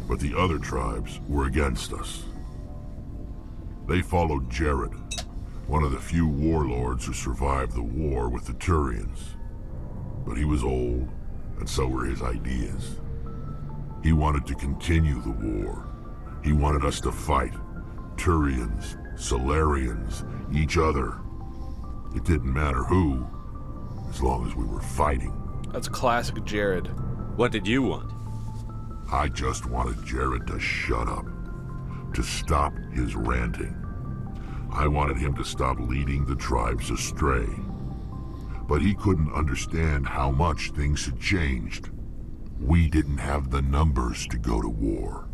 but the other tribes were against us. They followed Jared, one of the few warlords who survived the war with the Turians. But he was old, and so were his ideas. He wanted to continue the war. He wanted us to fight. Turians, Solarians, each other. It didn't matter who, as long as we were fighting. That's classic Jared. What did you want? I just wanted Jared to shut up, to stop his ranting. I wanted him to stop leading the tribes astray. But he couldn't understand how much things had changed. We didn't have the numbers to go to war.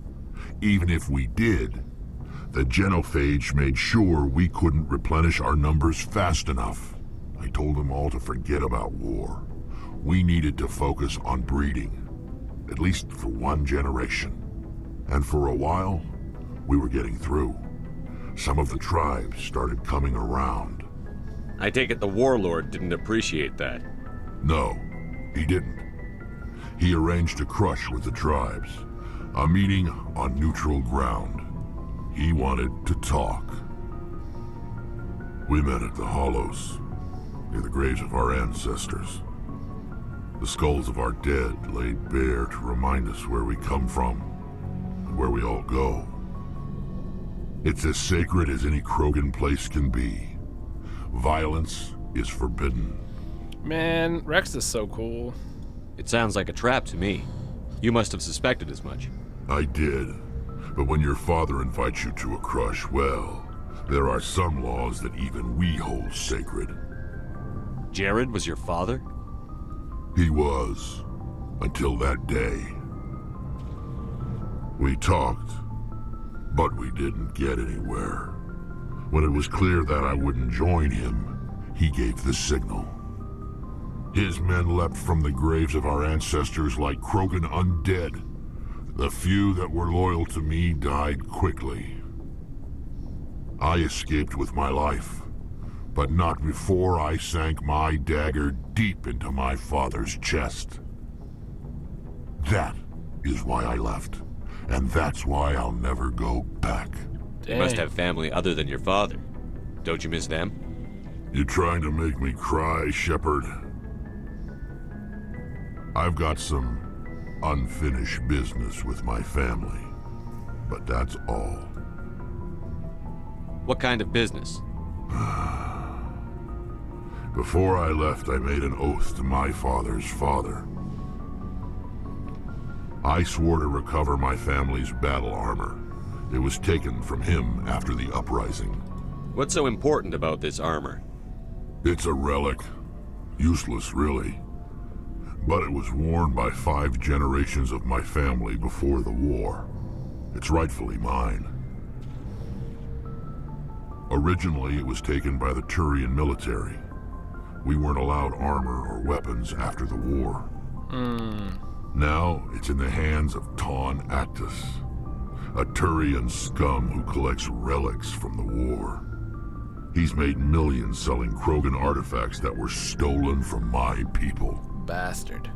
Even if we did, the genophage made sure we couldn't replenish our numbers fast enough. I told them all to forget about war. We needed to focus on breeding, at least for one generation. And for a while, we were getting through. Some of the tribes started coming around. I take it the warlord didn't appreciate that. No, he didn't. He arranged a crush with the tribes, a meeting on neutral ground. He wanted to talk. We met at the Hollows. near the graves of our ancestors. The skulls of our dead laid bare to remind us where we come from and where we all go. It's as sacred as any Krogan place can be. Violence is forbidden. Man, Rex is so cool. It sounds like a trap to me. You must have suspected as much. I did. But when your father invites you to a crush, well, there are some laws that even we hold sacred. Jared was your father? He was. Until that day. We talked, but we didn't get anywhere. When it was clear that I wouldn't join him, he gave the signal. His men leapt from the graves of our ancestors like Krogan undead. The few that were loyal to me died quickly. I escaped with my life, but not before I sank my dagger deep into my father's chest. That is why I left, and that's why I'll never go back. You must have family other than your father. Don't you miss them? You trying to make me cry, Shepard? I've got some unfinished business with my family, but that's all. What kind of business? Before I left, I made an oath to my father's father. I swore to recover my family's battle armor. It was taken from him after the uprising. What's so important about this armor? It's a relic. Useless, really. But it was worn by 5 generations of my family before the war. It's rightfully mine. Originally, it was taken by the Turian military. We weren't allowed armor or weapons after the war. Now, it's in the hands of Ton Actus, a Turian scum who collects relics from the war. He's made millions selling Krogan artifacts that were stolen from my people. Bastard.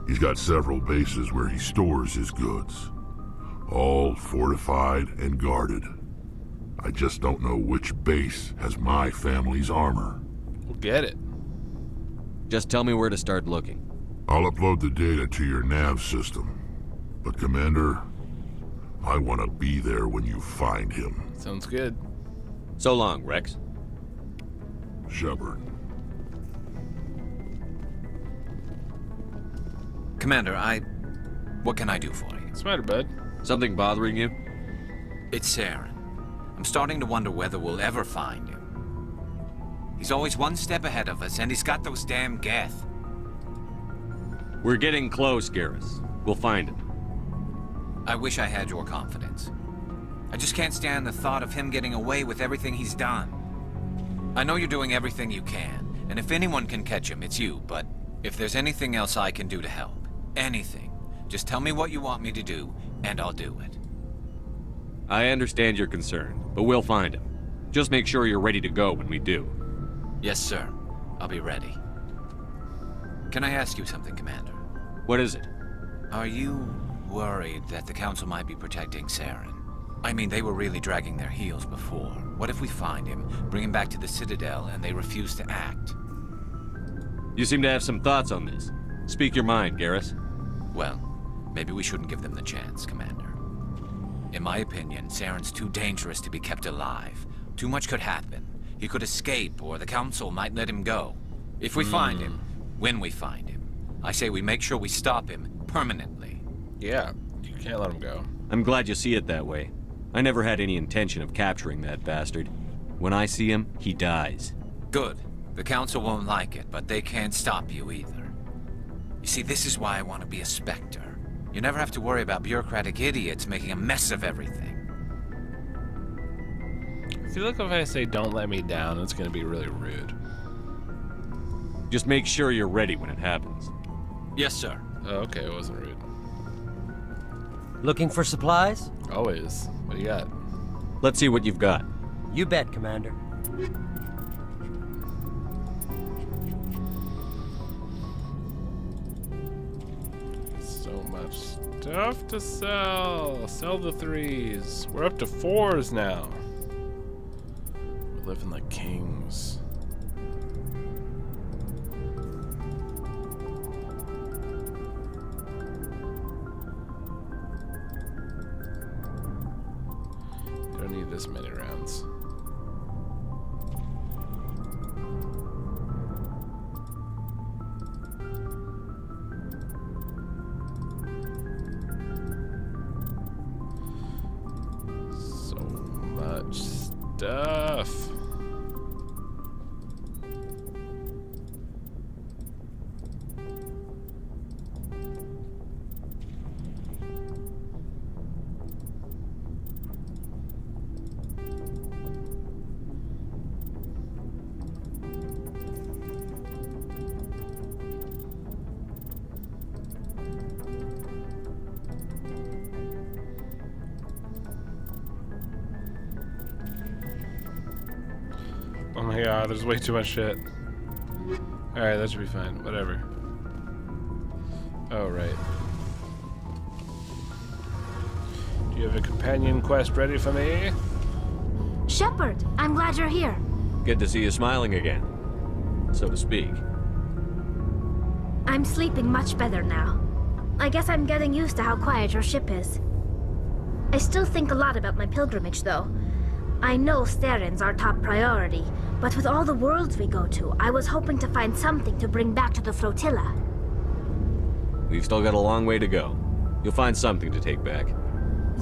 He's got several bases where he stores his goods. All fortified and guarded. I just don't know which base has my family's armor. We'll get it. Just tell me where to start looking. I'll upload the data to your nav system. But Commander, I want to be there when you find him. Sounds good. So long, Rex. Shepard. Commander, what can I do for you? What's the matter, bud? Something bothering you? It's Saren. I'm starting to wonder whether we'll ever find him. He's always one step ahead of us, and he's got those damn Geth. We're getting close, Garrus. We'll find him. I wish I had your confidence. I just can't stand the thought of him getting away with everything he's done. I know you're doing everything you can, and if anyone can catch him, it's you, but if there's anything else I can do to help, anything, just tell me what you want me to do, and I'll do it. I understand your concern, but we'll find him. Just make sure you're ready to go when we do. Yes, sir. I'll be ready. Can I ask you something, Commander? What is it? Are you worried that the Council might be protecting Saren? I mean, they were really dragging their heels before. What if we find him, bring him back to the Citadel, and they refuse to act? You seem to have some thoughts on this. Speak your mind, Garrus. Well, maybe we shouldn't give them the chance, Commander. In my opinion, Saren's too dangerous to be kept alive. Too much could happen. He could escape, or the Council might let him go. If we find him, when we find him, I say we make sure we stop him permanently. Yeah, you can't let him go. I'm glad you see it that way. I never had any intention of capturing that bastard. When I see him, he dies. Good. The Council won't like it, but they can't stop you either. You see, this is why I want to be a Spectre. You never have to worry about bureaucratic idiots making a mess of everything. I feel like if I say don't let me down, it's going to be really rude. Just make sure you're ready when it happens. Yes, sir. Oh, okay, it wasn't rude. Looking for supplies? Always. What do you got? Let's see what you've got. You bet, Commander. So much stuff to sell. Sell the 3s. We're up to 4s now. We're living like kings. this many rounds. So much stuff. Oh my god, there's way too much shit. Alright, that should be fine. Whatever. Oh, right. Do you have a companion quest ready for me? Shepard, I'm glad you're here. Good to see you smiling again, so to speak. I'm sleeping much better now. I guess I'm getting used to how quiet your ship is. I still think a lot about my pilgrimage, though. I know Saren's our top priority, but with all the worlds we go to, I was hoping to find something to bring back to the flotilla. We've still got a long way to go. You'll find something to take back.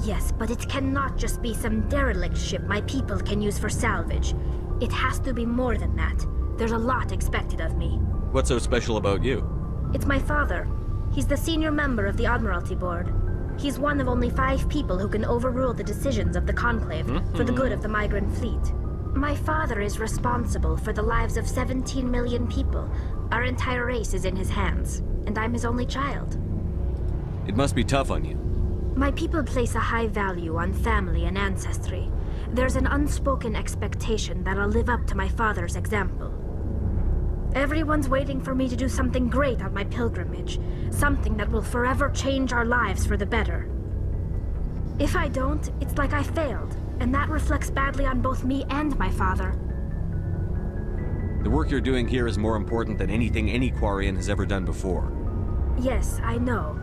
Yes, but it cannot just be some derelict ship my people can use for salvage. It has to be more than that. There's a lot expected of me. What's so special about you? It's my father. He's the senior member of the Admiralty Board. He's one of only 5 people who can overrule the decisions of the Conclave for the good of the migrant fleet. My father is responsible for the lives of 17 million people. Our entire race is in his hands, and I'm his only child. It must be tough on you. My people place a high value on family and ancestry. There's an unspoken expectation that I'll live up to my father's example. Everyone's waiting for me to do something great on my pilgrimage, something that will forever change our lives for the better. If I don't, it's like I failed, and that reflects badly on both me and my father. The work you're doing here is more important than anything any Quarian has ever done before. Yes, I know.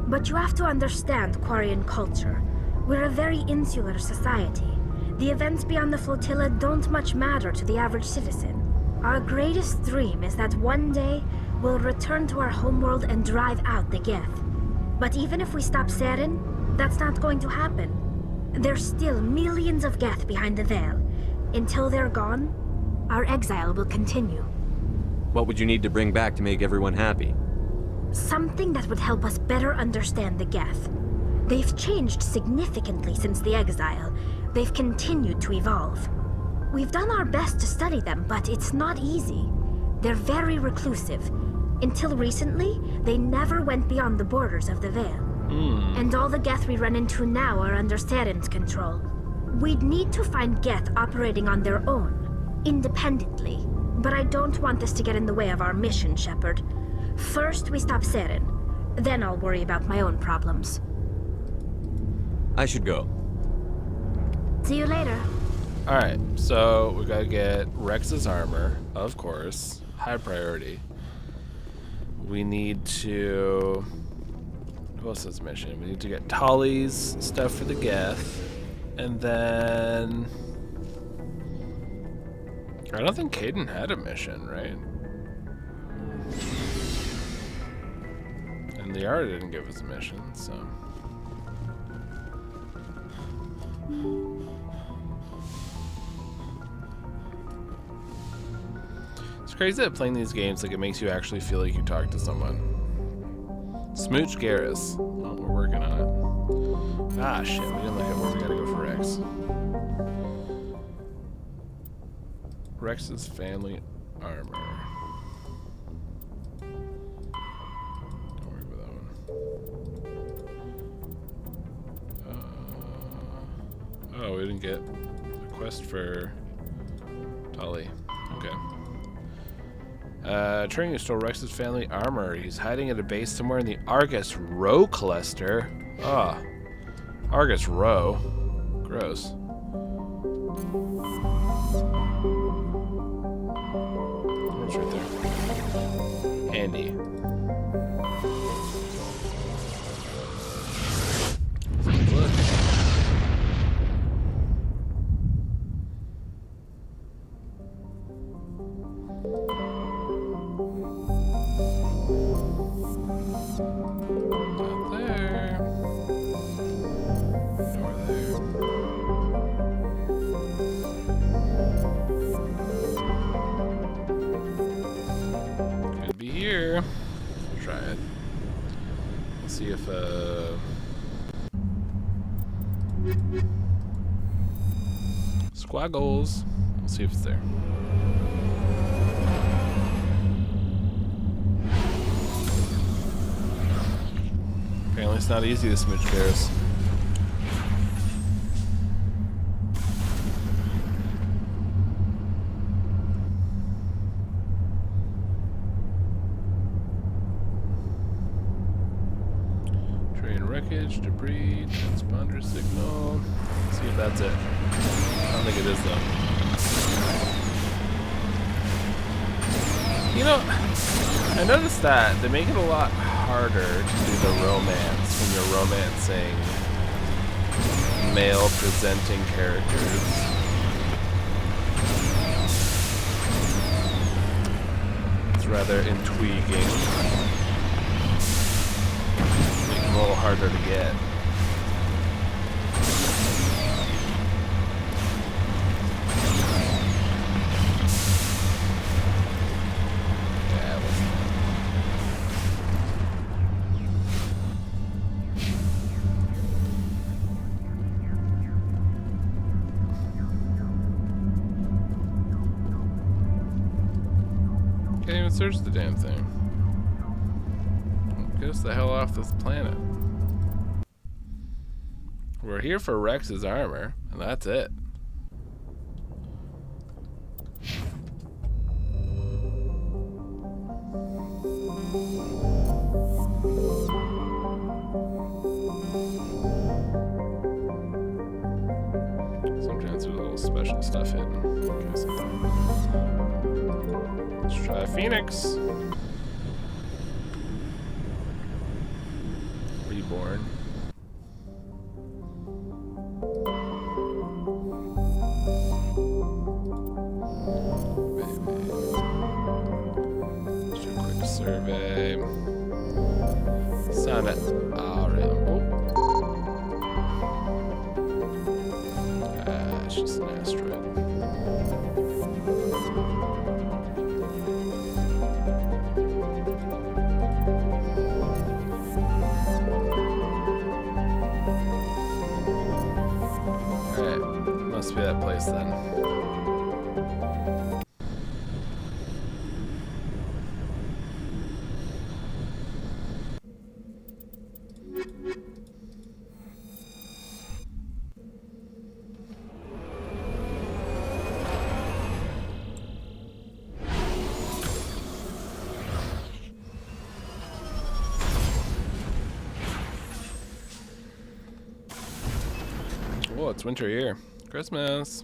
But you have to understand Quarian culture. We're a very insular society. The events beyond the flotilla don't much matter to the average citizen. Our greatest dream is that one day we'll return to our homeworld and drive out the Geth. But even if we stop Saren, that's not going to happen. There's still millions of Geth behind the veil. Until they're gone, our exile will continue. What would you need to bring back to make everyone happy? Something that would help us better understand the Geth. They've changed significantly since the exile. They've continued to evolve. We've done our best to study them, but it's not easy. They're very reclusive. Until recently, they never went beyond the borders of the Veil. And all the Geth we run into now are under Saren's control. We'd need to find Geth operating on their own, independently. But I don't want this to get in the way of our mission, Shepard. First, we stop Saren. Then I'll worry about my own problems. I should go. See you later. Alright, so we gotta get Rex's armor, of course. High priority. We need to... Who else has a mission? We need to get Tali's stuff for the Geth. And then... I don't think Caden had a mission, right? And Liara didn't give us a mission, so... It's crazy that playing these games, like, it makes you actually feel like you talk to someone. Smooch Garrus. Oh, we're working on it. Ah, shit, we didn't look at where we gotta go for Rex. Rex's family armor. Don't worry about that one. Oh, we didn't get a quest for Tali. Okay. Training to store Rex's family armor. He's hiding at a base somewhere in the Argus Row cluster. Ah. Argus Row. Gross. Oh, it's right there. Handy. Look. Not there. Nor there. Could be here. We'll try it. Let's see if Squaggles. We'll see if it's there. Apparently it's not easy to smooch bears. Train wreckage, debris, transponder signal. Let's see if that's it. I don't think it is though. You know, I noticed that they make it a lot harder to do the romance when you're romancing male presenting characters. It's rather intriguing. Make them a little harder to get. Can't even search the damn thing. Get us the hell off this planet. We're here for Rex's armor, and that's it. Sometimes there's a little special stuff hidden. Okay, so let's try Phoenix. Reborn. Maybe. Let's do a quick survey. Sonnet. It's just an asteroid. Alright, must be that place then. Oh, it's winter here. Christmas.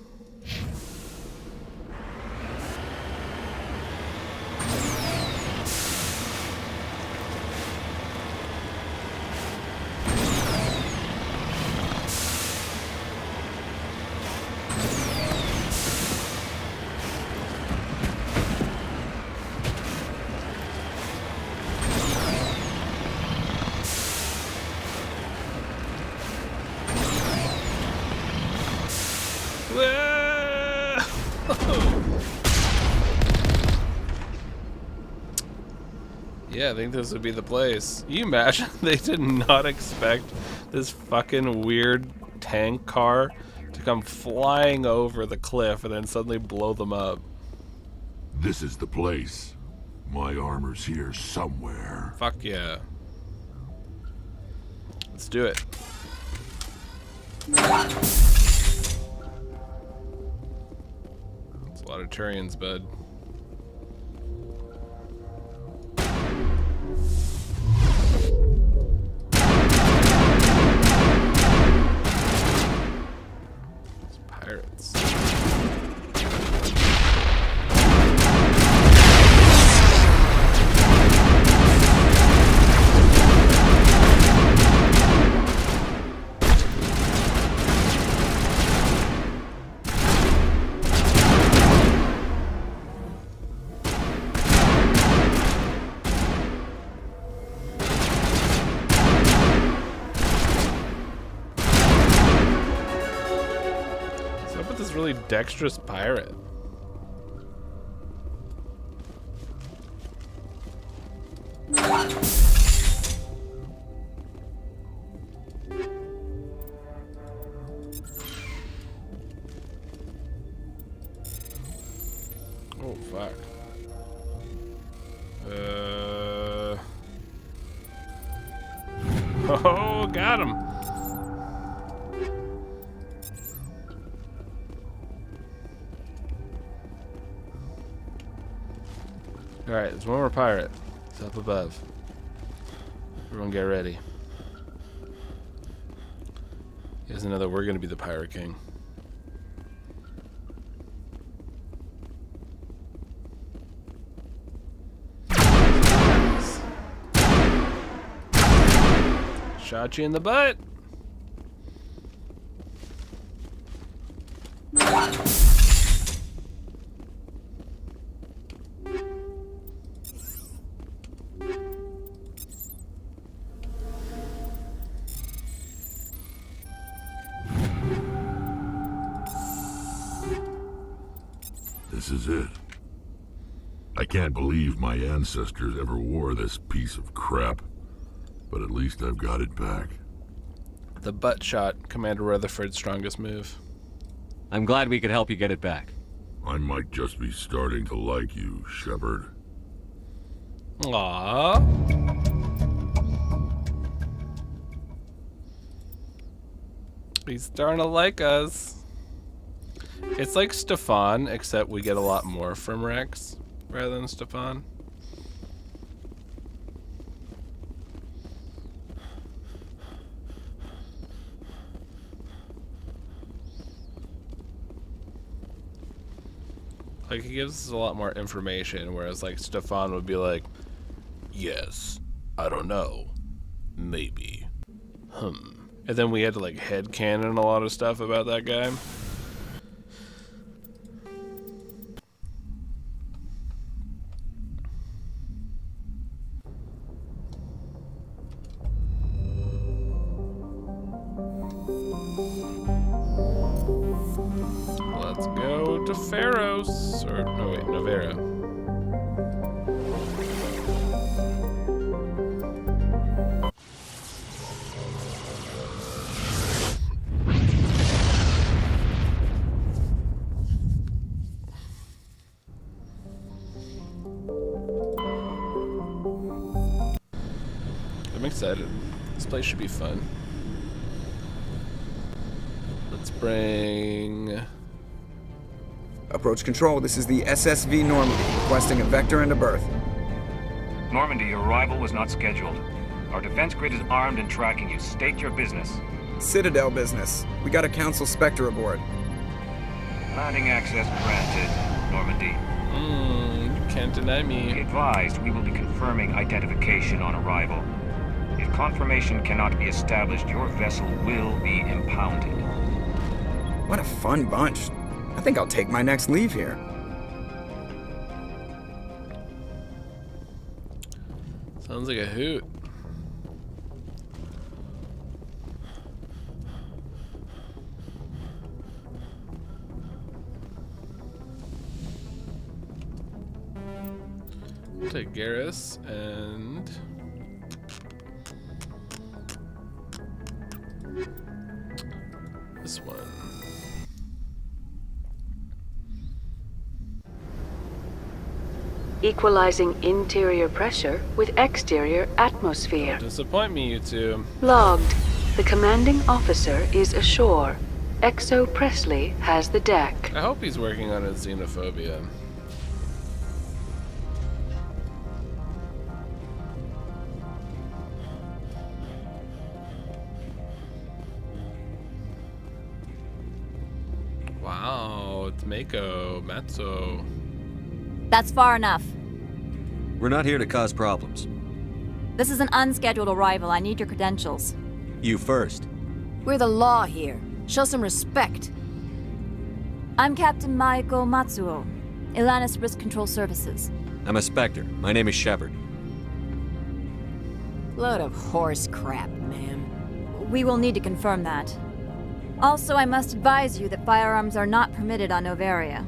Yeah, I think this would be the place. You imagine they did not expect this fucking weird tank car to come flying over the cliff and then suddenly blow them up. This is the place. My armor's here somewhere. Fuck yeah. Let's do it. It's a lot of Turians, bud. It's pirates. really dexterous pirate. Oh, fuck. Oh, got him. Alright, there's one more pirate. It's up above. Everyone get ready. Here's another, we're gonna be the Pirate King. Shot you in the butt. This is it. I can't believe my ancestors ever wore this piece of crap, but at least I've got it back. The butt shot, Commander Rutherford's strongest move. I'm glad we could help you get it back. I might just be starting to like you, Shepard. Aww. He's starting to like us. It's like Stefan, except we get a lot more from Rex rather than Stefan. Like, he gives us a lot more information, whereas, like, Stefan would be like, yes, I don't know, maybe, and then we had to, like, headcanon a lot of stuff about that guy. Let's go to Pharaoh's, or no wait, Novera. I'm excited. This place should be fun. Let's bring... Approach control, this is the SSV Normandy, requesting a vector and a berth. Normandy, your arrival was not scheduled. Our defense grid is armed and tracking you. State your business. Citadel business. We got a Council Spectre aboard. Landing access granted, Normandy. You can't deny me. Be advised, we will be confirming identification on arrival. If confirmation cannot be established, your vessel will be impounded. What a fun bunch. I think I'll take my next leave here. Sounds like a hoot. We'll take Garrus and... this one. Equalizing interior pressure with exterior atmosphere. Don't disappoint me, you two. Logged. The commanding officer is ashore. Exo Presley has the deck. I hope he's working on his xenophobia. Wow, it's Mako, Matzo. That's far enough. We're not here to cause problems. This is an unscheduled arrival. I need your credentials. You first. We're the law here. Show some respect. I'm Captain Maiko Matsuo, Ilanis Risk Control Services. I'm a Spectre. My name is Shepard. Load of horse crap, ma'am. We will need to confirm that. Also, I must advise you that firearms are not permitted on Novaria.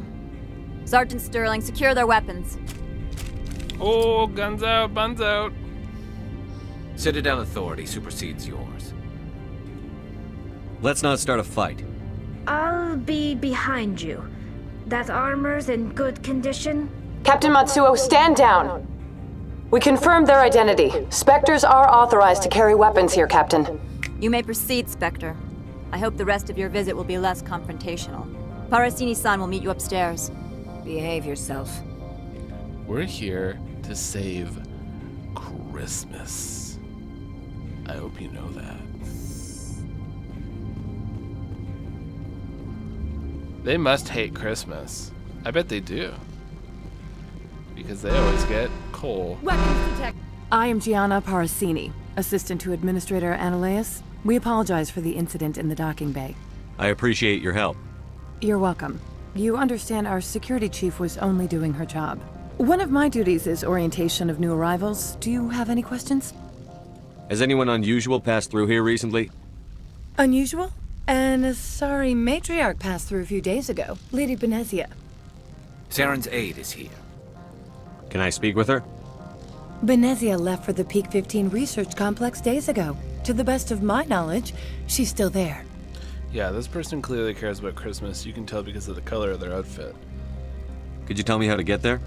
Sergeant Sterling, secure their weapons. Oh, guns out, buns out. Citadel authority supersedes yours. Let's not start a fight. I'll be behind you. That armor's in good condition? Captain Matsuo, stand down. We confirmed their identity. Spectres are authorized to carry weapons here, Captain. You may proceed, Spectre. I hope the rest of your visit will be less confrontational. Parasini-san will meet you upstairs. Behave yourself. We're here to save Christmas. I hope you know that. They must hate Christmas. I bet they do. Because they always get coal. I am Gianna Parasini, assistant to Administrator Ananias. We apologize for the incident in the docking bay. I appreciate your help. You're welcome. You understand our security chief was only doing her job. One of my duties is orientation of new arrivals. Do you have any questions? Has anyone unusual passed through here recently? Unusual? And a sorry matriarch passed through a few days ago. Lady Benezia. Saren's aide is here. Can I speak with her? Benezia left for the Peak 15 research complex days ago. To the best of my knowledge, she's still there. Yeah, this person clearly cares about Christmas. You can tell because of the color of their outfit. Could you tell me how to get there?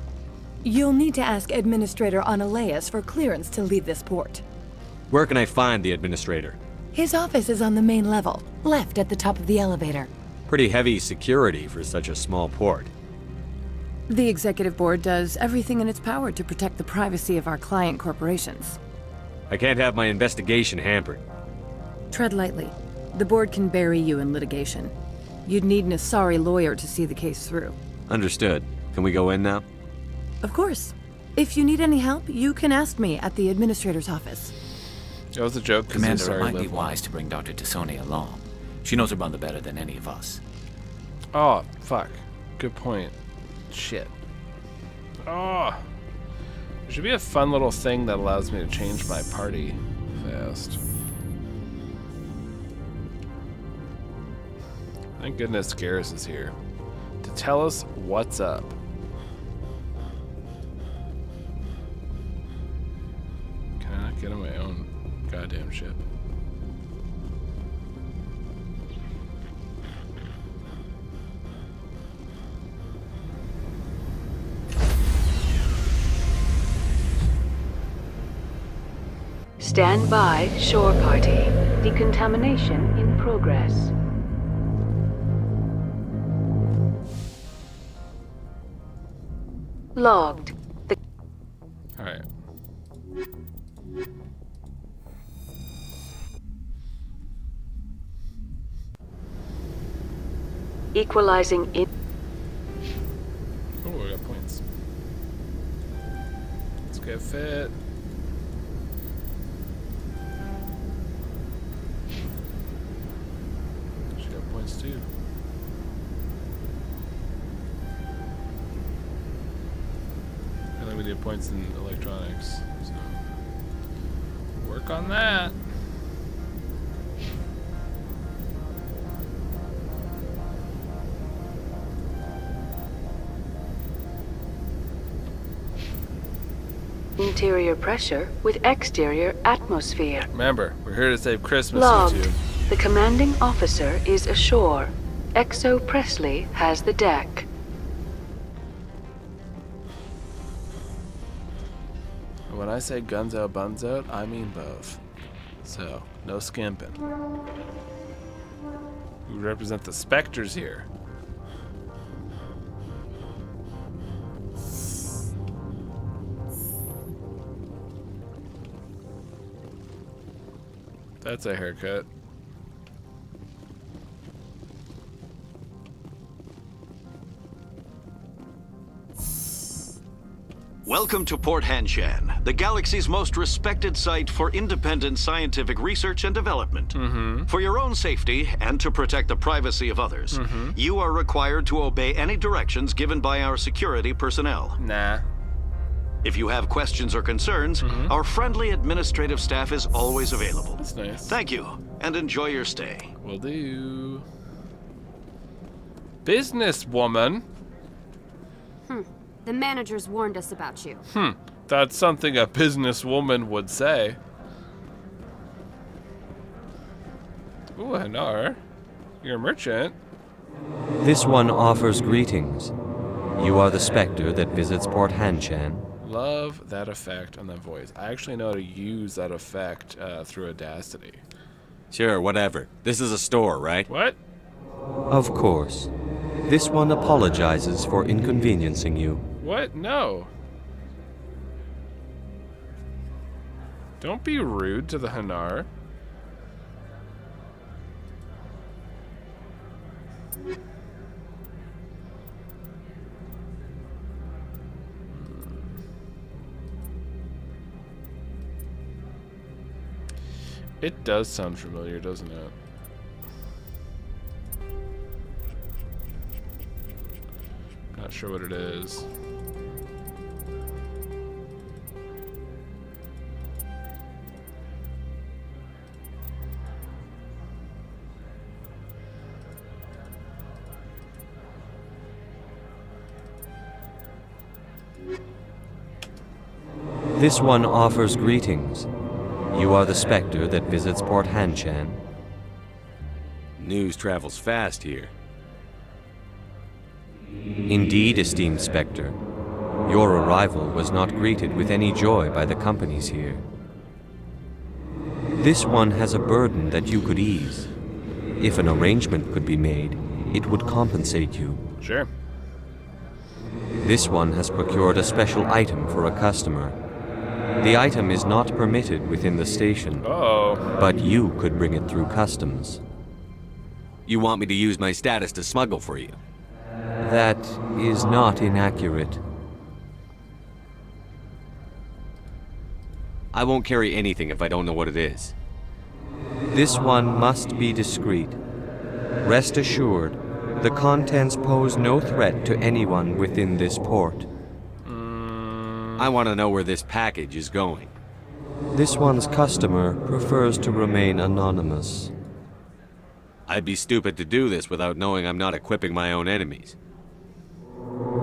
You'll need to ask Administrator Ananias for clearance to leave this port. Where can I find the administrator? His office is on the main level, left at the top of the elevator. Pretty heavy security for such a small port. The executive board does everything in its power to protect the privacy of our client corporations. I can't have my investigation hampered. Tread lightly. The board can bury you in litigation. You'd need an Asari lawyer to see the case through. Understood. Can we go in now? Of course. If you need any help, you can ask me at the administrator's office. That was a joke. Commander, it might be wise to bring Dr. Tassoni along. She knows her mother better than any of us. Oh, fuck. Good point. Shit. Oh. There should be a fun little thing that allows me to change my party fast. Thank goodness Garrus is here to tell us what's up. Can I not get on my own goddamn ship? Stand by, shore party. Decontamination in progress. Logged. All right. Equalizing in. Oh, I got points. Let's get fit. She got points too. I feel like we need points in electronics, so work on that. Interior pressure with exterior atmosphere. Remember, we're here to save Christmas, Logged. YouTube. The commanding officer is ashore. Exo Presley has the deck. And when I say guns out, buns out, I mean both. So, no skimping. We represent the Spectres here. That's a haircut. Welcome to Port Hanshan, the galaxy's most respected site for independent scientific research and development. For your own safety and to protect the privacy of others, you are required to obey any directions given by our security personnel. Nah. If you have questions or concerns, our friendly administrative staff is always available. That's nice. Thank you, and enjoy your stay. Will do. Businesswoman? The managers warned us about you. That's something a businesswoman would say. Ooh, Hanar. You're a merchant. This one offers greetings. You are the specter that visits Port Hanshan. Love that effect on the voice. I actually know how to use that effect through Audacity. Sure, whatever. This is a store, right? What? Of course. This one apologizes for inconveniencing you. What? No. Don't be rude to the Hanar. It does sound familiar, doesn't it? Not sure what it is. This one offers greetings. You are the specter that visits Port Hanshan. News travels fast here. Indeed, esteemed specter. Your arrival was not greeted with any joy by the companies here. This one has a burden that you could ease. If an arrangement could be made, it would compensate you. Sure. This one has procured a special item for a customer. The item is not permitted within the station, but you could bring it through customs. You want me to use my status to smuggle for you? That is not inaccurate. I won't carry anything if I don't know what it is. This one must be discreet. Rest assured, the contents pose no threat to anyone within this port. I want to know where this package is going. This one's customer prefers to remain anonymous. I'd be stupid to do this without knowing I'm not equipping my own enemies.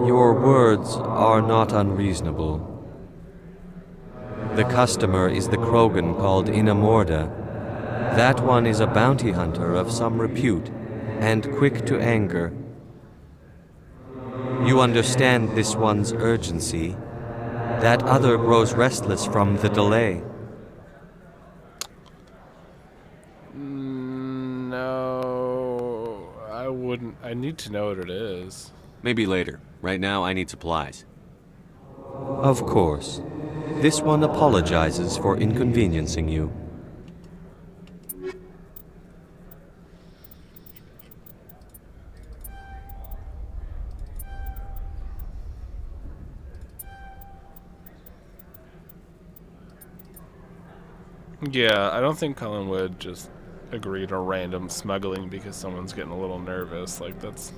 Your words are not unreasonable. The customer is the Krogan called Inamorda. That one is a bounty hunter of some repute, and quick to anger. You understand this one's urgency. That other grows restless from the delay. No, I wouldn't. I need to know what it is. Maybe later. Right now, I need supplies. Of course. This one apologizes for inconveniencing you. Yeah, I don't think Cullen would just agree to random smuggling because someone's getting a little nervous. Like, that's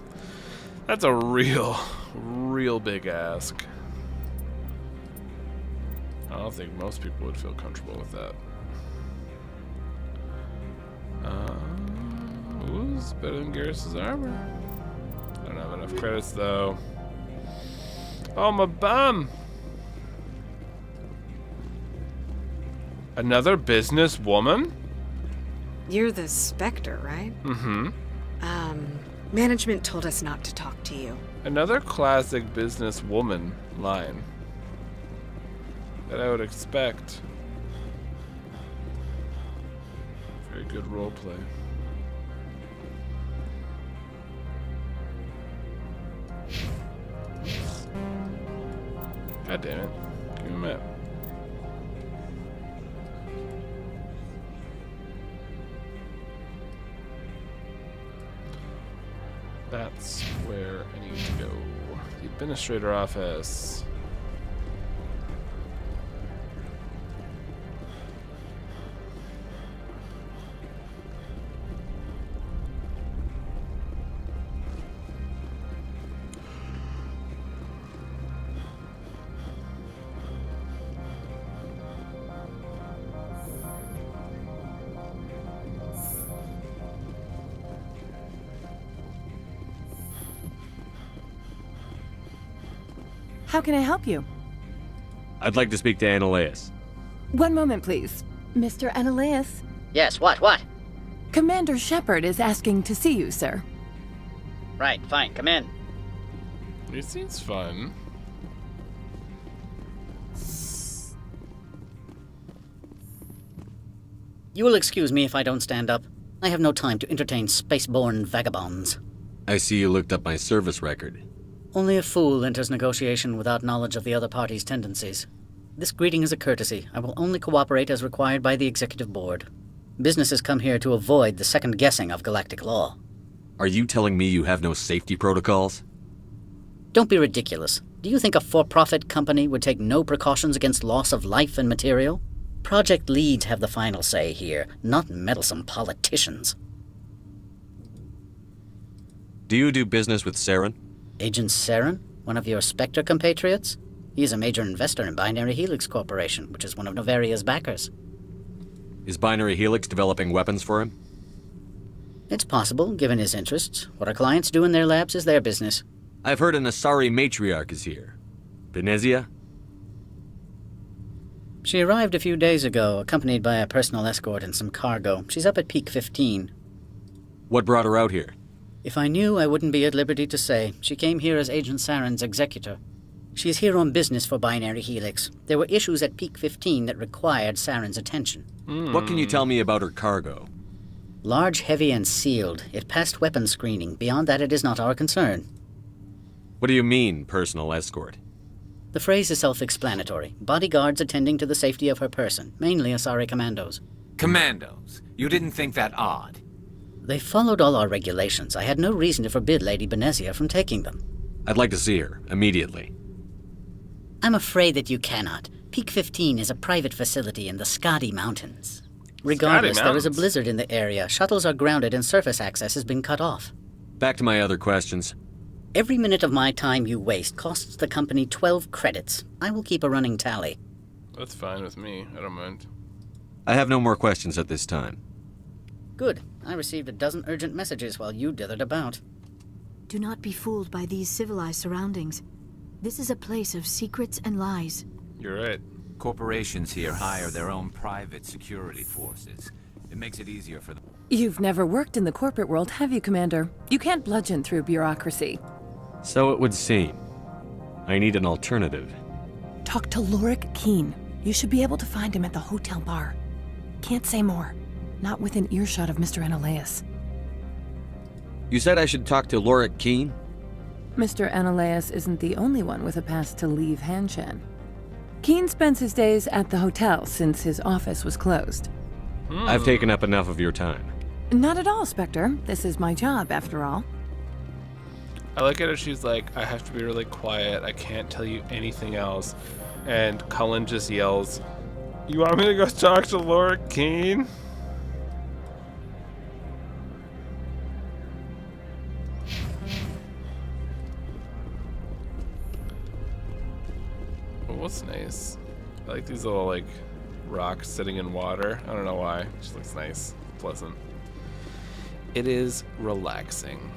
a real big ask. I don't think most people would feel comfortable with that. Ooh, it's better than Garrus's armor. I don't have enough credits, though. Oh, my bum! Another businesswoman? You're the Spectre, right? Mm-hmm. Management told us not to talk to you. Another classic businesswoman line that I would expect. Very good roleplay. God damn it. Give me a minute. That's where I need to go. The administrator office. How can I help you? I'd like to speak to Annaleus. One moment, please. Mr. Annaleus? Yes, what? Commander Shepard is asking to see you, sir. Right, fine, come in. It seems fun. You will excuse me if I don't stand up. I have no time to entertain spaceborne vagabonds. I see you looked up my service record. Only a fool enters negotiation without knowledge of the other party's tendencies. This greeting is a courtesy. I will only cooperate as required by the Executive Board. Businesses come here to avoid the second guessing of galactic law. Are you telling me you have no safety protocols? Don't be ridiculous. Do you think a for-profit company would take no precautions against loss of life and material? Project leads have the final say here, not meddlesome politicians. Do you do business with Saren? Agent Saren? One of your Spectre compatriots? He is a major investor in Binary Helix Corporation, which is one of Novaria's backers. Is Binary Helix developing weapons for him? It's possible, given his interests. What our clients do in their labs is their business. I've heard an Asari matriarch is here. Benezia? She arrived a few days ago, accompanied by a personal escort and some cargo. She's up at Peak 15. What brought her out here? If I knew, I wouldn't be at liberty to say. She came here as Agent Saren's executor. She is here on business for Binary Helix. There were issues at Peak 15 that required Saren's attention. What can you tell me about her cargo? Large, heavy, and sealed. It passed weapons screening. Beyond that, it is not our concern. What do you mean, personal escort? The phrase is self-explanatory. Bodyguards attending to the safety of her person, mainly Asari commandos. Commandos? You didn't think that odd? They followed all our regulations. I had no reason to forbid Lady Benezia from taking them. I'd like to see her, immediately. I'm afraid that you cannot. Peak 15 is a private facility in the Scotty Mountains. Regardless, there is a blizzard in the area. Shuttles are grounded and surface access has been cut off. Back to my other questions. Every minute of my time you waste costs the company 12 credits. I will keep a running tally. That's fine with me. I don't mind. I have no more questions at this time. Good. I received a dozen urgent messages while you dithered about. Do not be fooled by these civilized surroundings. This is a place of secrets and lies. You're right. Corporations here hire their own private security forces. It makes it easier for them. You've never worked in the corporate world, have you, Commander? You can't bludgeon through bureaucracy. So it would seem. I need an alternative. Talk to Lorik Keen. You should be able to find him at the hotel bar. Can't say more. Not within earshot of Mr. Annaleus. You said I should talk to Lorik Keen? Mr. Annaleus isn't the only one with a pass to leave Hanshan. Keen spends his days at the hotel since his office was closed. I've taken up enough of your time. Not at all, Spectre. This is my job, after all. I like it as she's like, I have to be really quiet. I can't tell you anything else. And Cullen just yells, "You want me to go talk to Lorik Keen?" Oh, what's nice? I like these little like rocks sitting in water. I don't know why. It just looks nice, pleasant. It is relaxing.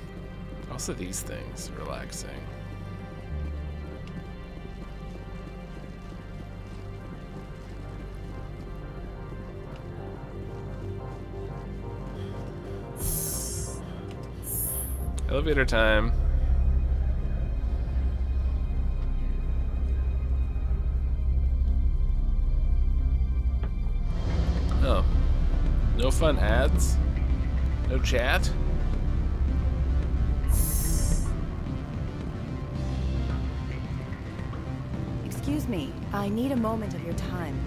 Also, these things relaxing. Elevator time. Oh. No fun ads? No chat? Excuse me, I need a moment of your time.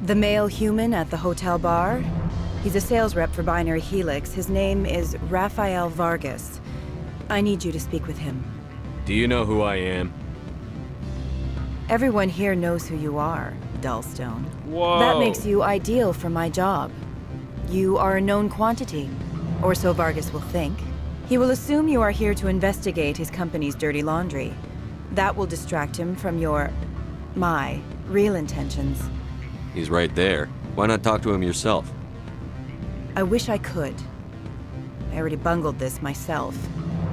The male human at the hotel bar? He's a sales rep for Binary Helix. His name is Rafael Vargas. I need you to speak with him. Do you know who I am? Everyone here knows who you are, Dullstone. Whoa. That makes you ideal for my job. You are a known quantity, or so Vargas will think. He will assume you are here to investigate his company's dirty laundry. That will distract him from my real intentions. He's right there. Why not talk to him yourself? I wish I could. I already bungled this myself.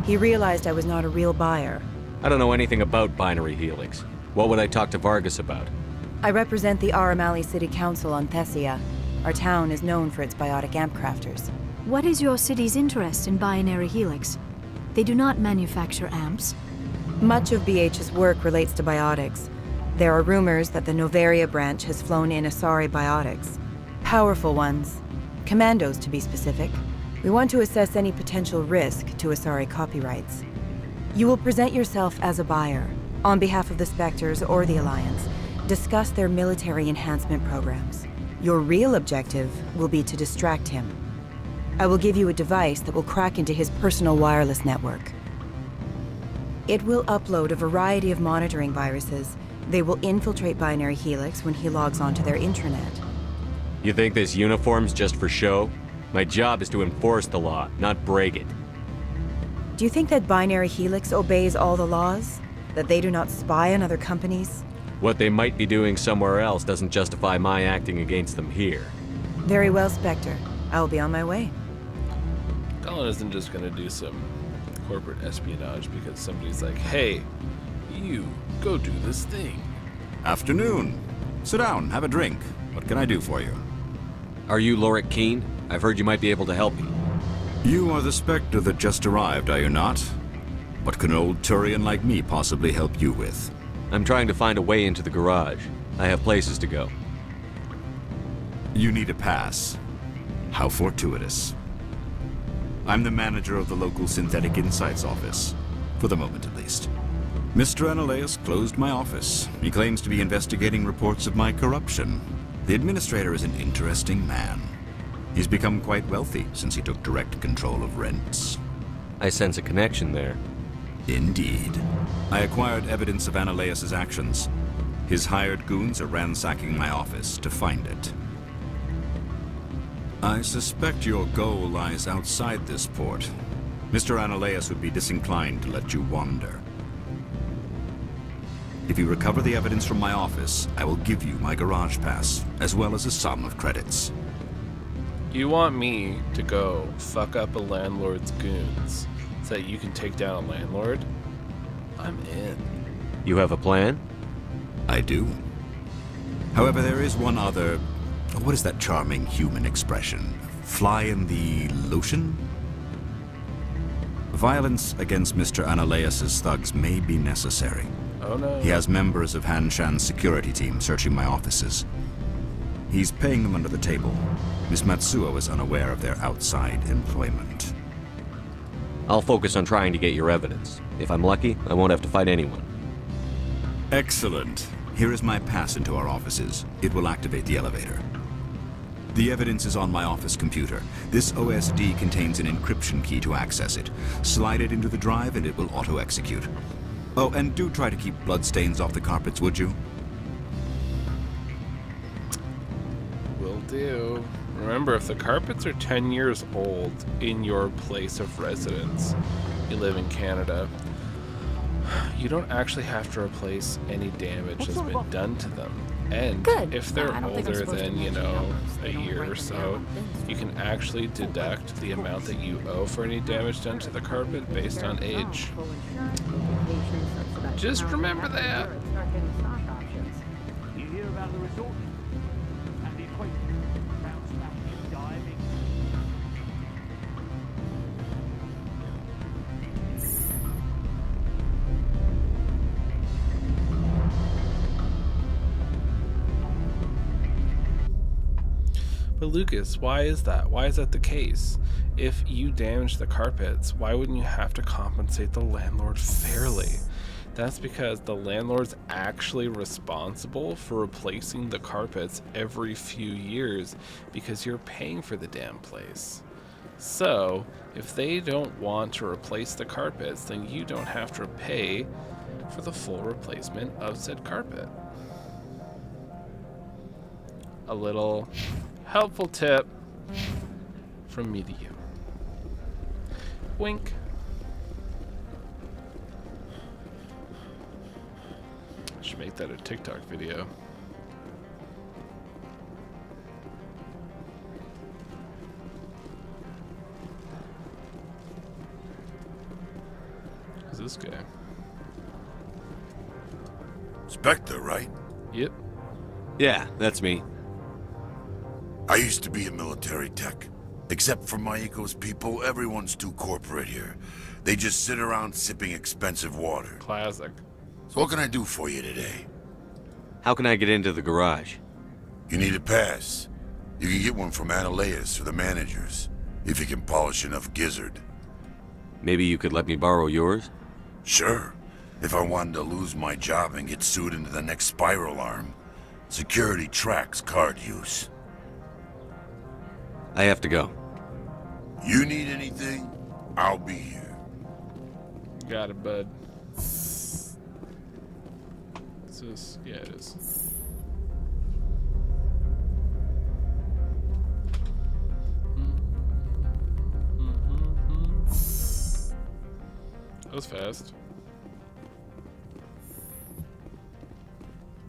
He realized I was not a real buyer. I don't know anything about binary helix. What would I talk to Vargas about? I represent the Aramali City Council on Thessia. Our town is known for its biotic amp crafters. What is your city's interest in binary helix? They do not manufacture amps. Much of BH's work relates to biotics. There are rumors that the Novaria branch has flown in Asari biotics. Powerful ones. Commandos, to be specific. We want to assess any potential risk to Asari copyrights. You will present yourself as a buyer, on behalf of the Spectres or the Alliance. Discuss their military enhancement programs. Your real objective will be to distract him. I will give you a device that will crack into his personal wireless network. It will upload a variety of monitoring viruses. They will infiltrate Binary Helix when he logs onto their intranet. You think this uniform's just for show? My job is to enforce the law, not break it. Do you think that Binary Helix obeys all the laws? That they do not spy on other companies? What they might be doing somewhere else doesn't justify my acting against them here. Very well, Spectre. I will be on my way. Cullen isn't just gonna do some corporate espionage because somebody's like, hey, you, go do this thing. Afternoon. Sit down, have a drink. What can I do for you? Are you Lorik Keen? I've heard you might be able to help me. You are the Spectre that just arrived, are you not? What can an old Turian like me possibly help you with? I'm trying to find a way into the garage. I have places to go. You need a pass. How fortuitous. I'm the manager of the local Synthetic Insights office. For the moment, at least. Mr. Analeus closed my office. He claims to be investigating reports of my corruption. The administrator is an interesting man. He's become quite wealthy since he took direct control of rents. I sense a connection there. Indeed. I acquired evidence of Analeus's actions. His hired goons are ransacking my office to find it. I suspect your goal lies outside this port. Mr. Analeus would be disinclined to let you wander. If you recover the evidence from my office, I will give you my garage pass, as well as a sum of credits. You want me to go fuck up a landlord's goons so that you can take down a landlord? I'm in. You have a plan? I do. However, there is one other... What is that charming human expression? Fly in the lotion? Violence against Mr. Analeus's thugs may be necessary. Oh no. He has members of Han Shan's security team searching my offices. He's paying them under the table. Miss Matsuo is unaware of their outside employment. I'll focus on trying to get your evidence. If I'm lucky, I won't have to fight anyone. Excellent. Here is my pass into our offices. It will activate the elevator. The evidence is on my office computer. This OSD contains an encryption key to access it. Slide it into the drive and it will auto-execute. Oh, and do try to keep bloodstains off the carpets, would you? Will do. Remember, if the carpets are 10 years old in your place of residence, you live in Canada, you don't actually have to replace any damage that's been done to them. And Good. if they're I don't think I'm older supposed to than, mention numbers. a year or so, you can actually deduct the amount that you owe for any damage done to the carpet based on age. Just remember that. You hear about the resort and the equation bounce back in diving. But Lucas, why is that? Why is that the case? If you damage the carpets, why wouldn't you have to compensate the landlord fairly? That's because the landlord's actually responsible for replacing the carpets every few years because you're paying for the damn place. So, if they don't want to replace the carpets, then you don't have to pay for the full replacement of said carpet. A little helpful tip from me to you. Wink. Should make that a TikTok video. Who's this guy? Vector, right? Yep. Yeah, that's me. I used to be a military tech. Except for Maiko's people, everyone's too corporate here. They just sit around sipping expensive water. Classic. So what can I do for you today? How can I get into the garage? You need a pass. You can get one from Ananias or the managers, if you can polish enough gizzard. Maybe you could let me borrow yours? Sure. If I wanted to lose my job and get sued into the next spiral arm, security tracks card use. I have to go. You need anything, I'll be here. Got it, bud. Is this? Yeah, it is. That was fast.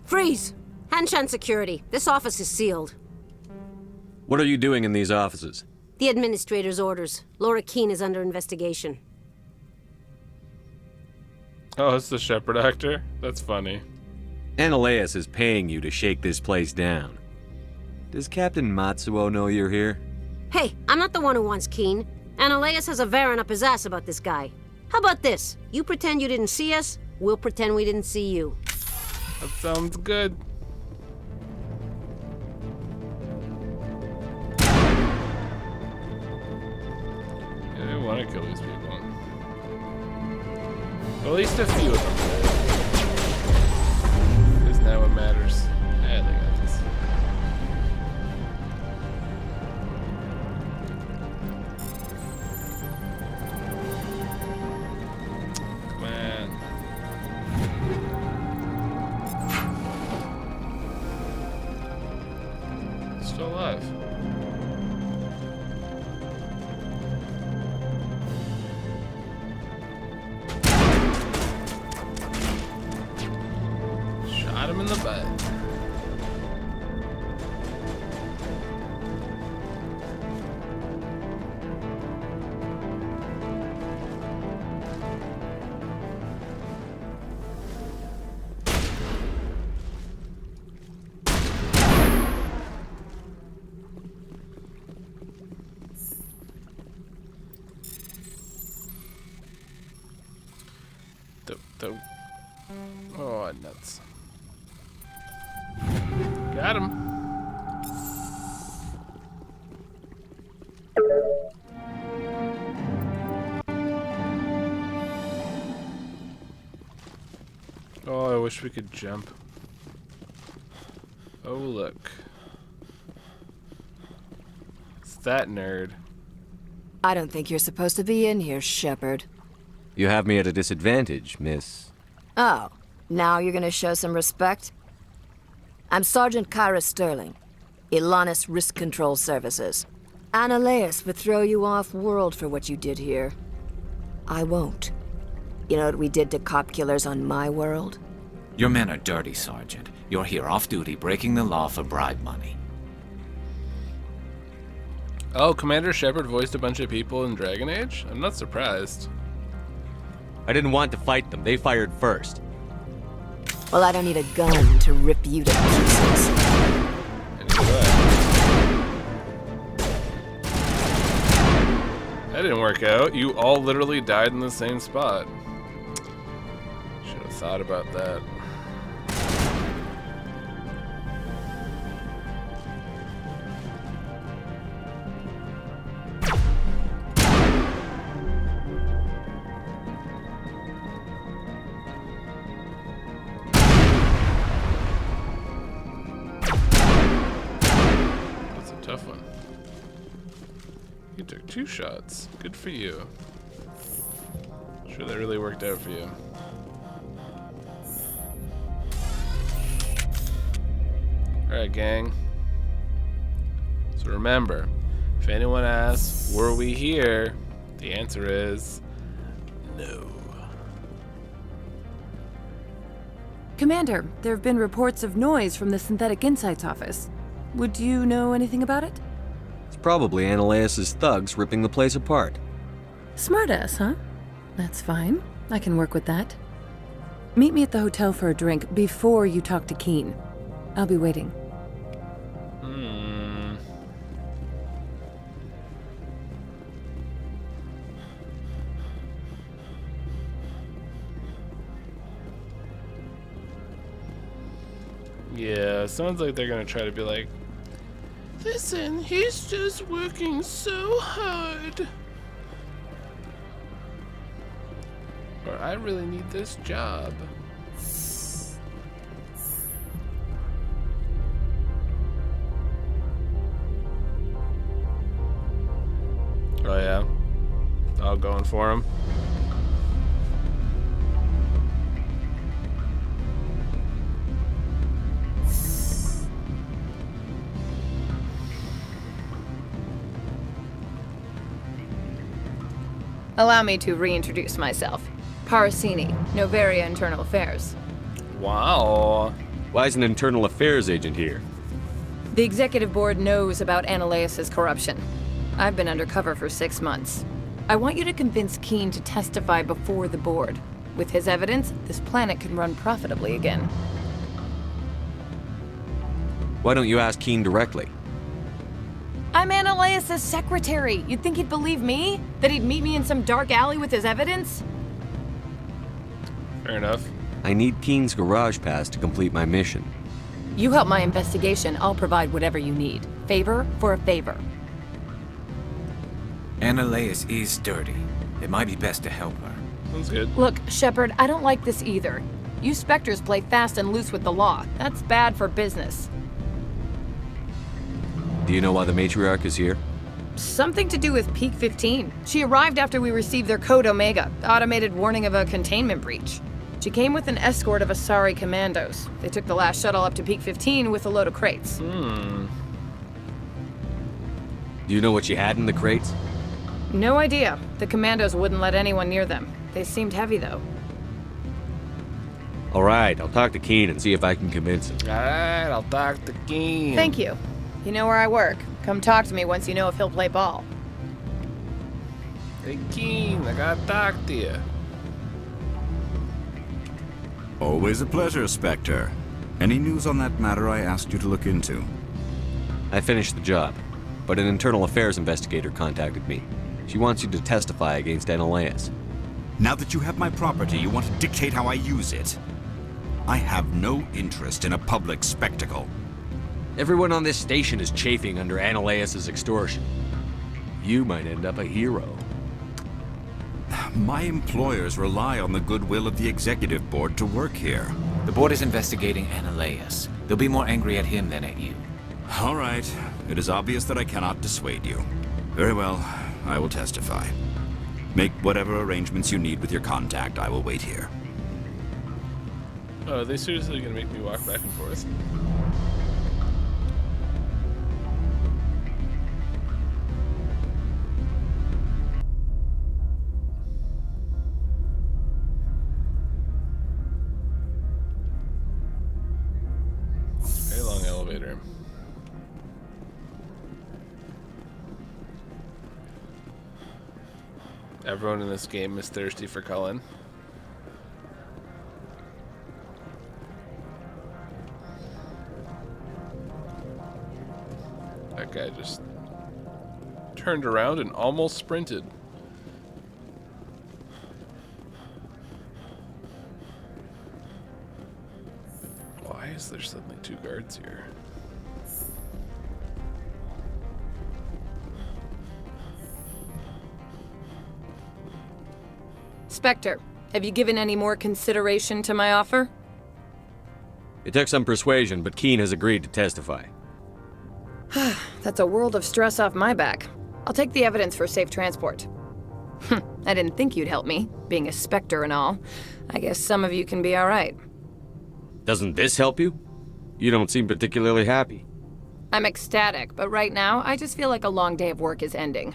Freeze! Hanshan security. This office is sealed. What are you doing in these offices? The administrator's orders. Laura Keene is under investigation. Oh, it's the Shepherd actor? That's funny. Ananias is paying you to shake this place down. Does Captain Matsuo know you're here? Hey, I'm not the one who wants Keene. Ananias has a Varen up his ass about this guy. How about this? You pretend you didn't see us, we'll pretend we didn't see you. That sounds good. I didn't want to kill these people. Well, at least a few of them did. Isn't that what matters? Yeah, they got this. Come on. Still alive. Shot him in the butt. Oh, nuts. Got him. Oh, I wish we could jump. Oh, look. It's that nerd. I don't think you're supposed to be in here, Shepard. You have me at a disadvantage, miss. Oh, now you're gonna show some respect? I'm Sergeant Kyra Sterling, Ilanis Risk Control Services. Ananias would throw you off-world for what you did here. I won't. You know what we did to cop killers on my world? Your men are dirty, Sergeant. You're here off-duty, breaking the law for bribe money. Oh, Commander Shepard voiced a bunch of people in Dragon Age? I'm not surprised. I didn't want to fight them. They fired first. Well, I don't need a gun to rip you to pieces. That didn't work out. You all literally died in the same spot. Should have thought about that. Tough one. You took 2 shots. Good for you. Sure that really worked out for you. Alright, gang. So remember, if anyone asks, were we here? The answer is no. Commander, there have been reports of noise from the Synthetic Insights office. Would you know anything about it? It's probably Ananias' thugs ripping the place apart. Smartass, huh? That's fine. I can work with that. Meet me at the hotel for a drink before you talk to Keen. I'll be waiting. Yeah, sounds like they're gonna try to be like, listen, he's just working so hard. Or I really need this job. Oh yeah, all going for him. Allow me to reintroduce myself. Parasini, Novaria Internal Affairs. Wow. Why is an internal affairs agent here? The executive board knows about Ananias' corruption. I've been undercover for 6 months. I want you to convince Keen to testify before the board. With his evidence, this planet can run profitably again. Why don't you ask Keen directly? I'm Ananias' secretary. You'd think he'd believe me? That he'd meet me in some dark alley with his evidence? Fair enough. I need Keen's garage pass to complete my mission. You help my investigation, I'll provide whatever you need. Favor for a favor. Ananias is dirty. It might be best to help her. Sounds good. Look, Shepard, I don't like this either. You Spectres play fast and loose with the law. That's bad for business. Do you know why the matriarch is here? Something to do with Peak 15. She arrived after we received their Code Omega, automated warning of a containment breach. She came with an escort of Asari commandos. They took the last shuttle up to Peak 15 with a load of crates. Do you know what she had in the crates? No idea. The commandos wouldn't let anyone near them. They seemed heavy, though. All right, I'll talk to Keen and see if I can convince him. All right, I'll talk to Keen. Thank you. You know where I work. Come talk to me once you know if he'll play ball. Hey, Keen, I gotta talk to you. Always a pleasure, Spectre. Any news on that matter I asked you to look into? I finished the job, but an internal affairs investigator contacted me. She wants you to testify against Ananias. Now that you have my property, you want to dictate how I use it. I have no interest in a public spectacle. Everyone on this station is chafing under Ananias' extortion. You might end up a hero. My employers rely on the goodwill of the executive board to work here. The board is investigating Ananias. They'll be more angry at him than at you. All right. It is obvious that I cannot dissuade you. Very well. I will testify. Make whatever arrangements you need with your contact. I will wait here. Oh, are they seriously gonna make me walk back and forth? Very long elevator. Everyone in this game is thirsty for Cullen. That guy just turned around and almost sprinted. Why is there suddenly 2 guards here? Spectre, have you given any more consideration to my offer? It took some persuasion, but Keen has agreed to testify. That's a world of stress off my back. I'll take the evidence for safe transport. I didn't think you'd help me, being a Spectre and all. I guess some of you can be alright. Doesn't this help you? You don't seem particularly happy. I'm ecstatic, but right now, I just feel like a long day of work is ending.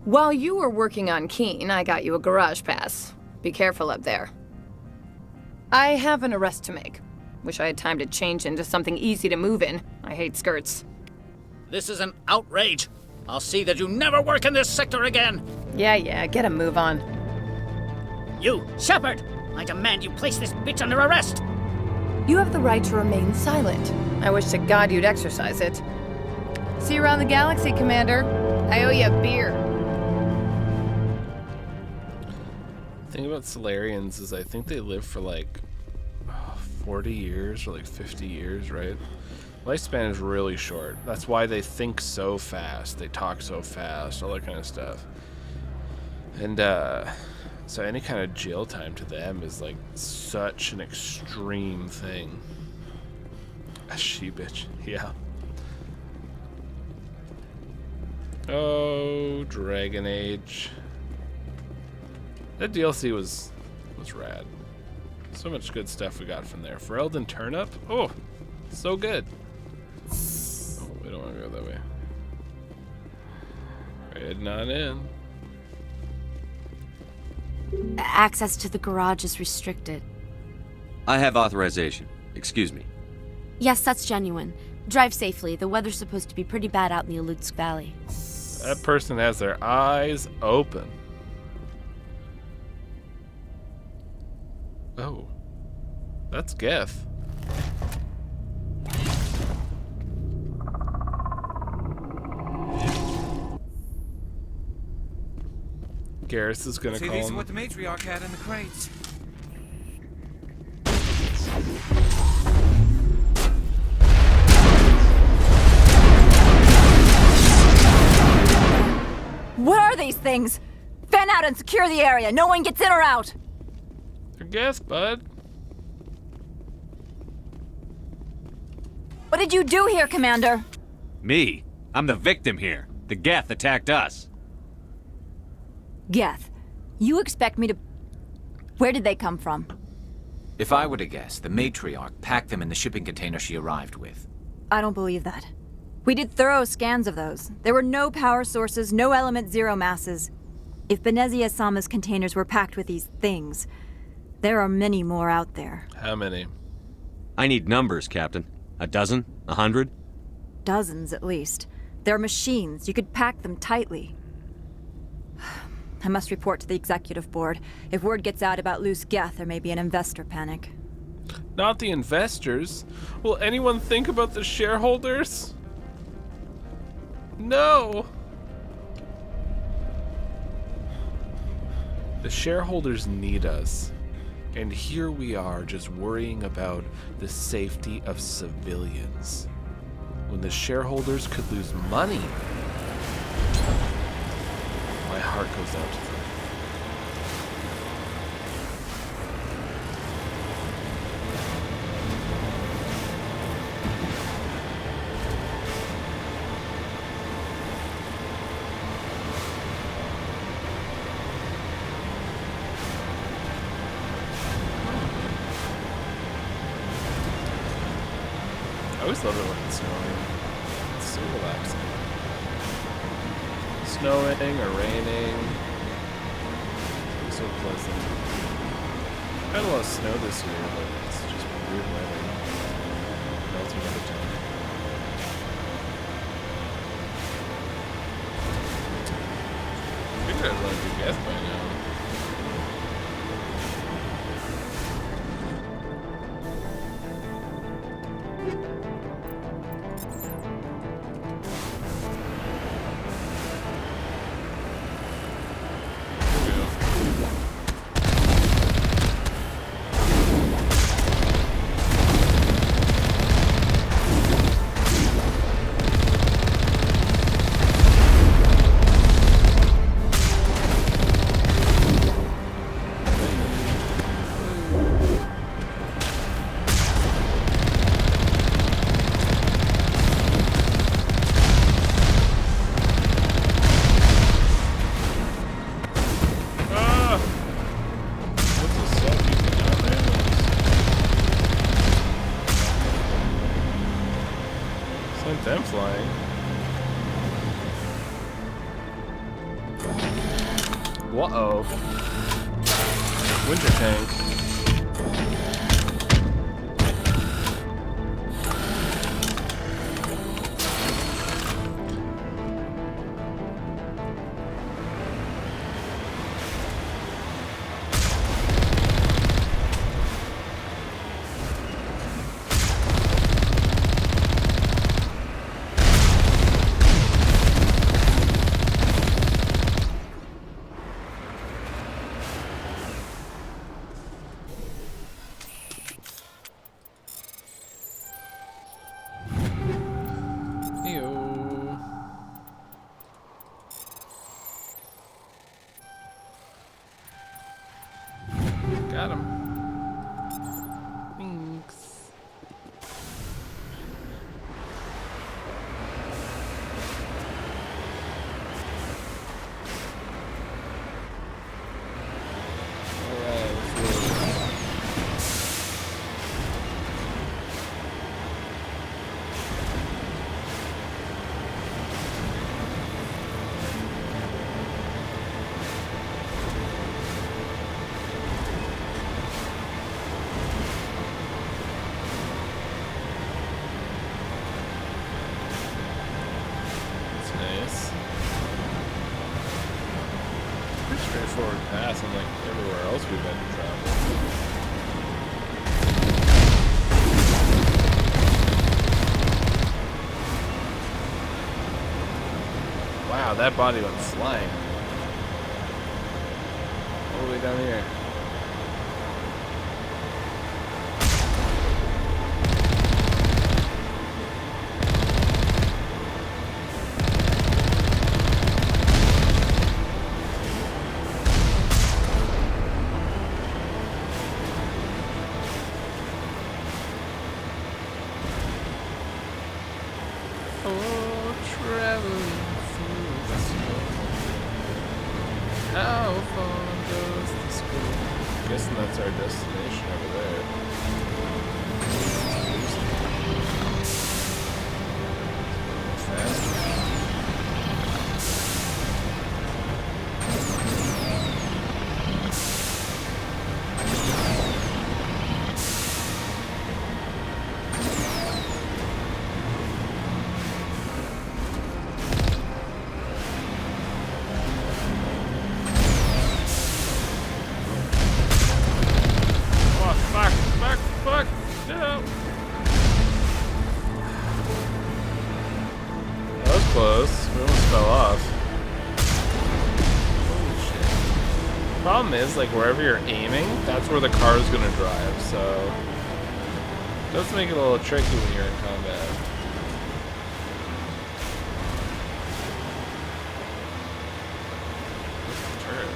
While you were working on Keen, I got you a garage pass. Be careful up there. I have an arrest to make. Wish I had time to change into something easy to move in. I hate skirts. This is an outrage. I'll see that you never work in this sector again. Yeah, get a move on. You, Shepard! I demand you place this bitch under arrest! You have the right to remain silent. I wish to God you'd exercise it. See you around the galaxy, Commander. I owe you a beer. The thing about Solarians is I think they live for like 40 years or like 50 years, right? Lifespan is really short. That's why they think so fast. They talk so fast, all that kind of stuff. And so any kind of jail time to them is like such an extreme thing. A she-bitch, yeah. Oh, Dragon Age. That DLC was rad. So much good stuff we got from there. Ferelden Turnip? Oh, so good. Oh, we don't want to go that way. Heading on in. Access to the garage is restricted. I have authorization. Excuse me. Yes, that's genuine. Drive safely. The weather's supposed to be pretty bad out in the Alutsk Valley. That person has their eyes open. Oh. That's Geth. Garrus is gonna See, call these are him. what the matriarch had in the crates. What are these things? Fan out and secure the area. No one gets in or out. They're Geth, bud. What did you do here, Commander? Me? I'm the victim here. The Geth attacked us. Geth, you expect me to... Where did they come from? If I were to guess, the matriarch packed them in the shipping container she arrived with. I don't believe that. We did thorough scans of those. There were no power sources, no element zero masses. If Benezia Sama's containers were packed with these things, there are many more out there. How many? I need numbers, Captain. A dozen? 100? Dozens, at least. They're machines. You could pack them tightly. I must report to the executive board. If word gets out about loose Geth, there may be an investor panic. Not the investors. Will anyone think about the shareholders? No. The shareholders need us. And here we are just worrying about the safety of civilians. When the shareholders could lose money. My heart goes out to them. I always love it when it's snowing. It's so relaxing. Snowing or raining. It's so pleasant. Had a lot of snow this year, but it's just weird weather. Melting all the time. I figured I'd learn to guess by now. Them flying. Uh-oh. Winter tank. this. Pretty straightforward pass, unlike everywhere else we've been traveling. Wow, that body went flying. All the way down here. Oh, traveling through the snow. How far does this go? Guessing that's our destination over there. Faster. Fuck! No! That was close. We almost fell off. Holy shit. Problem is, like, wherever you're aiming, that's where the car is gonna drive, so... It does make it a little tricky when you're in combat. Where's the turret?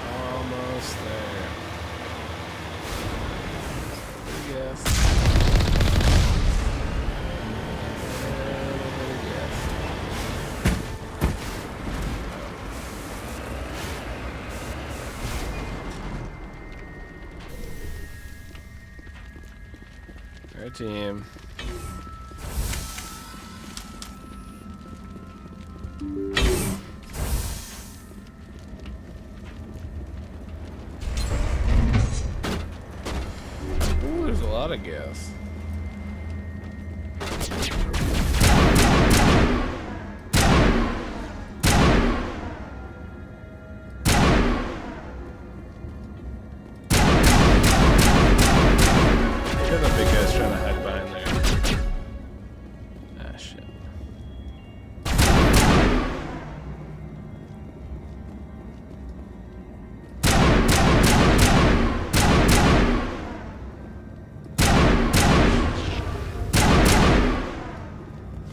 Almost there. Yes. Our team. Ooh, there's a lot of gas. Look at the big guys trying to hide behind there. Ah, shit.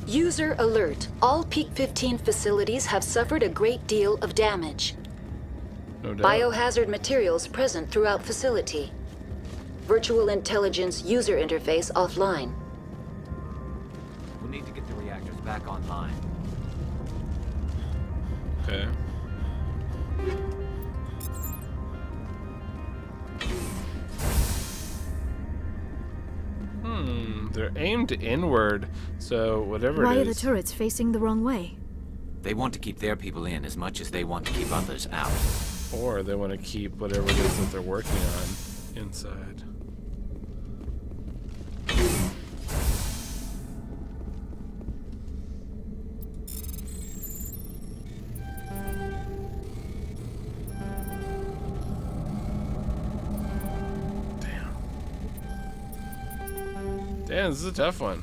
User alert. All Peak 15 facilities have suffered a great deal of damage. No doubt. Biohazard materials present throughout facility. Virtual intelligence user interface offline. We'll need to get the reactors back online. Okay. They're aimed inward, so whatever Why it are the is. turrets facing the wrong way? They want to keep their people in as much as they want to keep others out. Or they want to keep whatever it is that they're working on inside. Damn, this is a tough one.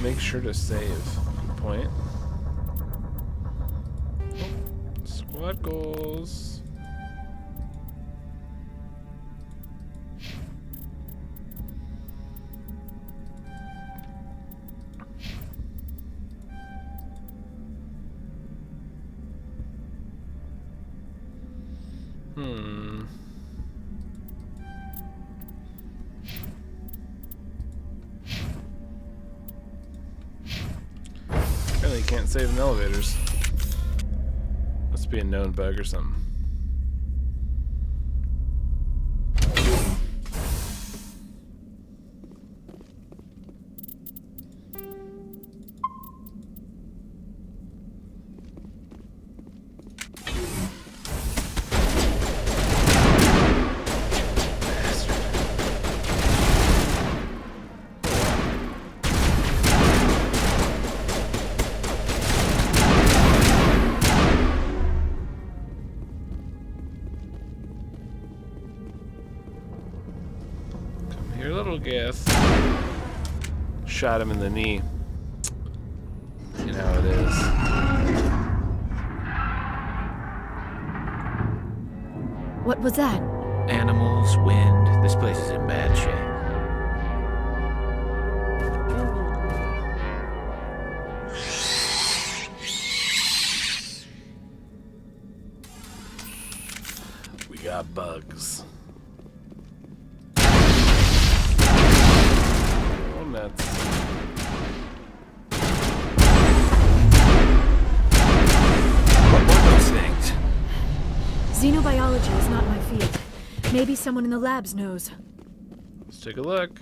Make sure to save. Good point. Squad goals. Apparently you can't save in elevators. Must be a known bug or something. Your little gas. Shot him in the knee. You know how it is. What was that? Animals, wind. This place is in bad shape. We got bugs. Oh, nuts. What were those things? Xenobiology is not my field. Maybe someone in the labs knows. Let's take a look.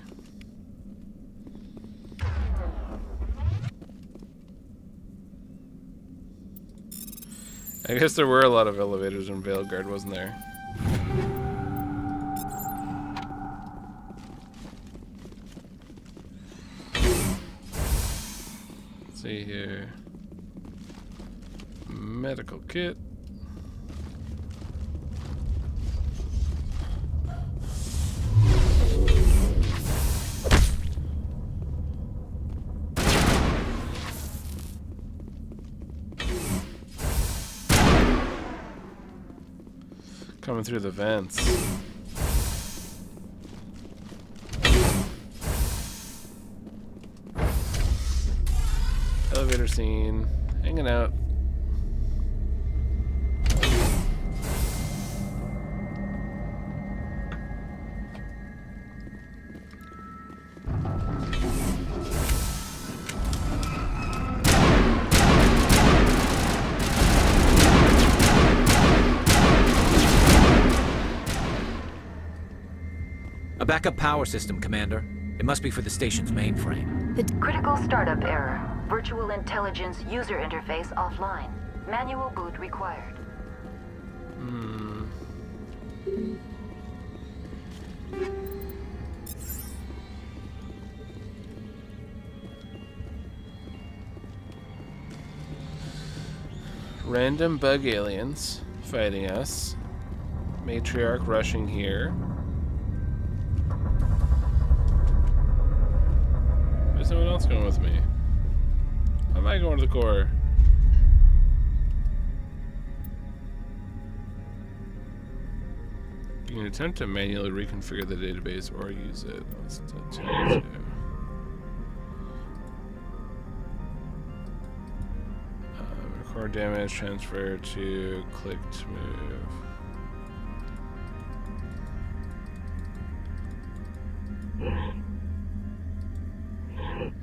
I guess there were a lot of elevators in Veilguard, wasn't there? Let's see here. Medical kit. Coming through the vents. Elevator scene. Hanging out. A backup power system, Commander. It must be for the station's mainframe. Critical startup error. Virtual intelligence user interface offline. Manual boot required. Random bug aliens fighting us. Matriarch rushing here. There's someone else going with me. Why am I going to the core? You can attempt to manually reconfigure the database or use it. Let's attempt to. Record damage, transfer to click to move.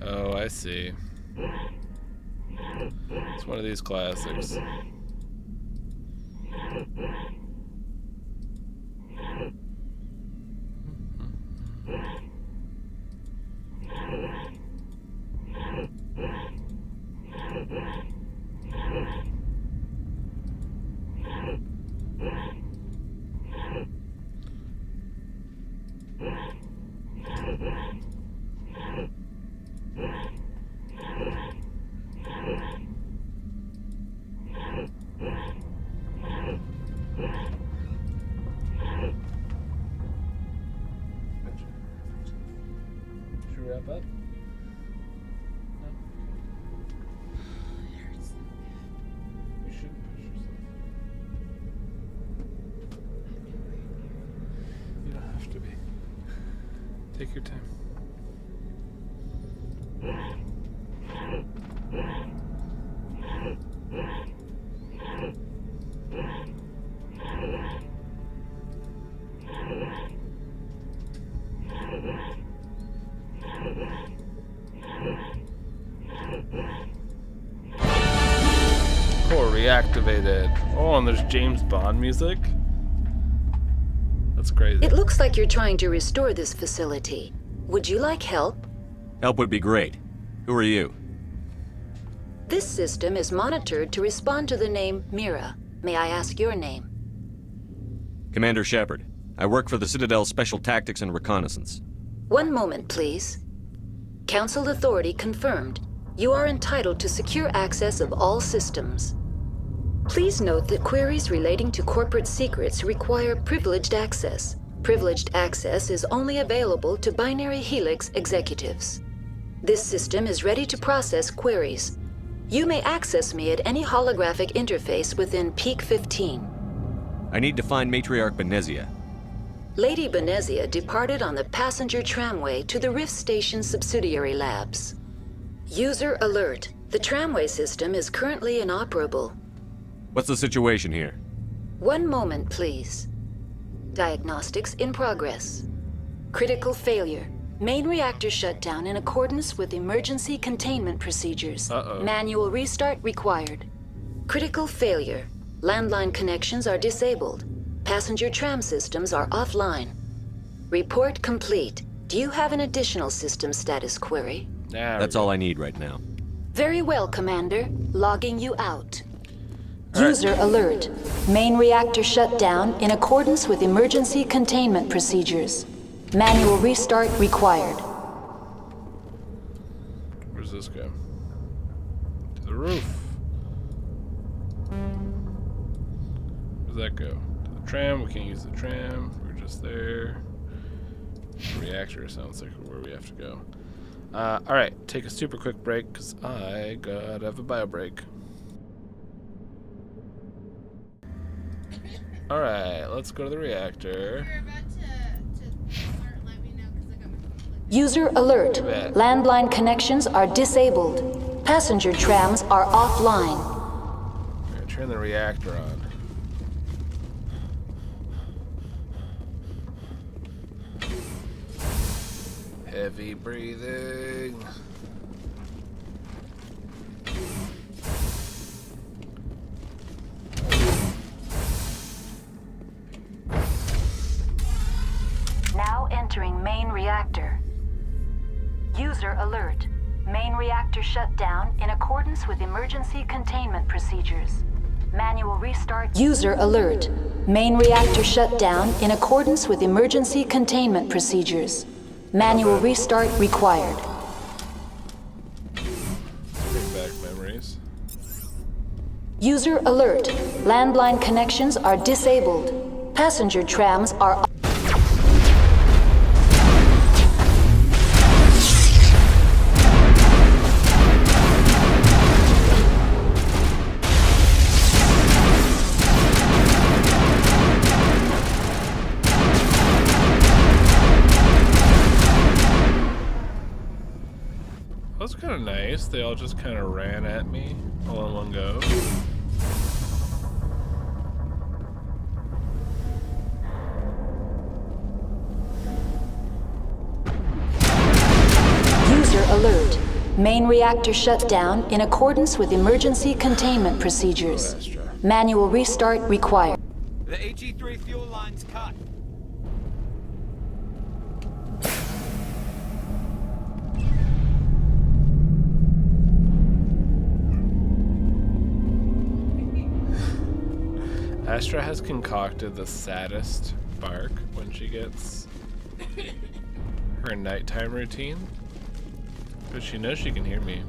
Oh, I see. It's one of these classics. Take your time. Core reactivated. Oh, and there's James Bond music. That's crazy. It looks like you're trying to restore this facility. Would you like help? Help would be great. Who are you? This system is monitored to respond to the name Mira. May I ask your name? Commander Shepard. I work for the Citadel's Special Tactics and Reconnaissance. One moment, please. Council authority confirmed. You are entitled to secure access of all systems. Please note that queries relating to corporate secrets require privileged access. Privileged access is only available to Binary Helix executives. This system is ready to process queries. You may access me at any holographic interface within Peak 15. I need to find Matriarch Benezia. Lady Benezia departed on the passenger tramway to the Rift Station subsidiary labs. User alert. The tramway system is currently inoperable. What's the situation here? One moment, please. Diagnostics in progress. Critical failure. Main reactor shut down in accordance with emergency containment procedures. Manual restart required. Critical failure. Landline connections are disabled. Passenger tram systems are offline. Report complete. Do you have an additional system status query? That's all I need right now. Very well, Commander. Logging you out. User alert. Main reactor shut down in accordance with emergency containment procedures. Manual restart required. Where's this go? To the roof. Where's that go? To the tram. We can't use the tram. We're just there. The reactor sounds like where we have to go. Alright, take a super quick break because I gotta have a bio break. Alright, let's go to the reactor. User alert. Landline connections are disabled. Passenger trams are offline. I'm gonna turn the reactor on. Heavy breathing. Now entering main reactor. User alert. Main reactor shut down in accordance with emergency containment procedures. Manual restart. User alert. Main reactor shut down in accordance with emergency containment procedures. Manual restart required. Bring back memories. User alert. Landline connections are disabled. Passenger trams are... That was kind of nice. They all just kind of ran at me all in one go. User alert. Main reactor shut down in accordance with emergency containment procedures. Manual restart required. The HE3 fuel line's cut. Astra has concocted the saddest bark when she gets her nighttime routine. But she knows she can hear me.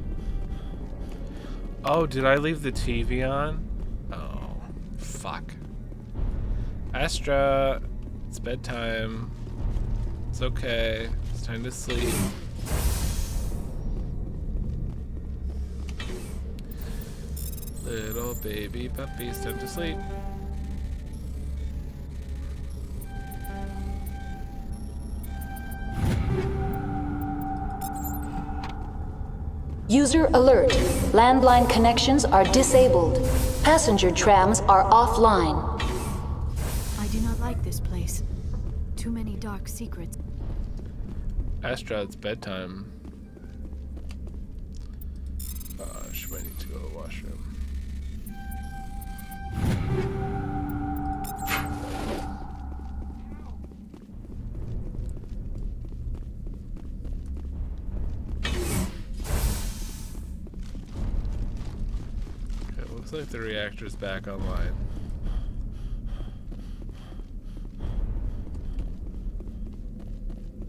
Oh, did I leave the TV on? Oh, fuck. Astra, it's bedtime. It's okay. It's time to sleep. Little baby puppies, time to sleep. User alert. Landline connections are disabled. Passenger trams are offline. I do not like this place. Too many dark secrets. Astra, it's bedtime. She might need to go to the washroom. Okay, looks like the reactor's back online.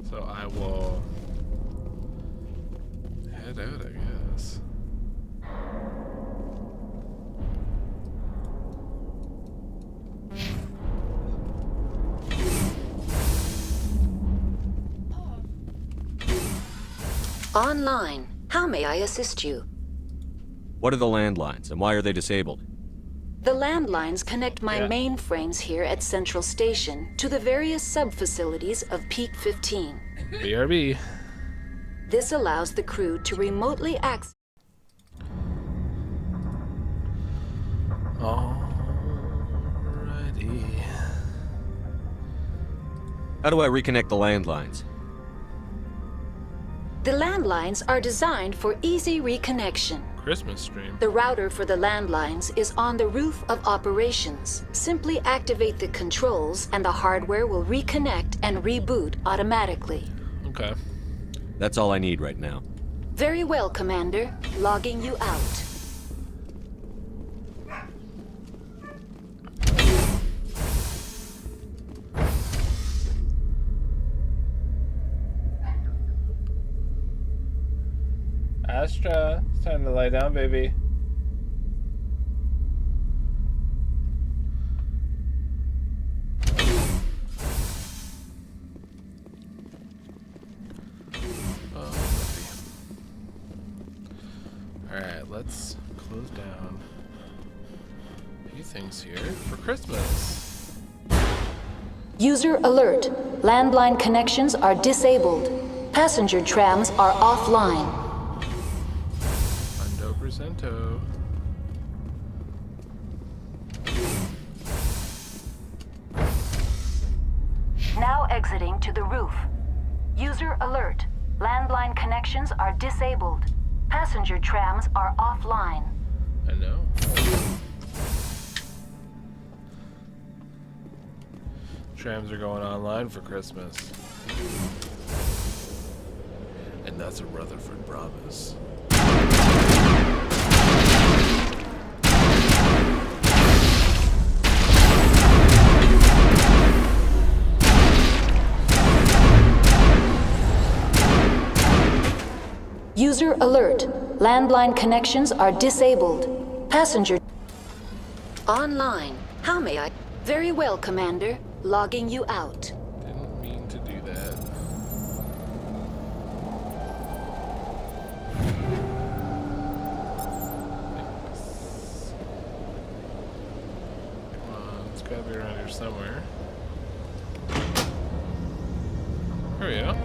So I will head out, I guess. Online. How may I assist you? What are the landlines, and why are they disabled? The landlines connect my mainframes here at Central Station to the various sub-facilities of Peak 15. BRB. This allows the crew to remotely access... Alrighty. How do I reconnect the landlines? The landlines are designed for easy reconnection. Christmas stream. The router for the landlines is on the roof of operations. Simply activate the controls and the hardware will reconnect and reboot automatically. Okay. That's all I need right now. Very well, Commander. Logging you out. Astra, it's time to lie down, baby. Oh, alright, let's close down a few things here for Christmas. User alert. Landline connections are disabled. Passenger trams are offline. Presento. Now exiting to the roof. User alert. Landline connections are disabled. Passenger trams are offline. I know. Trams are going online for Christmas. And that's a Rutherford promise. User alert. Landline connections are disabled. Passenger... Online. How may I... Very well, Commander. Logging you out. Didn't mean to do that. Come on, it's gotta be around here somewhere. There we go.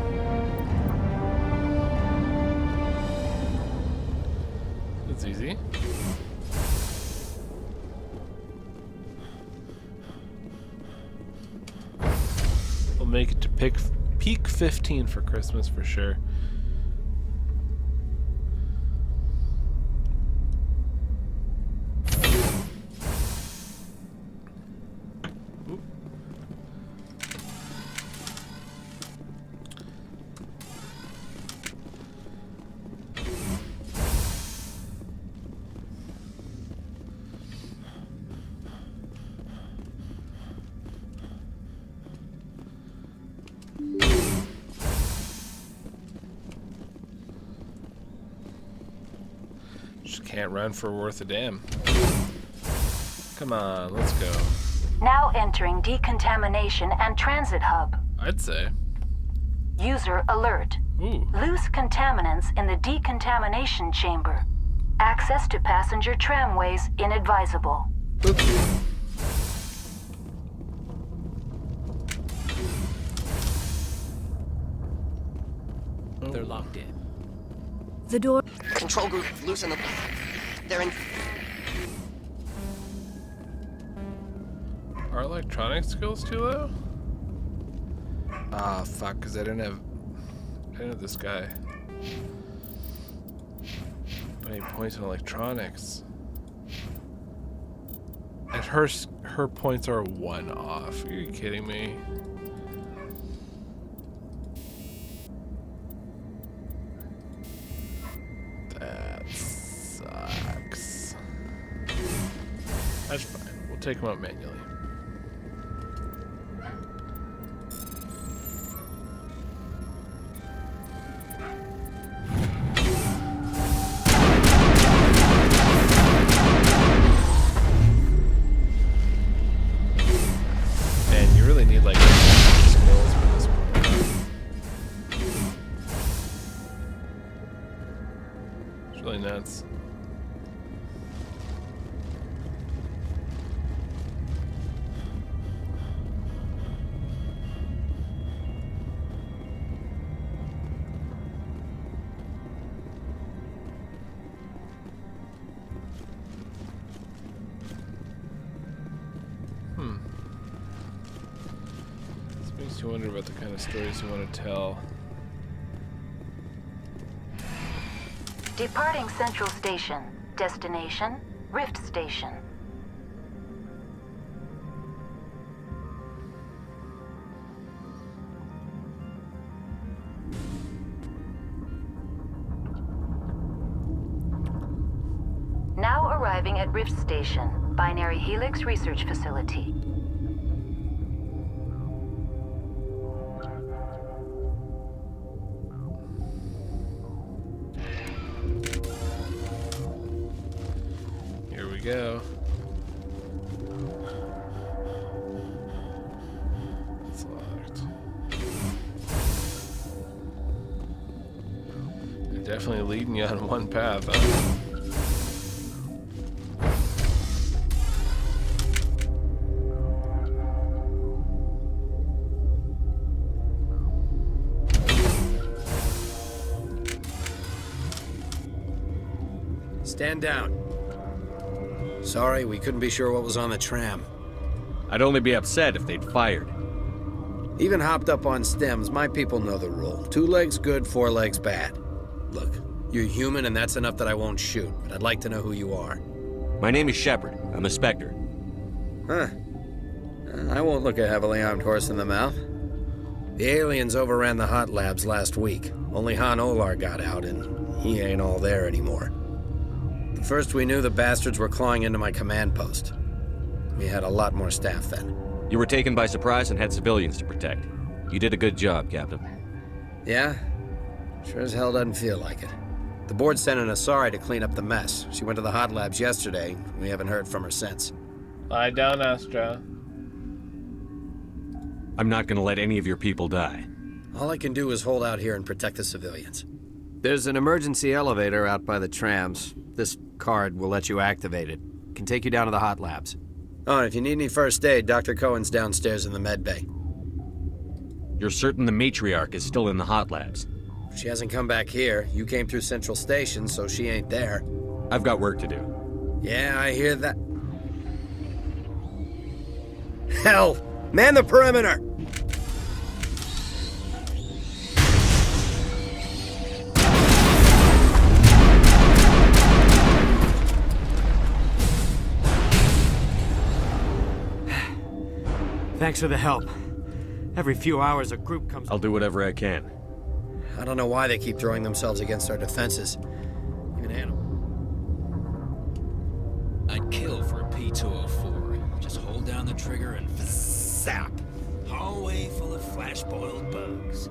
That's easy. We'll make it to peak 15 for Christmas for sure. Oop. Just can't run for worth a damn. Come on, let's go. Now entering decontamination and transit hub. I'd say. User alert. Ooh. Loose contaminants in the decontamination chamber. Access to passenger tramways inadvisable. Oops. They're locked in. The door... Control group, loosen them. They're in... Are electronic skills too low? Ah, fuck, because I didn't have this guy. Any points in electronics? And her points are 1 off. Are you kidding me? That sucks. That's fine. We'll take them out manually. Nuts. This makes you wonder about the kind of stories you want to tell. Departing Central Station. Destination, Rift Station. Now arriving at Rift Station, Binary Helix Research Facility. Go. It's locked. They're definitely leading you on one path, huh? Stand down. Sorry, we couldn't be sure what was on the tram. I'd only be upset if they'd fired. Even hopped up on stems, my people know the rule. 2 legs good, 4 legs bad. Look, you're human and that's enough that I won't shoot, but I'd like to know who you are. My name is Shepard. I'm a Spectre. Huh. I won't look a heavily armed horse in the mouth. The aliens overran the hot labs last week. Only Han Olar got out, and he ain't all there anymore. First we knew the bastards were clawing into my command post. We had a lot more staff then. You were taken by surprise and had civilians to protect. You did a good job, Captain. Yeah? Sure as hell doesn't feel like it. The board sent an Asari to clean up the mess. She went to the hot labs yesterday. We haven't heard from her since. Lie down, Astra. I'm not gonna let any of your people die. All I can do is hold out here and protect the civilians. There's an emergency elevator out by the trams. This card will let you activate it. Can take you down to the hot labs. Oh, and if you need any first aid, Dr. Cohen's downstairs in the med bay. You're certain the matriarch is still in the hot labs? She hasn't come back here. You came through Central Station, so she ain't there. I've got work to do. Yeah, I hear that. Hell! Man the perimeter! Thanks for the help. Every few hours a group comes... I'll do whatever I can. I don't know why they keep throwing themselves against our defenses. Even animals. I'd kill for a P-204. Just hold down the trigger and zap. Hallway full of flash-boiled bugs.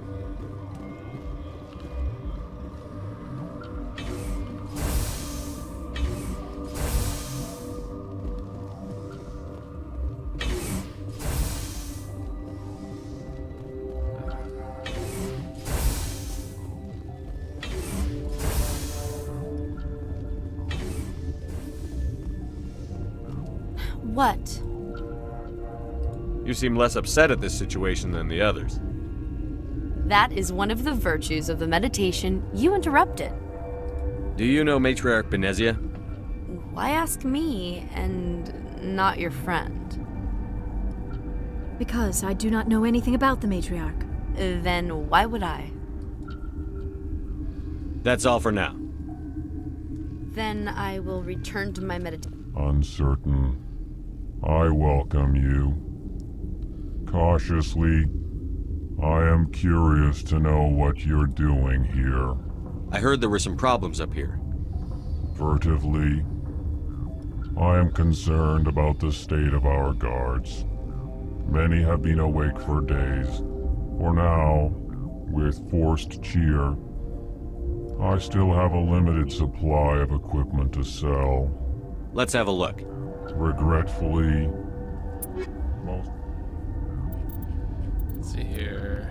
What? You seem less upset at this situation than the others. That is one of the virtues of the meditation you interrupted. Do you know Matriarch Benezia? Why ask me and not your friend? Because I do not know anything about the matriarch. Then why would I? That's all for now. Then I will return to my meditation. Uncertain. I welcome you. Cautiously, I am curious to know what you're doing here. I heard there were some problems up here. Furtively, I am concerned about the state of our guards. Many have been awake for days. For now, with forced cheer, I still have a limited supply of equipment to sell. Let's have a look. Regretfully, most... Let's see here.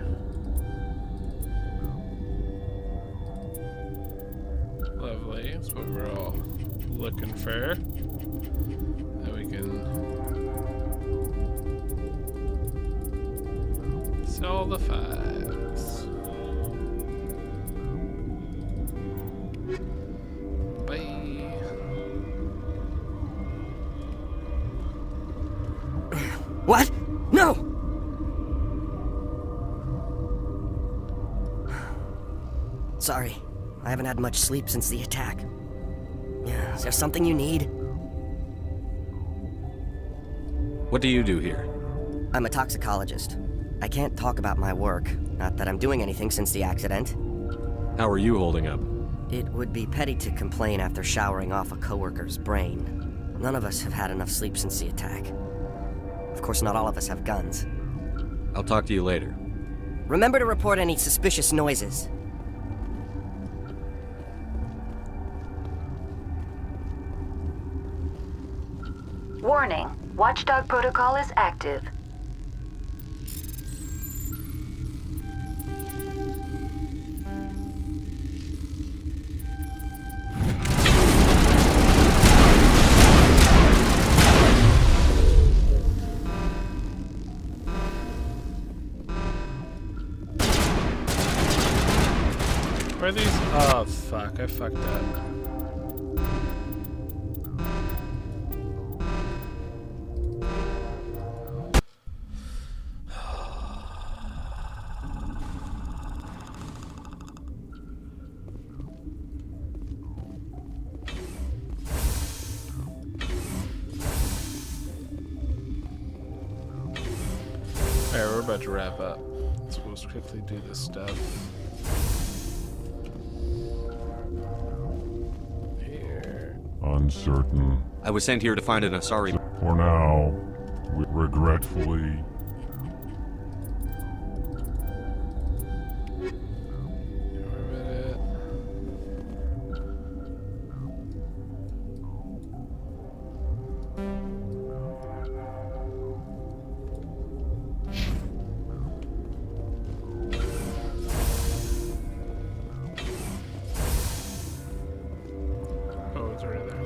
Lovely. That's what we're all looking for. Then we can sell the fives. Bye. What? No! Sorry, I haven't had much sleep since the attack. Is there something you need? What do you do here? I'm a toxicologist. I can't talk about my work. Not that I'm doing anything since the accident. How are you holding up? It would be petty to complain after showering off a coworker's brain. None of us have had enough sleep since the attack. Of course, not all of us have guns. I'll talk to you later. Remember to report any suspicious noises. Warning, Watchdog protocol is active. Where are these? Oh, fuck. I fucked up. Alright, we're about to wrap up. Let's quickly do this stuff. Here. Uncertain. I was sent here to find an Asari. For now, regretfully, Oh, it's already there.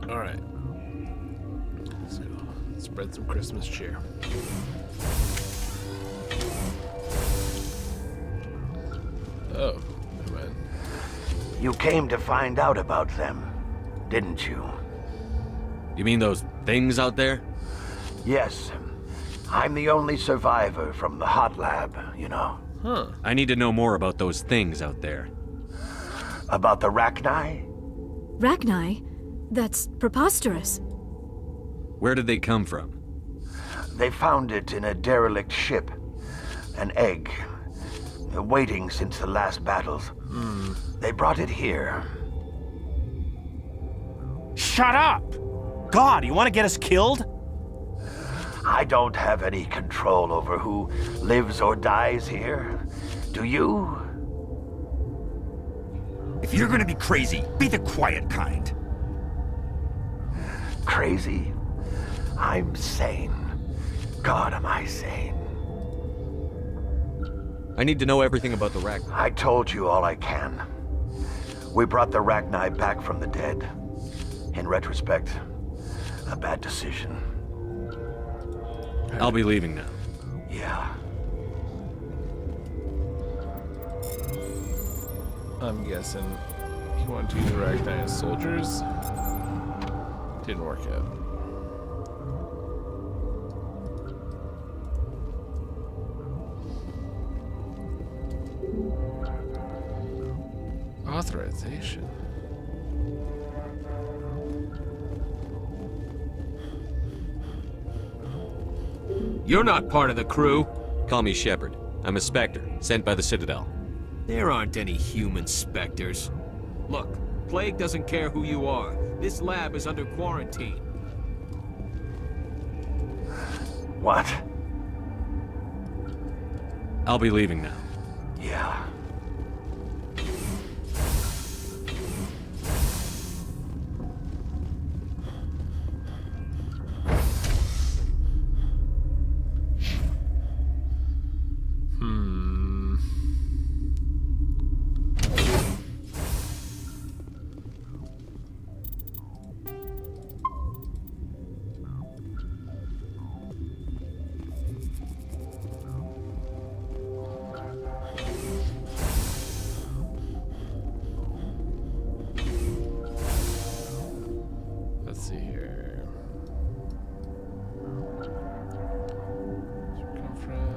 All right. Let's go. Spread some Christmas cheer. Oh, never mind. You came to find out about them, didn't you? You mean those things out there? Yes. I'm the only survivor from the hot lab, you know. Huh. I need to know more about those things out there. About the Rachni? Rachni? That's preposterous. Where did they come from? They found it in a derelict ship. An egg. Waiting since the last battles. They brought it here. Shut up! God, you want to get us killed? I don't have any control over who lives or dies here. Do you? If you're gonna be crazy, be the quiet kind. crazy? I'm sane. God, am I sane. I need to know everything about the Ragnar. I told you all I can. We brought the Ragnar back from the dead. In retrospect, a bad decision. I'll be leaving now. Yeah. I'm guessing he wanted to use the Ragnar as soldiers. Didn't work out. Authorization. You're not part of the crew. Call me Shepard. I'm a Spectre, sent by the Citadel. There aren't any human specters. Look, Plague doesn't care who you are. This lab is under quarantine. What? I'll be leaving now. Yeah. Let's see here. Where'd you come from?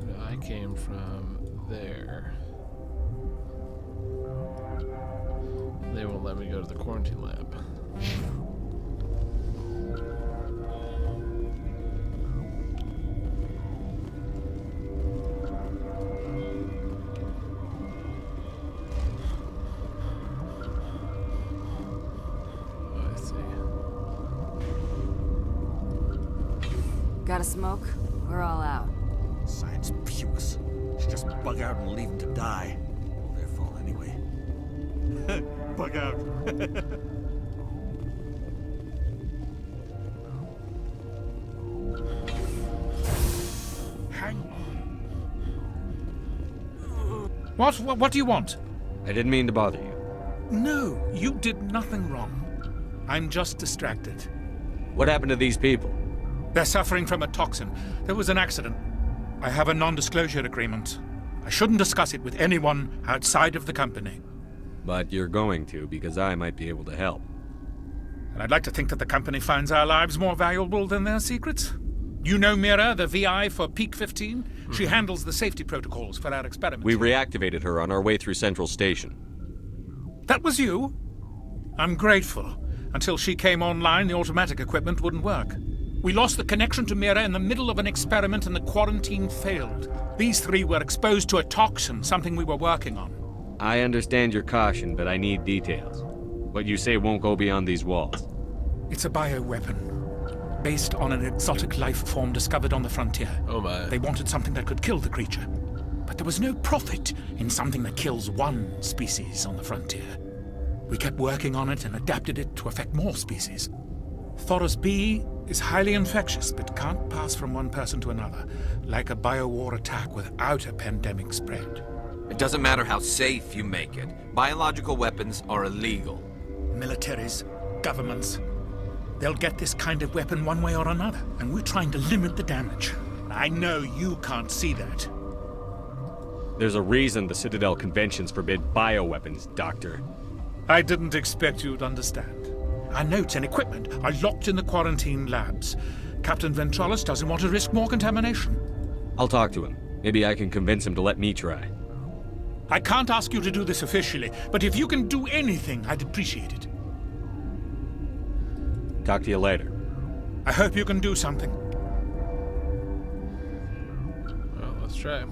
And I came from there. They won't let me go to the quarantine lab. Got a smoke? We're all out. Science pukes. Should just bug out and leave them to die. Well, their fault anyway. Bug out. Hang on. What do you want? I didn't mean to bother you. No, you did nothing wrong. I'm just distracted. What happened to these people? They're suffering from a toxin. There was an accident. I have a non-disclosure agreement. I shouldn't discuss it with anyone outside of the company. But you're going to, because I might be able to help. And I'd like to think that the company finds our lives more valuable than their secrets. You know Mira, the VI for Peak 15? She handles the safety protocols for our experiments. We reactivated her on our way through Central Station. That was you? I'm grateful. Until she came online, the automatic equipment wouldn't work. We lost the connection to Mira in the middle of an experiment and the quarantine failed. These three were exposed to a toxin, something we were working on. I understand your caution, but I need details. What you say won't go beyond these walls. It's a bioweapon, based on an exotic life form discovered on the frontier. Oh my. They wanted something that could kill the creature. But there was no profit in something that kills one species on the frontier. We kept working on it and adapted it to affect more species. Thoros B is highly infectious, but can't pass from one person to another, like a biowar attack without a pandemic spread. It doesn't matter how safe you make it. Biological weapons are illegal. Militaries, governments, they'll get this kind of weapon one way or another, and we're trying to limit the damage. I know you can't see that. There's a reason the Citadel conventions forbid bioweapons, Doctor. I didn't expect you'd understand. Our notes and equipment are locked in the quarantine labs. Captain Ventralis doesn't want to risk more contamination. I'll talk to him. Maybe I can convince him to let me try. I can't ask you to do this officially, but if you can do anything, I'd appreciate it. Talk to you later. I hope you can do something. Well, let's try.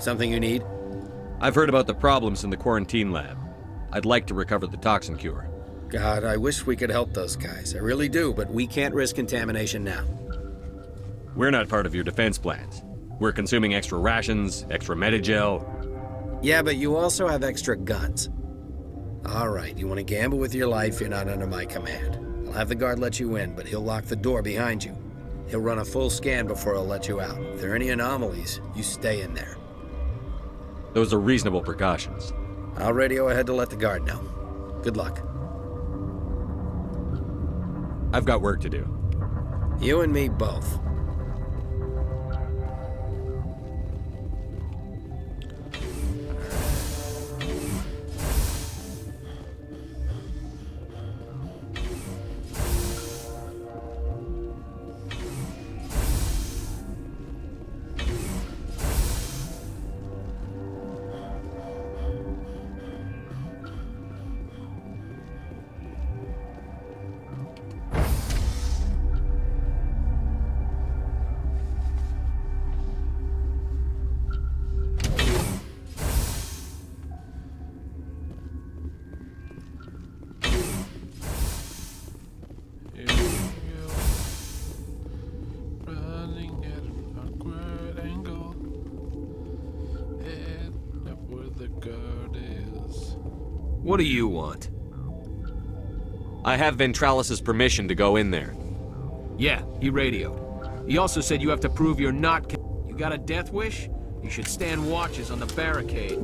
Something you need? I've heard about the problems in the quarantine lab. I'd like to recover the toxin cure. God, I wish we could help those guys. I really do, but we can't risk contamination now. We're not part of your defense plans. We're consuming extra rations, extra Medigel. Yeah, but you also have extra guns. All right, you want to gamble with your life, you're not under my command. I'll have the guard let you in, but he'll lock the door behind you. He'll run a full scan before he'll let you out. If there are any anomalies, you stay in there. Those are reasonable precautions. I'll radio ahead to let the guard know. Good luck. I've got work to do. You and me both. What do you want? I have Ventralis's permission to go in there. Yeah, he radioed. He also said you have to prove you're not. You got a death wish? You should stand watches on the barricade.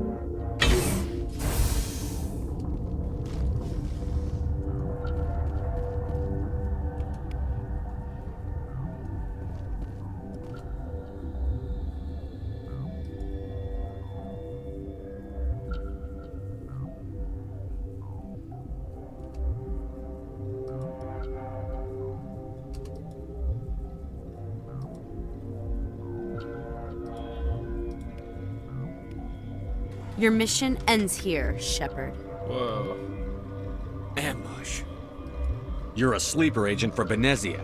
Your mission ends here, Shepard. Whoa. Ambush. You're a sleeper agent for Venezia.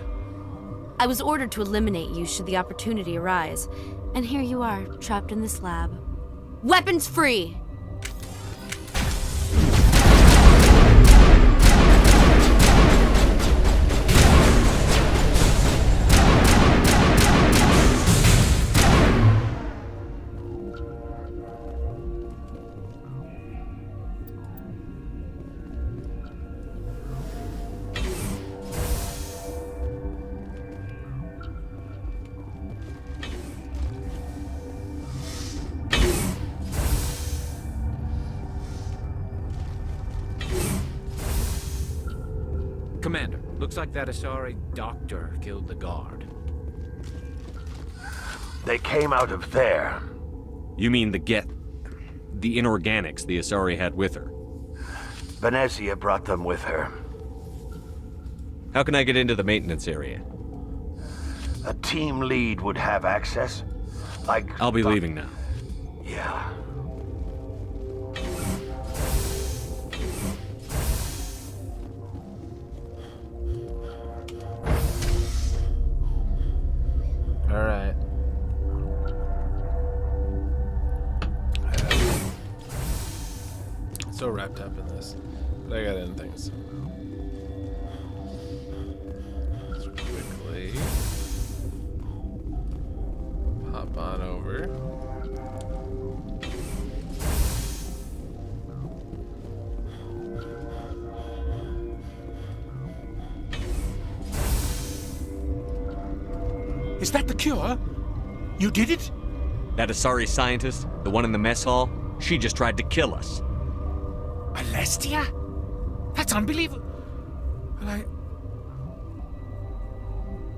I was ordered to eliminate you should the opportunity arise. And here you are, trapped in this lab. Weapons free! Commander, looks like that Asari doctor killed the guard. They came out of there. You mean the inorganics the Asari had with her? Venezia brought them with her. How can I get into the maintenance area? A team lead would have access. Like... I'll be leaving now. Yeah. Alright. So wrapped up in this. But I got in things. So quickly hop on over. Is that the cure? You did it? That Asari scientist, the one in the mess hall, she just tried to kill us. Alestia? That's unbelievable. Well,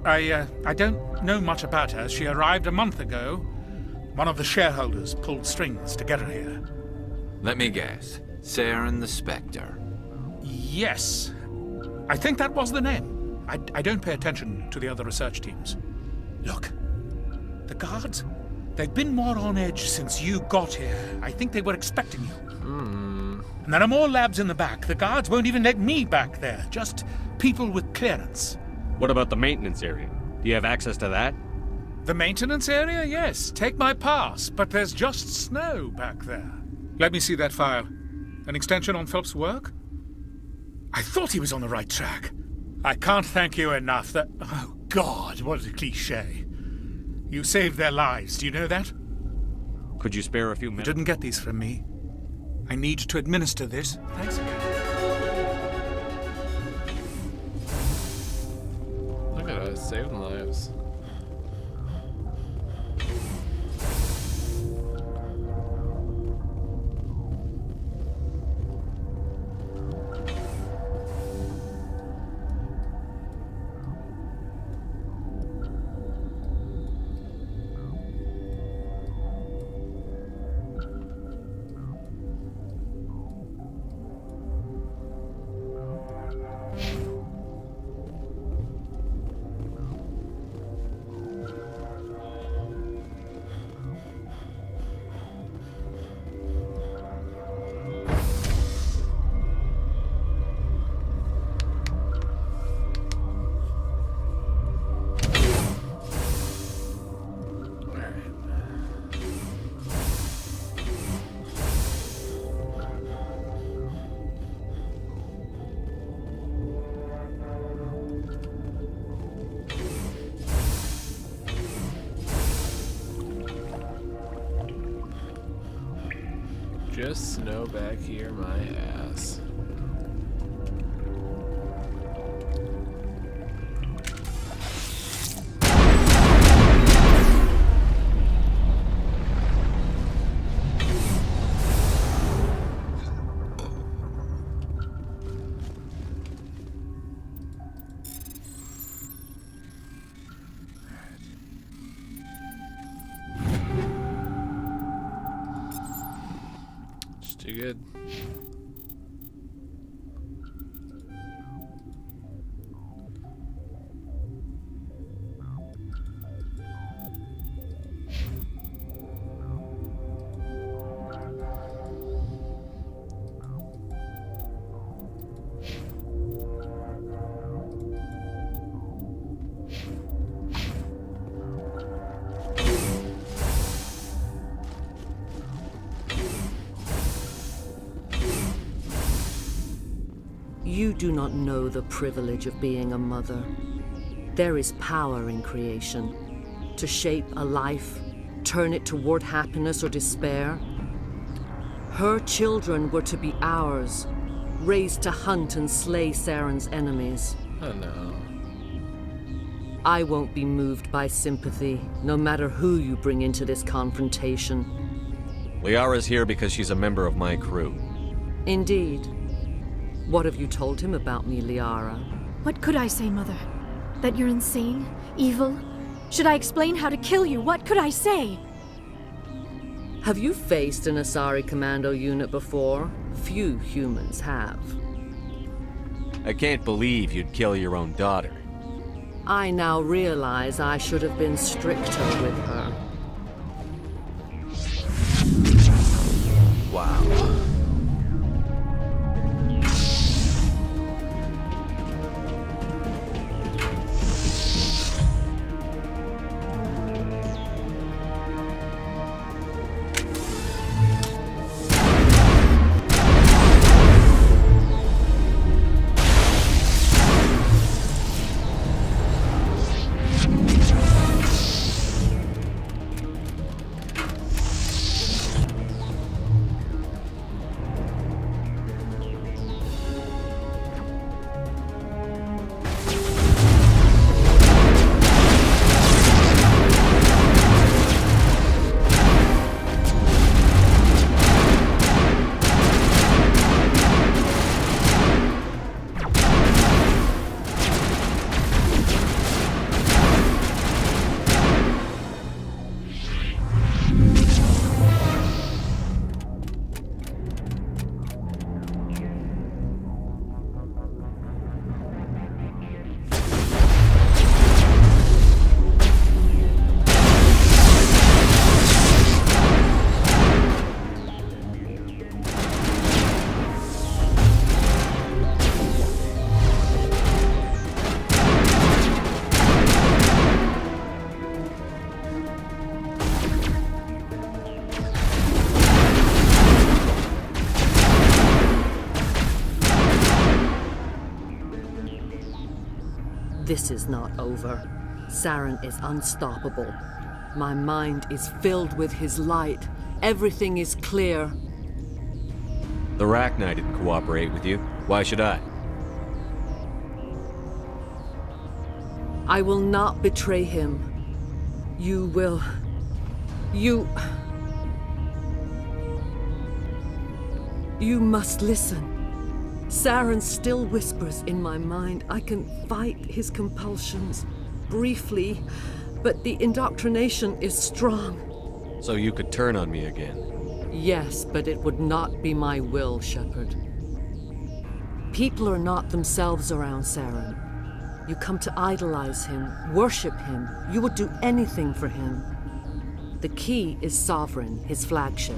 I don't know much about her. She arrived a month ago. One of the shareholders pulled strings to get her here. Let me guess. Saren the Spectre. Yes. I think that was the name. I don't pay attention to the other research teams. Look, the guards, they've been more on edge since you got here. I think they were expecting you. And there are more labs in the back. The guards won't even let me back there. Just people with clearance. What about the maintenance area? Do you have access to that? The maintenance area? Yes. Take my pass, but there's just snow back there. Let me see that file. An extension on Phelps' work? I thought he was on the right track. I can't thank you enough that... Oh, God, what a cliché. You saved their lives, do you know that? Could you spare a few minutes? You didn't get these from me. I need to administer this. Thanks again. Look at us, saving lives. Just snow back here, my ass. Too good. You do not know the privilege of being a mother. There is power in creation. To shape a life, turn it toward happiness or despair. Her children were to be ours, raised to hunt and slay Saren's enemies. Oh no. I won't be moved by sympathy, no matter who you bring into this confrontation. Liara's here because she's a member of my crew. Indeed. What have you told him about me, Liara? What could I say, Mother? That you're insane? Evil? Should I explain how to kill you? What could I say? Have you faced an Asari commando unit before? Few humans have. I can't believe you'd kill your own daughter. I now realize I should have been stricter with her. Wow. This is not over. Saren is unstoppable. My mind is filled with his light. Everything is clear. The Rachni didn't cooperate with you. Why should I? I will not betray him. You will... You must listen. Saren still whispers in my mind. I can fight his compulsions, briefly, but the indoctrination is strong. So you could turn on me again. Yes, but it would not be my will, Shepard. People are not themselves around Saren. You come to idolize him, worship him. You would do anything for him. The key is Sovereign, his flagship.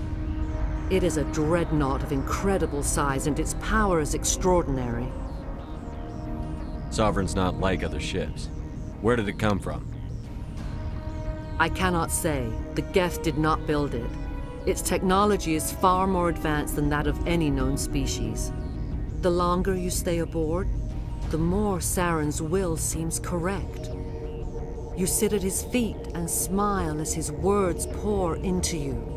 It is a dreadnought of incredible size, and its power is extraordinary. Sovereign's not like other ships. Where did it come from? I cannot say. The Geth did not build it. Its technology is far more advanced than that of any known species. The longer you stay aboard, the more Saren's will seems correct. You sit at his feet and smile as his words pour into you.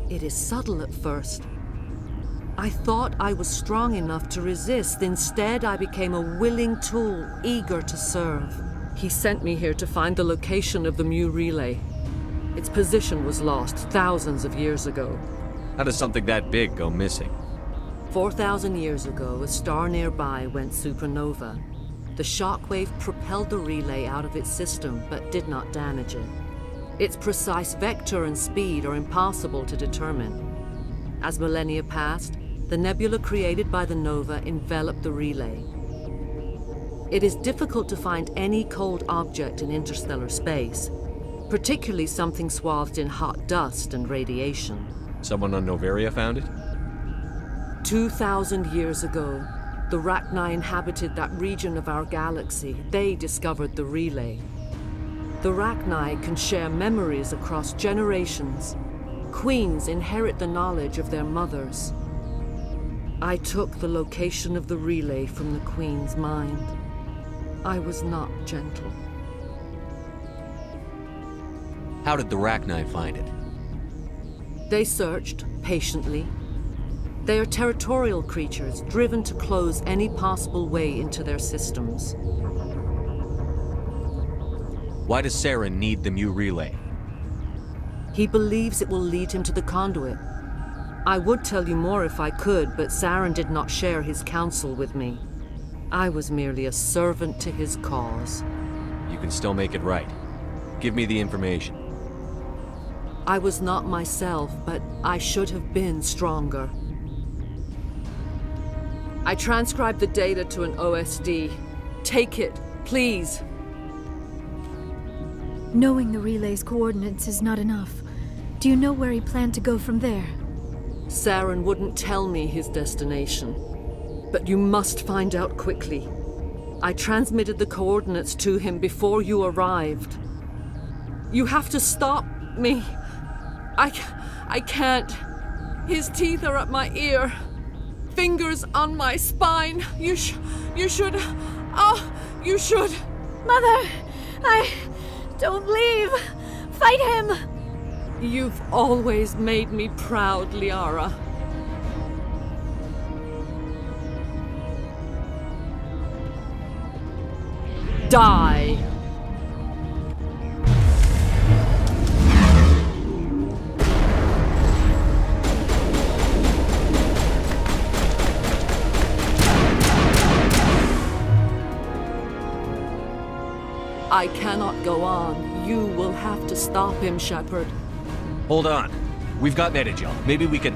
It is subtle at first. I thought I was strong enough to resist. Instead, I became a willing tool, eager to serve. He sent me here to find the location of the Mu relay. Its position was lost thousands of years ago. How does something that big go missing? 4,000 years ago, a star nearby went supernova. The shockwave propelled the relay out of its system, but did not damage it. Its precise vector and speed are impossible to determine. As millennia passed, the nebula created by the nova enveloped the relay. It is difficult to find any cold object in interstellar space, particularly something swathed in hot dust and radiation. Someone on Noveria found it? 2,000 years ago, the Rachni inhabited that region of our galaxy. They discovered the relay. The Rachni can share memories across generations. Queens inherit the knowledge of their mothers. I took the location of the relay from the Queen's mind. I was not gentle. How did the Rachni find it? They searched patiently. They are territorial creatures, driven to close any possible way into their systems. Why does Saren need the Mu relay? He believes it will lead him to the conduit. I would tell you more if I could, but Saren did not share his counsel with me. I was merely a servant to his cause. You can still make it right. Give me the information. I was not myself, but I should have been stronger. I transcribed the data to an OSD. Take it, please. Knowing the relay's coordinates is not enough. Do you know where he planned to go from there? Saren wouldn't tell me his destination. But you must find out quickly. I transmitted the coordinates to him before you arrived. You have to stop me. I can't. His teeth are at my ear. Fingers on my spine. You should. Oh, you should. Mother, don't leave. Fight him. You've always made me proud, Liara. Die. I cannot go on. You will have to stop him, Shepard. Hold on. We've got Medigel. Maybe we can...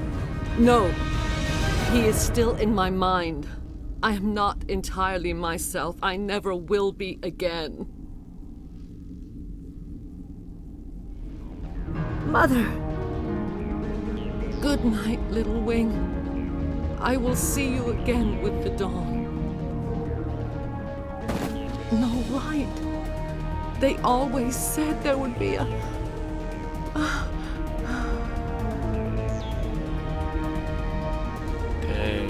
No. He is still in my mind. I am not entirely myself. I never will be again. Mother! Good night, little wing. I will see you again with the dawn. No light. They always said there would be a... Dang.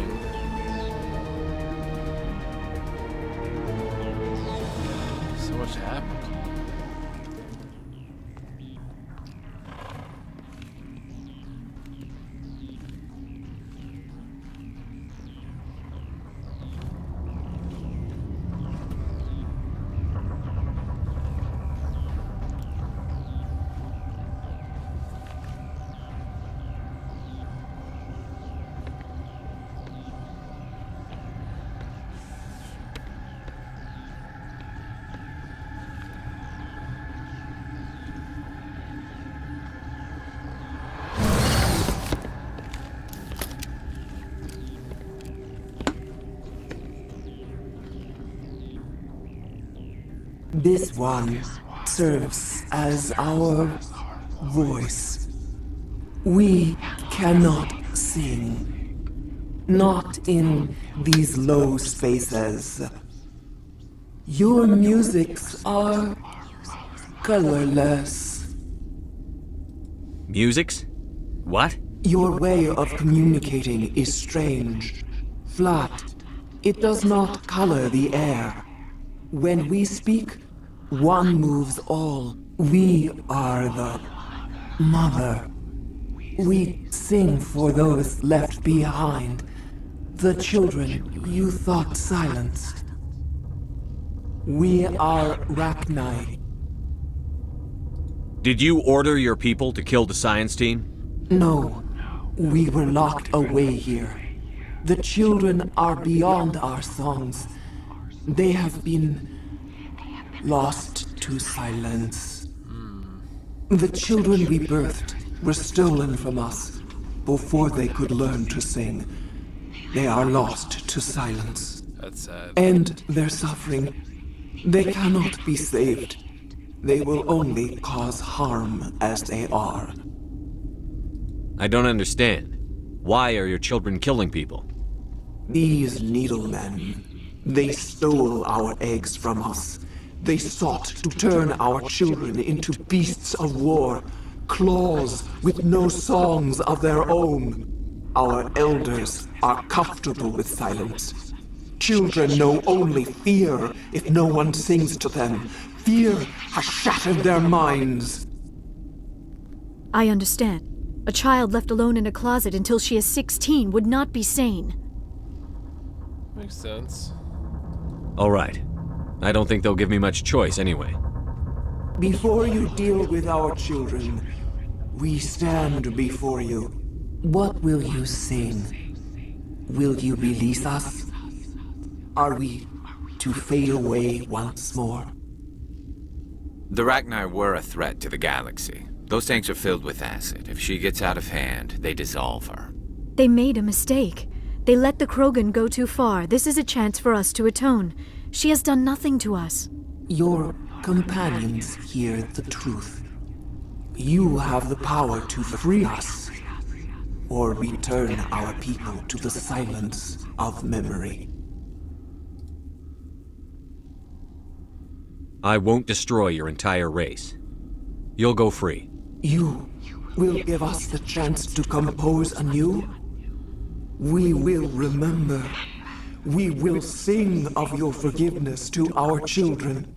This one serves as our voice. We cannot sing. Not in these low spaces. Your musics are colorless. Musics? What? Your way of communicating is strange. Flat. It does not color the air. When we speak, one moves all. We are the mother. We sing for those left behind. The children you thought silenced. We are Rachni. Did you order your people to kill the science team? No. We were locked away here. The children are beyond our songs. They have been lost to silence. The children we birthed were stolen from us before they could learn to sing. They are lost to silence. That's sad. And their suffering, they cannot be saved. They will only cause harm as they are. I don't understand. Why are your children killing people? These needlemen, they stole our eggs from us. They sought to turn our children into beasts of war, claws with no songs of their own. Our elders are comfortable with silence. Children know only fear if no one sings to them. Fear has shattered their minds. I understand. A child left alone in a closet until she is 16 would not be sane. Makes sense. All right. I don't think they'll give me much choice anyway. Before you deal with our children, we stand before you. What will you sing? Will you release us? Are we to fade away once more? The Rachni were a threat to the galaxy. Those tanks are filled with acid. If she gets out of hand, they dissolve her. They made a mistake. They let the Krogan go too far. This is a chance for us to atone. She has done nothing to us. Your companions hear the truth. You have the power to free us, or return our people to the silence of memory. I won't destroy your entire race. You'll go free. You will give us the chance to compose anew? We will remember. We will sing of your forgiveness to our children.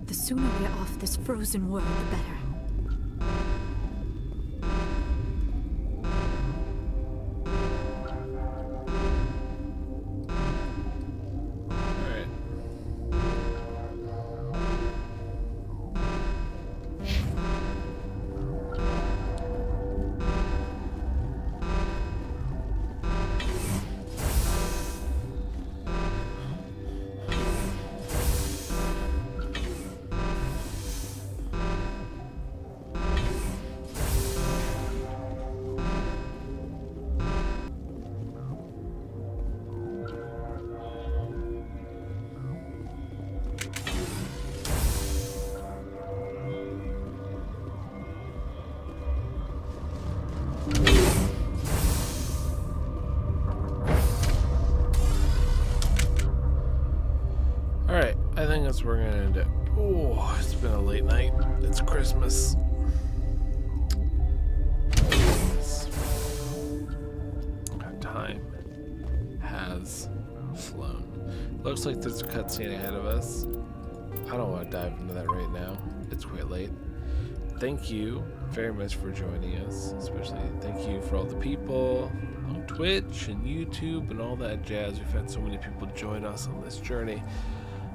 The sooner we're off this frozen world, the better. Alright, I think that's where we're gonna end it. Oh, it's been a late night. It's Christmas. Time has flown. Looks like there's a cutscene ahead of us. I don't want to dive into that right now. It's quite late. Thank you very much for joining us. Especially thank you for all the people on Twitch and YouTube and all that jazz. We've had so many people join us on this journey.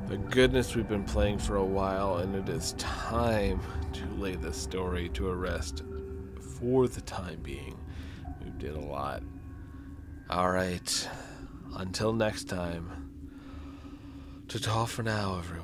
The goodness, we've been playing for a while, and it is time to lay this story to rest for the time being. We did a lot. Alright, until next time, ta-ta for now, everyone.